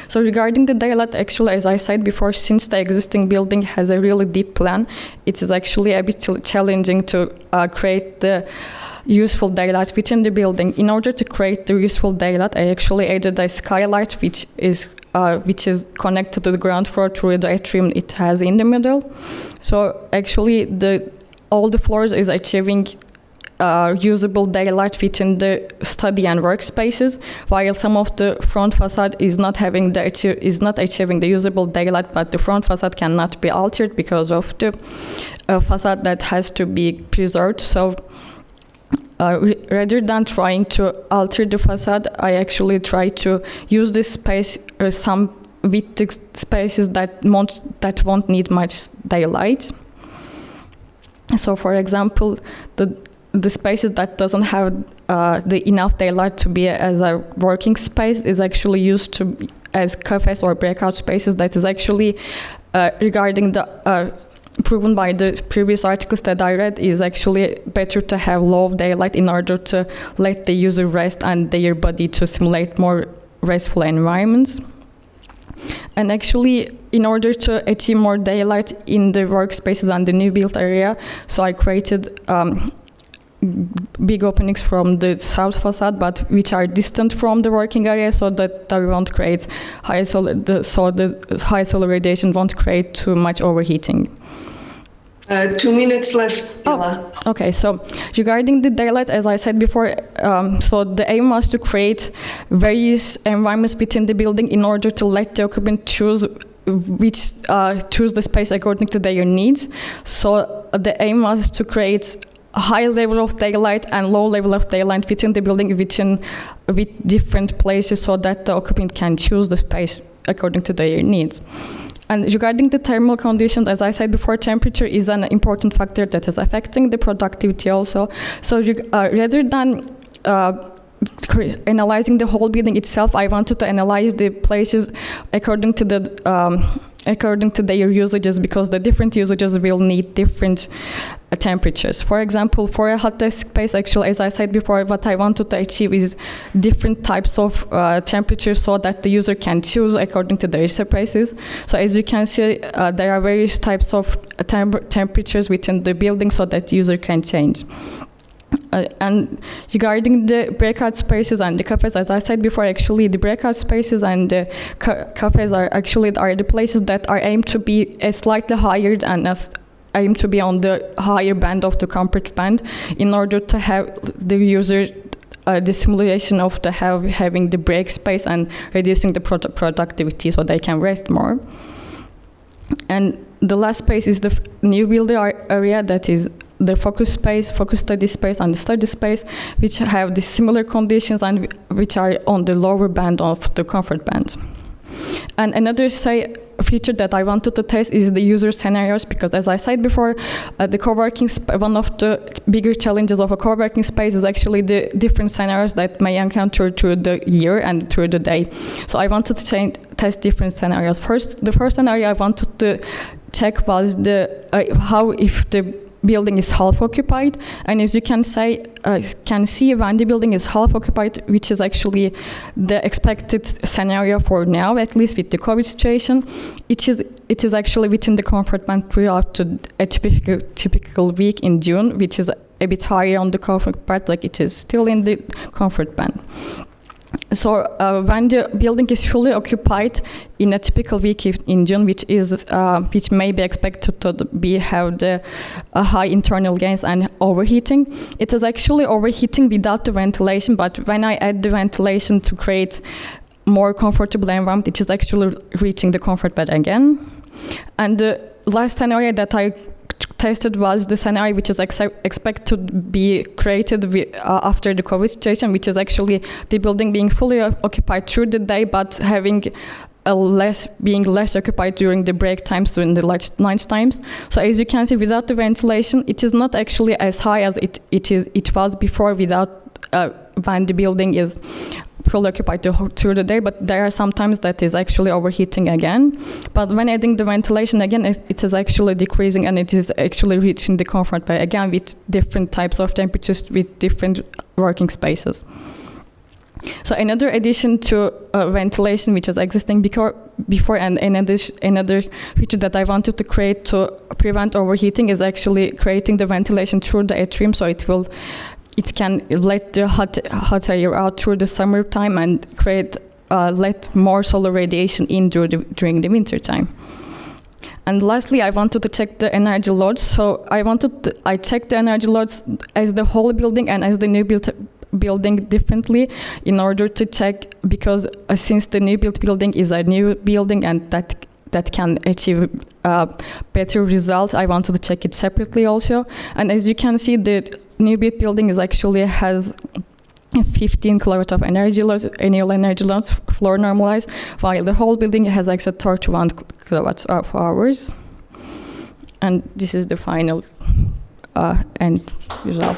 So regarding the daylight, actually, as I said before, since the existing building has a really deep plan, it is actually a bit challenging to create the useful daylight within the building. In order to create the useful daylight, I actually added a skylight, which is connected to the ground floor through the atrium it has in the middle. So actually, all the floors is achieving usable daylight within the study and workspaces, while some of the front facade is not achieving the usable daylight, but the front facade cannot be altered because of the facade that has to be preserved. So rather than trying to alter the facade, I actually try to use this space with the spaces that won't need much daylight. So, for example, the spaces that doesn't have the enough daylight to be as a working space is actually used as cafes or breakout spaces. That is actually regarding the proven by the previous articles that I read, is actually better to have low daylight in order to let the user rest and their body to simulate more restful environments. And actually, in order to achieve more daylight in the workspaces and the new built area, so I created big openings from the south facade, but which are distant from the working area, so that they won't create the high solar radiation won't create too much overheating. 2 minutes left, Dila. Oh, okay, so regarding the daylight, as I said before, so the aim was to create various environments within the building in order to let the occupant choose the space according to their needs. So the aim was to create a high level of daylight and low level of daylight within the building with different places, so that the occupant can choose the space according to their needs. And regarding the thermal conditions, as I said before, temperature is an important factor that is affecting the productivity also. So rather than analyzing the whole building itself, I wanted to analyze the places according to their usages, because the different usages will need different temperatures. For example, for a hot desk space, actually, as I said before, what I wanted to achieve is different types of temperatures, so that the user can choose according to their spaces. So as you can see, there are various types of temperatures within the building, so that the user can change. And regarding the breakout spaces and the cafes, as I said before, actually the breakout spaces and the cafes are the places that are aimed to be slightly higher and aim to be on the higher band of the comfort band, in order to have the user the simulation of having the break space and reducing the productivity, so they can rest more. And the last space is the new building area, that is the focus space, focus study space, and the study space, which have the similar conditions and which are on the lower band of the comfort band. And another feature that I wanted to test is the user scenarios, because as I said before, one of the bigger challenges of a co-working space is actually the different scenarios that may encounter through the year and through the day. So I wanted to test different scenarios. The first scenario I wanted to check was how if the building is half occupied, and as you can see when the building is half occupied, which is actually the expected scenario for now, at least with the COVID situation, it is actually within the comfort band throughout a typical week in June, which is a bit higher on the comfort band, like it is still in the comfort band. So when the building is fully occupied in a typical week in June, which may be expected to have the high internal gains and overheating, it is actually overheating without the ventilation. But when I add the ventilation to create more comfortable environment, it is actually reaching the comfort band again. And the last scenario that I tested was the scenario which is expected to be created after the COVID situation, which is actually the building being fully occupied through the day, but being less occupied during the break times, during the lunch times. So as you can see, without the ventilation, it is not actually as high as it was before when the building is fully occupied through the day, but there are some times that is actually overheating again. But when adding the ventilation again, it is actually decreasing, and it is actually reaching the comfort band again with different types of temperatures with different working spaces. So another addition to ventilation, which was existing before, and another feature that I wanted to create to prevent overheating is actually creating the ventilation through the atrium, so it can let the hot air out through the summertime and let more solar radiation in during the winter time. And lastly, I wanted to check the energy loads. So I checked the energy loads as the whole building and as the new building differently in order to check, because since the new built building is a new building and that can achieve better results, I wanted to check it separately also. And as you can see, the new built building has 15 kilowatt of energy loss, annual energy loss, floor normalized, while the whole building has actually 31 kilowatts of hours. And this is the final end result.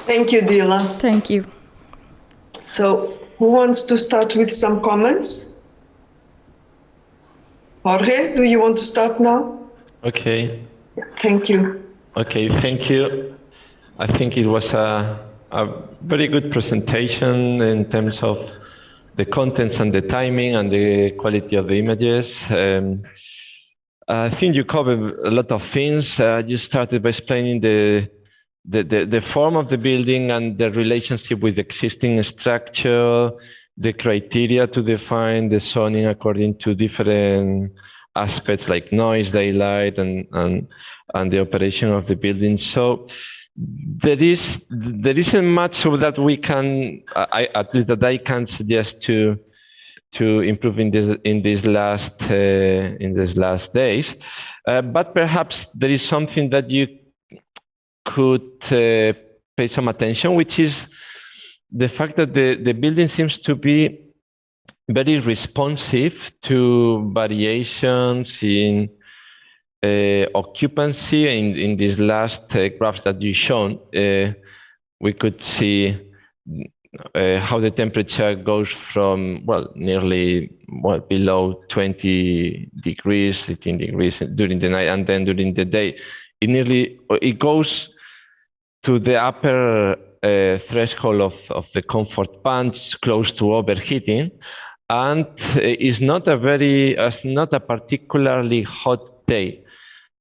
Thank you, Dila. Thank you. So, who wants to start with some comments? Jorge, do you want to start now? Okay. Thank you. Okay, thank you. I think it was a very good presentation in terms of the contents and the timing and the quality of the images. I think you covered a lot of things. You started by explaining the form of the building and the relationship with existing structure, the criteria to define the zoning according to different aspects like noise, daylight, and the operation of the building. So there isn't much of that we can, at least that I can suggest to improve in these last days. But perhaps there is something that you could pay some attention, which is the fact that the building seems to be very responsive to variations in occupancy. In these last graphs that you shown, we could see how the temperature goes from nearly below 20 degrees, 18 degrees during the night, and then during the day it goes to the upper threshold of the comfort band, close to overheating, and it's not a particularly hot day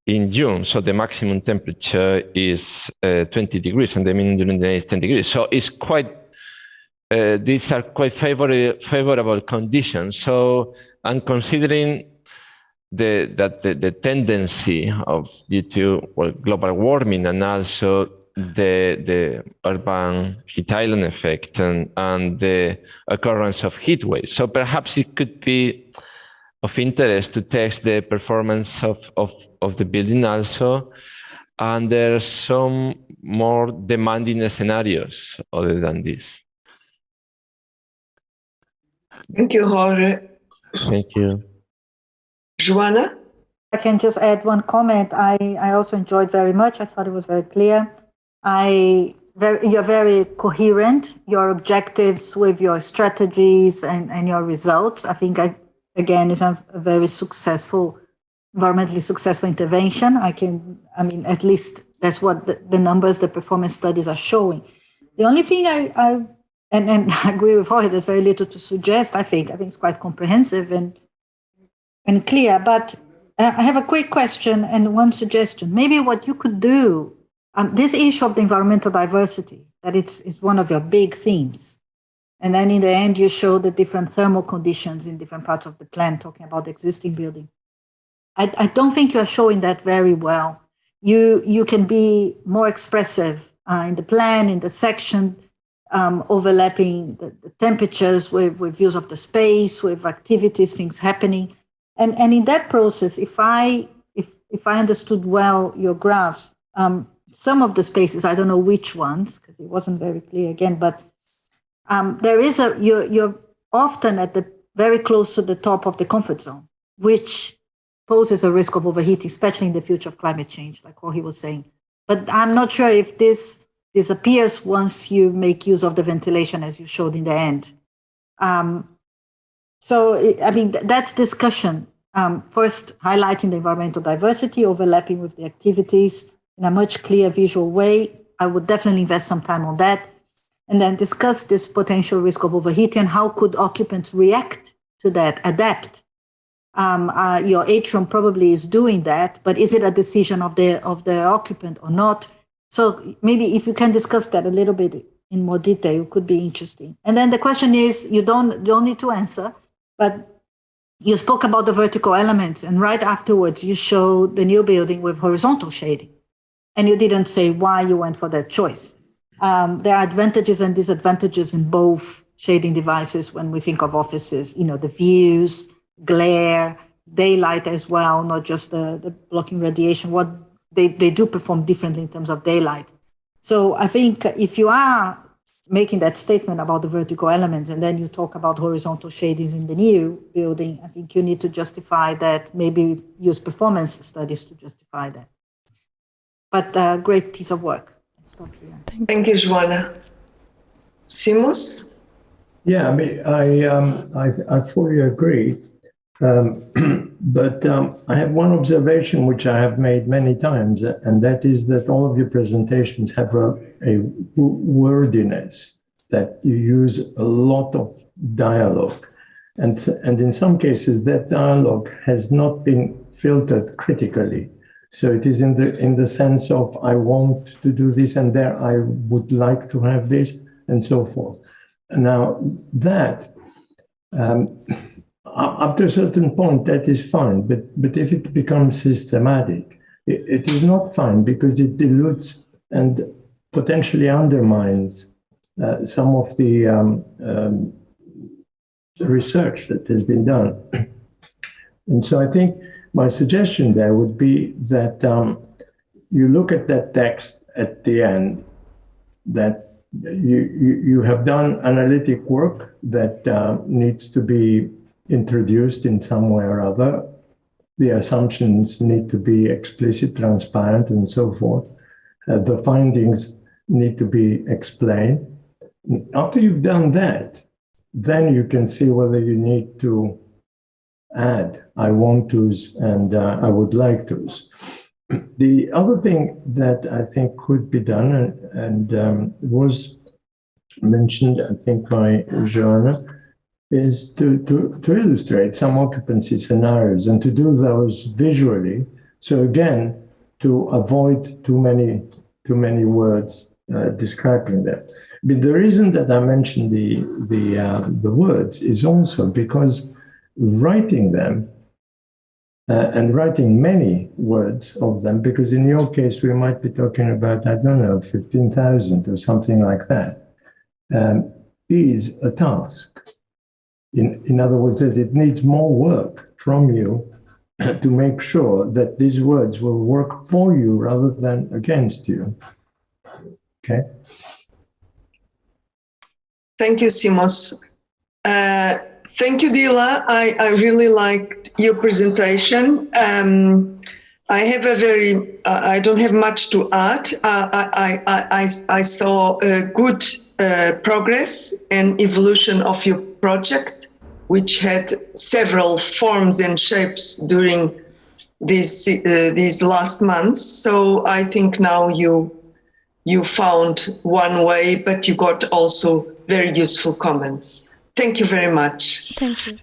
in June. So the maximum temperature is 20 degrees, and the minimum during the day is 10 degrees. So it's quite. These are quite favorable conditions. So, and considering the tendency due to global warming and also the urban heat island effect and the occurrence of heat waves. So perhaps it could be of interest to test the performance of the building also under some more demanding scenarios other than this. Thank you, Jorge. Thank you. Joanna? I can just add one comment. I also enjoyed very much. I thought it was very clear. You're very coherent, your objectives with your strategies and your results. I think, again, it's a very successful, environmentally successful intervention. At least that's what the numbers, the performance studies are showing. The only thing I agree with Jorge, there's very little to suggest. I think it's quite comprehensive and clear. But I have a quick question and one suggestion. Maybe what you could do, this issue of the environmental diversity, that it's one of your big themes. And then in the end, you show the different thermal conditions in different parts of the plan, talking about the existing building. I don't think you're showing that very well. You can be more expressive in the plan, in the section, overlapping the temperatures with views of the space, with activities, things happening. And in that process, if I understood well your graphs, some of the spaces, I don't know which ones, because it wasn't very clear again, but there is you're often at the very close to the top of the comfort zone, which poses a risk of overheating, especially in the future of climate change, like what he was saying. But I'm not sure if this disappears once you make use of the ventilation, as you showed in the end. That's discussion. First, highlighting the environmental diversity, overlapping with the activities in a much clearer visual way. I would definitely invest some time on that. and then discuss this potential risk of overheating and how could occupants react to that, adapt. Your atrium probably is doing that, but is it a decision of the occupant or not? So maybe if you can discuss that a little bit in more detail, it could be interesting. And then the question is, you don't need to answer, but you spoke about the vertical elements, and right afterwards you showed the new building with horizontal shading, and you didn't say why you went for that choice. There are advantages and disadvantages in both shading devices when we think of offices, the views, glare, daylight as well, not just the blocking radiation. What they do perform differently in terms of daylight. So I think if you are making that statement about the vertical elements and then you talk about horizontal shadings in the new building, I think you need to justify that, maybe use performance studies to justify that. But great piece of work. Stop here. Thank you, Joanna. Simos? Yeah, I mean, I fully agree. But I have one observation which I have made many times, and that is that all of your presentations have a wordiness, that you use a lot of dialogue. And in some cases, that dialogue has not been filtered critically. So it is in the sense of, I want to do this, and there I would like to have this, and so forth. Now, that, up to a certain point, that is fine. But if it becomes systematic, it is not fine, because it dilutes and potentially undermines some of the research that has been done. And so I think my suggestion there would be that you look at that text at the end, that you have done analytic work that needs to be introduced in some way or other. The assumptions need to be explicit, transparent, and so forth. The findings need to be explained. After you've done that, then you can see whether you need to add I want to's and I would like to's. The other thing that I think could be done, and was mentioned, I think, by Joanna, is to illustrate some occupancy scenarios and to do those visually. So again, to avoid too many words describing them. But the reason that I mentioned the words is also because writing them and writing many words of them, because in your case we might be talking about, I don't know, 15,000 or something like that, is a task. In other words, that it needs more work from you to make sure that these words will work for you rather than against you. Okay. Thank you, Simos. Thank you, Dila. I really liked your presentation. I have I don't have much to add. I saw good progress and evolution of your project, which had several forms and shapes during these last months. So I think now you found one way, but you got also very useful comments. Thank you very much. Thank you.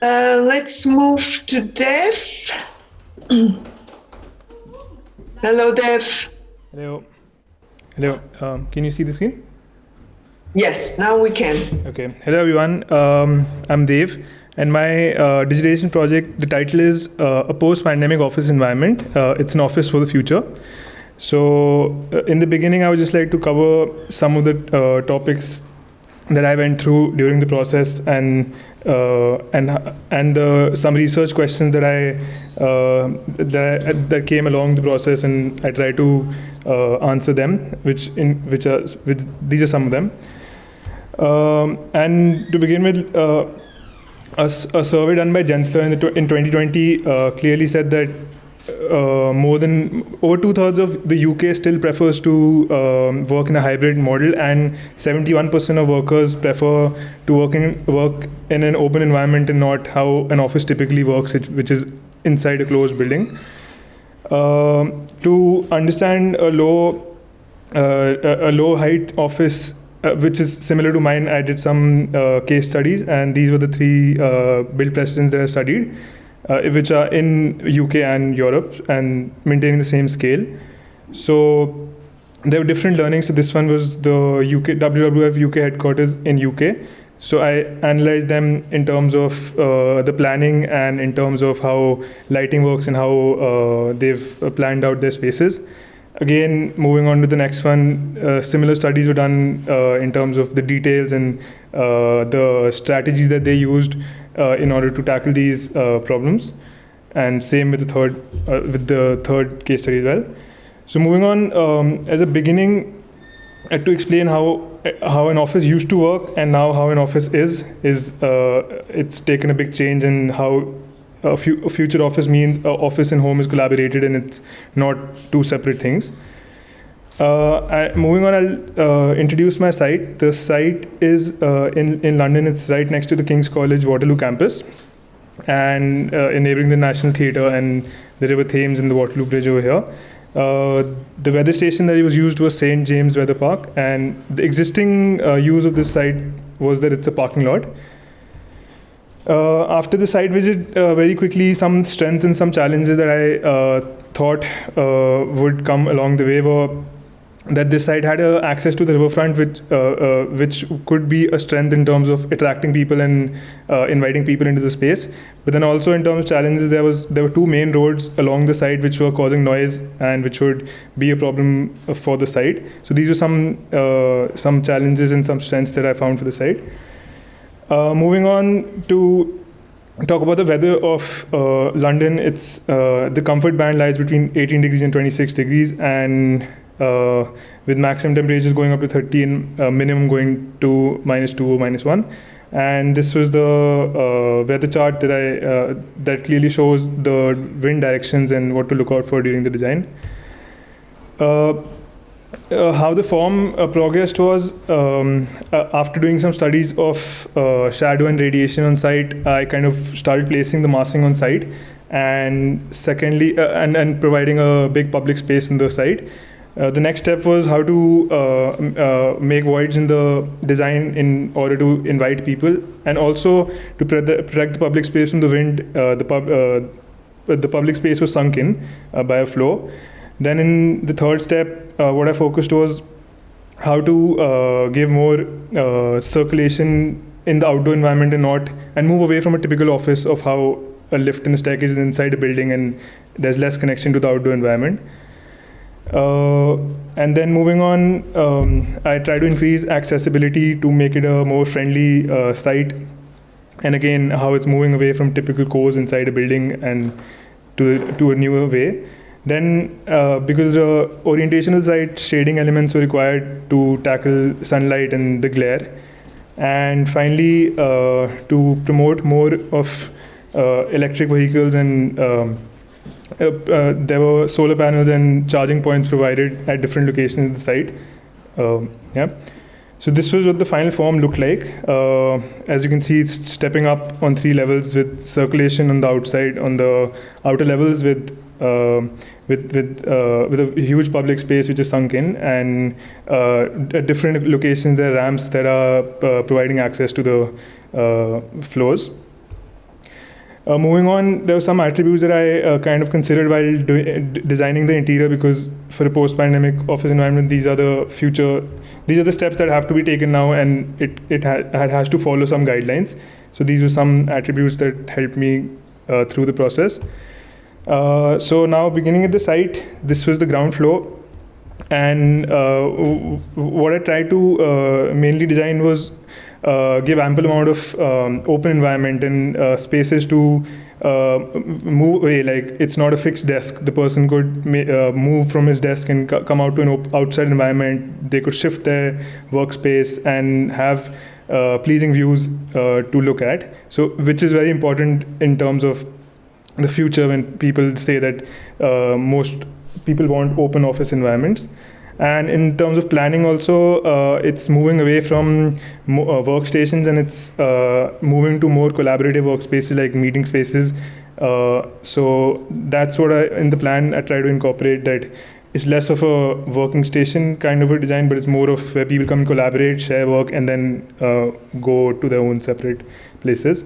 Let's move to Dev. Hello, Dev. Hello. Hello. Can you see the screen? Yes, now we can. Okay. Hello, everyone. I'm Dev, and my digitization project, the title is A Post-Pandemic Office Environment. It's an office for the future. So in the beginning, I would just like to cover some of the topics that I went through during the process, and some research questions that that came along the process, and I try to answer them, which these are some of them. And to begin with, a survey done by Gensler in 2020 clearly said that over 2/3 of the UK still prefers to work in a hybrid model, and 71% of workers prefer to work in an open environment and not how an office typically works, which is inside a closed building. To understand a low height office which is similar to mine. I did some case studies, and these were the 3 build precedents that I studied, which are in UK and Europe and maintaining the same scale. So there were different learnings. So this one was the WWF UK headquarters in UK. So I analyzed them in terms of the planning and in terms of how lighting works and how they've planned out their spaces. Again, moving on to the next one, similar studies were done in terms of the details and the strategies that they used in order to tackle these problems. And same with the third case study as well. So moving on, as a beginning, to explain how an office used to work and now how an office is it's taken a big change in how a future office means office and home is collaborated, and it's not 2 separate things. Moving on, I'll introduce my site. The site is in London. It's right next to the King's College Waterloo campus, and neighbouring the National Theatre and the River Thames and the Waterloo Bridge over here. The weather station that was used was St. James Weather Park, and the existing use of this site was that it's a parking lot. After the site visit, very quickly, some strengths and some challenges that I thought would come along the way were that this site had access to the riverfront, which could be a strength in terms of attracting people and inviting people into the space. But then also in terms of challenges, there were 2 main roads along the site which were causing noise and which would be a problem for the site. So these were some challenges and some strengths that I found for the site. Moving on to talk about the weather of London, it's the comfort band lies between 18 degrees and 26 degrees, and with maximum temperatures going up to 30 and minimum going to -2 or -1. And this was the weather chart that clearly shows the wind directions and what to look out for during the design. How the form progressed was, after doing some studies of shadow and radiation on site, I kind of started placing the massing on site, and secondly, and providing a big public space in the site. The next step was how to make voids in the design in order to invite people, and also to protect the public space from the wind. The public space was sunk in by a flow. Then in the third step, what I focused was how to give more circulation in the outdoor environment and move away from a typical office of how a lift and a staircase is inside a building and there's less connection to the outdoor environment. And then moving on, I try to increase accessibility to make it a more friendly site. And again, how it's moving away from typical cores inside a building and to a newer way. Then, because the orientation of the site, shading elements were required to tackle sunlight and the glare. And finally, to promote more of electric vehicles, and there were solar panels and charging points provided at different locations of the site. So this was what the final form looked like. As you can see, it's stepping up on 3 levels with circulation on the outside, on the outer levels with a huge public space which is sunk in, and at different locations there are ramps that are providing access to the floors. Moving on, there were some attributes that I kind of considered while designing the interior, because for a post-pandemic office environment, these are the steps that have to be taken now, and it has to follow some guidelines. So these were some attributes that helped me through the process. So now, beginning at the site, this was the ground floor, and what I tried to mainly design was give ample amount of open environment and spaces to move away. Like, it's not a fixed desk. The person could move from his desk and come out to an outside environment. They could shift their workspace and have pleasing views to look at. So, which is very important in terms of the future, when people say that most people want open office environments. And in terms of planning also, it's moving away from workstations, and it's moving to more collaborative workspaces like meeting spaces. So that's what in the plan I try to incorporate, that it's less of a working station kind of a design, but it's more of where people come and collaborate, share work, and then go to their own separate places.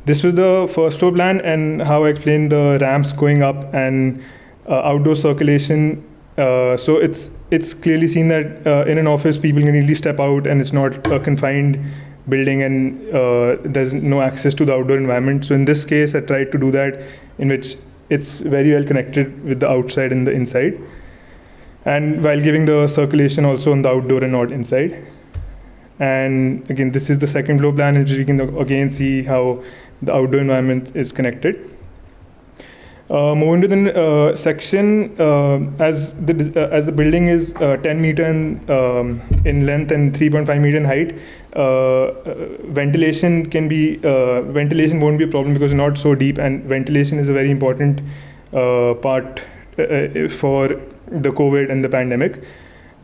This was the first floor plan, and how I explained the ramps going up and outdoor circulation. So it's clearly seen that in an office, people can easily step out, and it's not a confined building, and there's no access to the outdoor environment. So in this case, I tried to do that, in which it's very well connected with the outside and the inside, and while giving the circulation also on the outdoor and not inside. And again, this is the second floor plan, in which we can again see how the outdoor environment is connected. Moving to the section, as the building is 10 meter in length and 3.5 meter in height, ventilation won't be a problem because it's not so deep, and ventilation is a very important part for the COVID and the pandemic.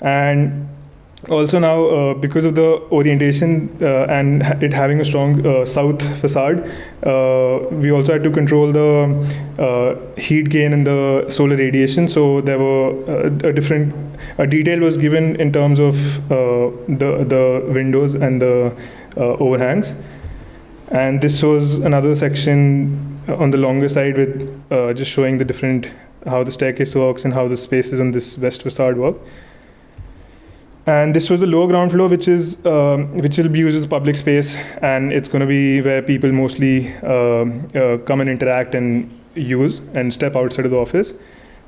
And also now, because of the orientation and it having a strong south facade, we also had to control the heat gain and the solar radiation. So there were a detail was given in terms of the windows and the overhangs. And this was another section on the longer side with just showing the different, how the staircase works and how the spaces on this west facade work. And this was the lower ground floor, which will be used as public space, and it's going to be where people mostly come and interact and use and step outside of the office.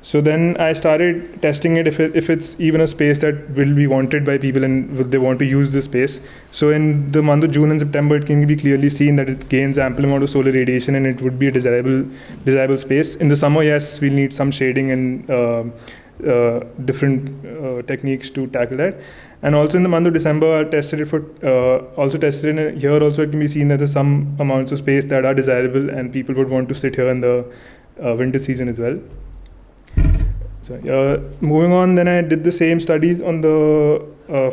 So then I started testing it if it's even a space that will be wanted by people and they want to use the space. So in the month of June and September, it can be clearly seen that it gains ample amount of solar radiation, and it would be a desirable space. In the summer, yes, we'll need some shading and different techniques to tackle that. And also in the month of December, I tested it here also it can be seen that there's some amounts of space that are desirable and people would want to sit here in the winter season as well. So moving on, then I did the same studies on the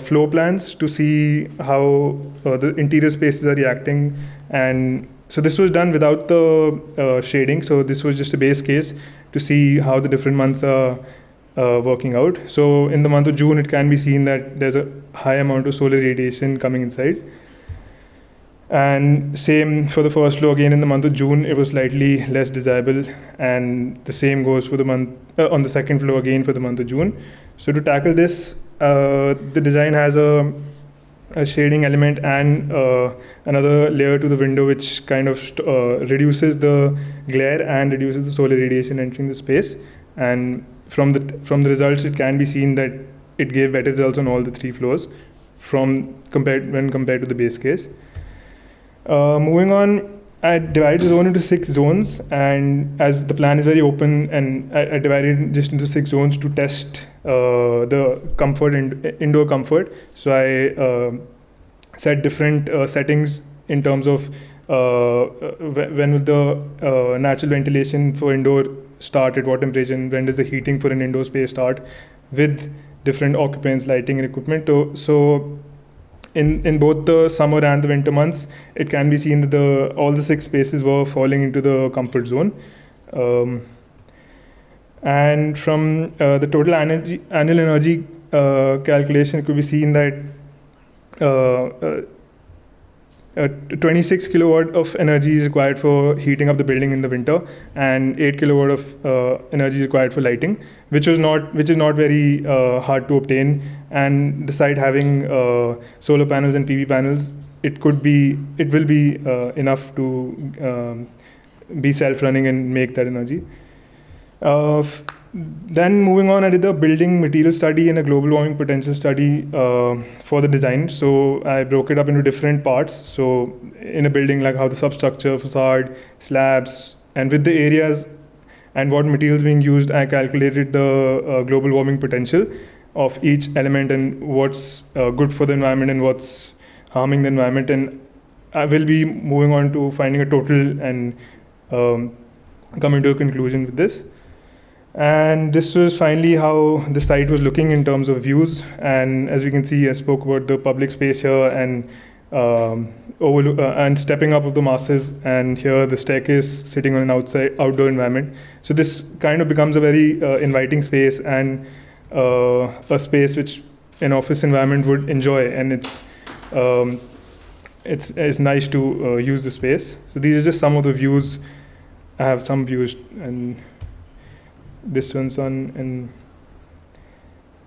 floor plans to see how the interior spaces are reacting. And so this was done without the shading. So this was just a base case to see how the different months are working out. So in the month of June, it can be seen that there's a high amount of solar radiation coming inside. And same for the first floor. Again, in the month of June, it was slightly less desirable. And the same goes for the month on the second floor again for the month of June. So to tackle this, the design has a shading element and another layer to the window, which kind of reduces the glare and reduces the solar radiation entering the space. And from the results, it can be seen that it gave better results on all the 3 floors when compared to the base case. Moving on, I divided the zone into 6 zones, and as the plan is very open, and I divided it just into 6 zones to test the comfort and indoor comfort. So I set different settings in terms of when will the natural ventilation for indoor start, at what temperature, and when does the heating for an indoor space start, with different occupants, lighting, and equipment. So in both the summer and the winter months, it can be seen that all the 6 spaces were falling into the comfort zone. And from the total annual energy calculation, it could be seen that 26 kilowatt of energy is required for heating up the building in the winter, and 8 kilowatt of energy is required for lighting, which is not very hard to obtain. And the site having solar panels and PV panels, it will be enough to be self-running and make that energy. Then moving on, I did a building material study and a global warming potential study for the design. So I broke it up into different parts. So in a building, like how the substructure, facade, slabs, and with the areas and what materials being used, I calculated the global warming potential of each element and what's good for the environment and what's harming the environment. And I will be moving on to finding a total and coming to a conclusion with this. And this was finally how the site was looking in terms of views. And as we can see, I spoke about the public space here and and stepping up of the masses, and here the staircase sitting on an outdoor environment. So this kind of becomes a very inviting space, and a space which an office environment would enjoy, and it's nice to use the space. So these are just some of the views. I have some views, and this one's on, and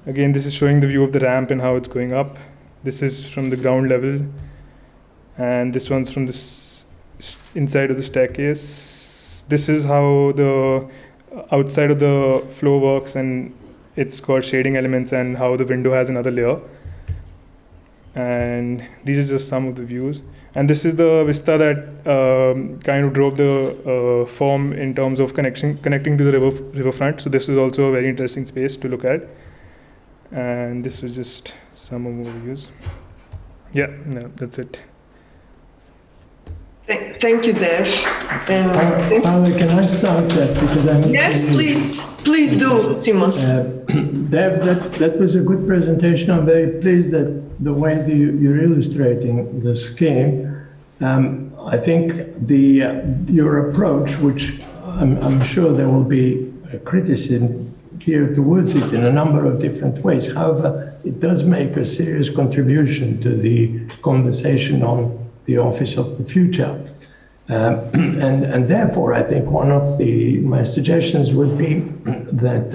again this is showing the view of the ramp and how it's going up. This is from the ground level, and this one's from this inside of the staircase. This is how the outside of the floor works, and it's got shading elements, and how the window has another layer. And these are just some of the views. And this is the vista that kind of drove the form in terms of connecting to the riverfront. So this is also a very interesting space to look at. And this is just some more views. Yeah, no, that's it. Thank you, Dev. And Paolo, can I start that? Because yes, please do, Simos. Dev, that was a good presentation. I'm very pleased that the way that you're illustrating the scheme. I think your approach, which I'm sure there will be a criticism geared towards it in a number of different ways. However, it does make a serious contribution to the conversation on the office of the future. And therefore, I think one of my suggestions would be that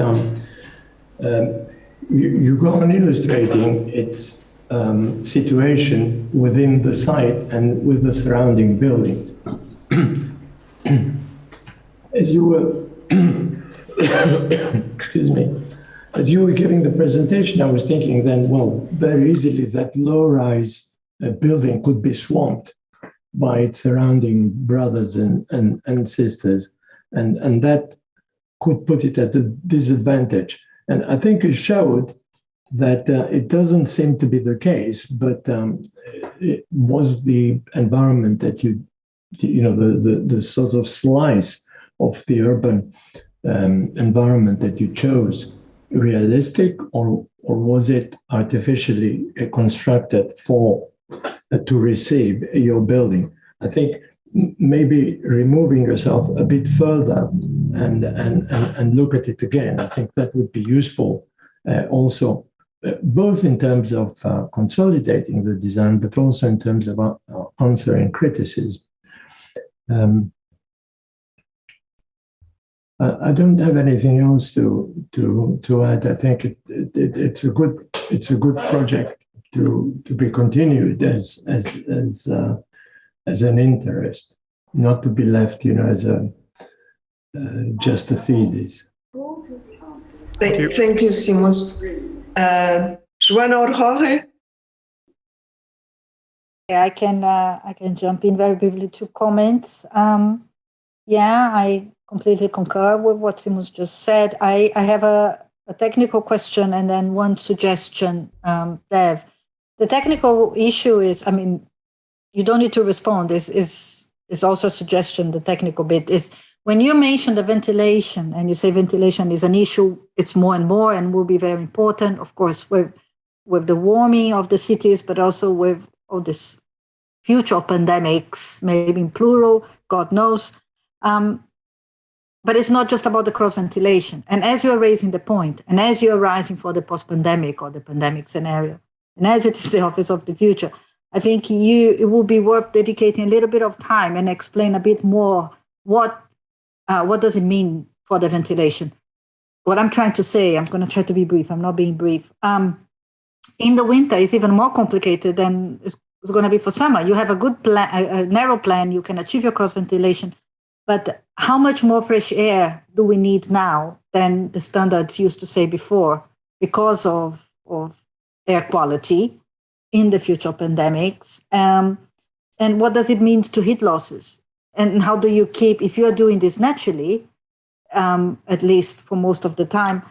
you go on illustrating its situation within the site and with the surrounding buildings. As you were, excuse me, as you were giving the presentation, I was thinking then, well, very easily that low-rise building could be swamped by its surrounding brothers and sisters, and that could put it at a disadvantage. And I think it showed that it doesn't seem to be the case, but it was the environment that the sort of slice of the urban environment that you chose realistic, or was it artificially constructed to receive your building? I think maybe removing yourself a bit further and look at it again. I think that would be useful also, both in terms of consolidating the design, but also in terms of answering criticism. I don't have anything else to add. I think it's a good project to be continued as an interest, not to be left, as just a thesis. Thank you, Simos. Joana or Jorge? Yeah, I can jump in very briefly to comments. I completely concur with what Simos just said. I have a technical question and then one suggestion, Dev. The technical issue is, you don't need to respond. Is also a suggestion. The technical bit is when you mention the ventilation and you say ventilation is an issue, it's more and more and will be very important, of course, with the warming of the cities, but also with all this future pandemics, maybe in plural, God knows. But it's not just about the cross ventilation. And as you're raising the point, and as you're rising for the post-pandemic or the pandemic scenario, and as it is the office of the future, I think it will be worth dedicating a little bit of time and explain a bit more what does it mean for the ventilation. What I'm trying to say, I'm going to try to be brief. I'm not being brief. In the winter, it's even more complicated than it's going to be for summer. You have a good plan, a narrow plan. You can achieve your cross ventilation. But how much more fresh air do we need now than the standards used to say before because of air quality in the future pandemics? And what does it mean to heat losses? And how do you keep, if you're doing this naturally, at least for most of the time,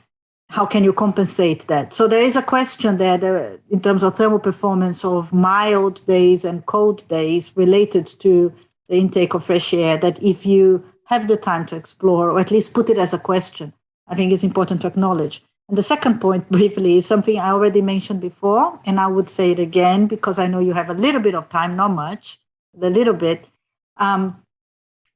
how can you compensate that? So there is a question there in terms of thermal performance of mild days and cold days related to the intake of fresh air, that if you have the time to explore, or at least put it as a question, I think it's important to acknowledge. And the second point, briefly, is something I already mentioned before, and I would say it again because I know you have a little bit of time, not much, but a little bit.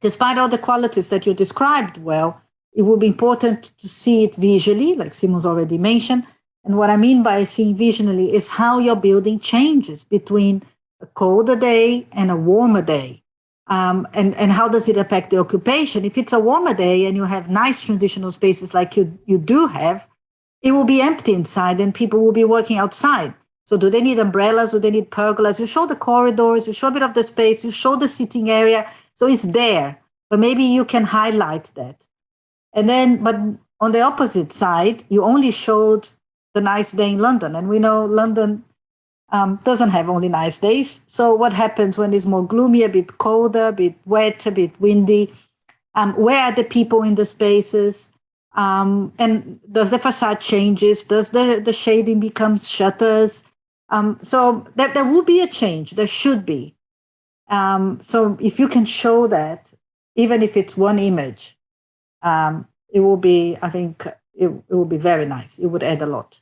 Despite all the qualities that you described well, it will be important to see it visually, like Simon's already mentioned. And what I mean by seeing visually is how your building changes between a colder day and a warmer day. And how does it affect the occupation? If it's a warmer day and you have nice transitional spaces like you do have, it will be empty inside and people will be working outside. So do they need umbrellas? Do they need pergolas? You show the corridors, you show a bit of the space, you show the sitting area. So it's there, but maybe you can highlight that. And then, but on the opposite side, you only showed the nice day in London. And we know London doesn't have only nice days. So what happens when it's more gloomy, a bit colder, a bit wet, a bit windy? Where are the people in the spaces? And does the facade changes? Does the shading becomes shutters? So that there will be a change. There should be. So if you can show that, even if it's one image, it will be, I think, it will be very nice. It would add a lot.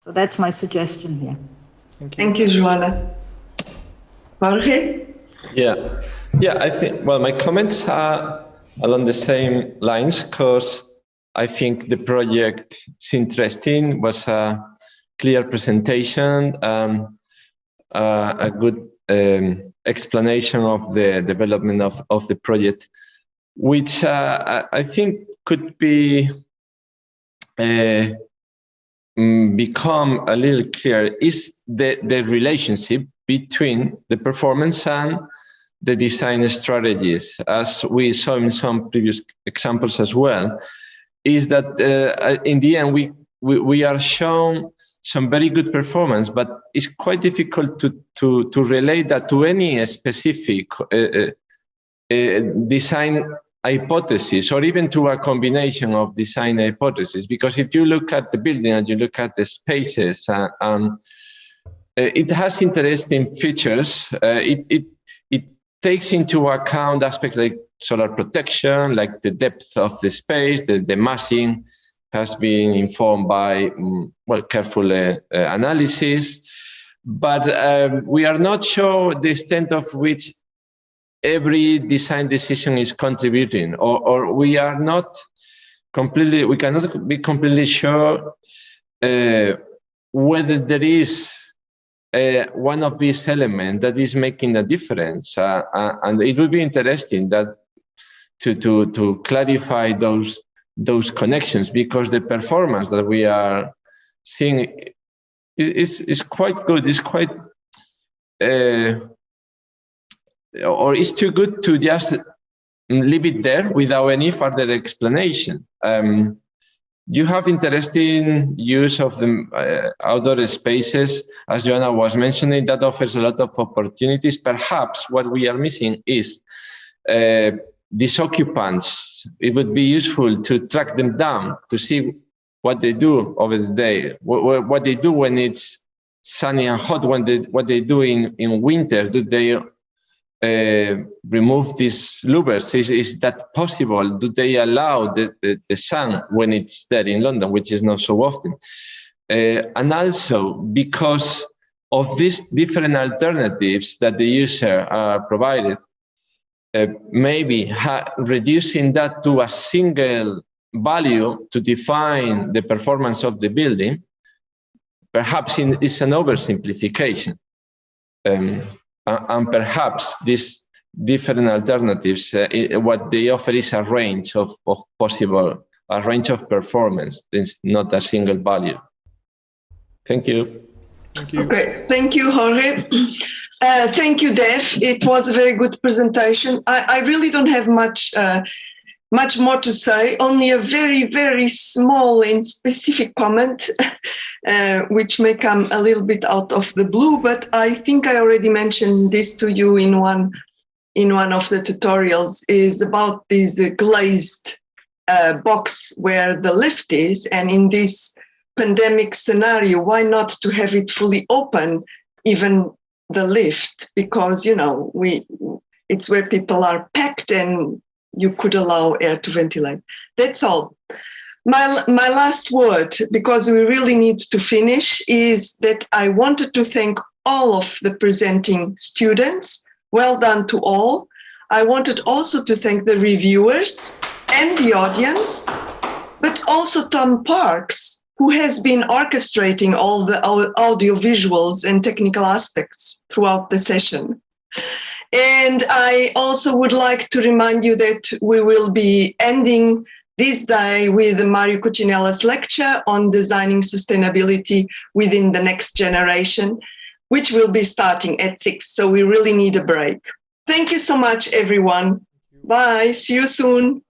So that's my suggestion here. Thank you, Joanna. Jorge? Yeah, I think, well, my comments are along the same lines because I think the project is interesting, was a clear presentation, a good explanation of the development of the project, which I think could be become a little clearer, is the relationship between the performance and the design strategies, as we saw in some previous examples as well, is that in the end we are shown some very good performance, but it's quite difficult to relate that to any specific design hypothesis, or even to a combination of design hypotheses. Because if you look at the building and you look at the spaces, it has interesting features. It takes into account aspects like solar protection, like the depth of the space, the massing has been informed by careful analysis, but we are not sure the extent of which every design decision is contributing, or we are not completely, we cannot be completely sure whether there is one of these elements that is making a difference, and it would be interesting that to clarify those connections, because the performance that we are seeing is quite good. It's quite, or it's too good to just leave it there without any further explanation. You have interesting use of the outdoor spaces, as Joanna was mentioning, that offers a lot of opportunities. Perhaps what we are missing is these occupants. It would be useful to track them down, to see what they do over the day, what they do when it's sunny and hot, what they do in winter. Do they remove these louvers? Is that possible? Do they allow the sun when it's there in London, which is not so often? And also, because of these different alternatives that the user are provided, maybe reducing that to a single value to define the performance of the building, perhaps it's an oversimplification. And perhaps these different alternatives, what they offer is a range of possible, a range of performance. It's not a single value. Thank you. Thank you. Okay, thank you, Jorge. Thank you, Dev. It was a very good presentation. I really don't have much more to say, only a very, very small and specific comment, which may come a little bit out of the blue, but I think I already mentioned this to you in one of the tutorials, is about this glazed box where the lift is. And in this pandemic scenario, why not to have it fully open, even the lift? Because, you know, it's where people are packed and you could allow air to ventilate. That's all. My last word, because we really need to finish, is that I wanted to thank all of the presenting students. Well done to all. I wanted also to thank the reviewers and the audience, but also Tom Parks, who has been orchestrating all the audio visuals and technical aspects throughout the session. And I also would like to remind you that we will be ending this day with Mario Cucinella's lecture on designing sustainability within the next generation, which will be starting at 6. So we really need a break. Thank you so much, everyone. Bye. See you soon.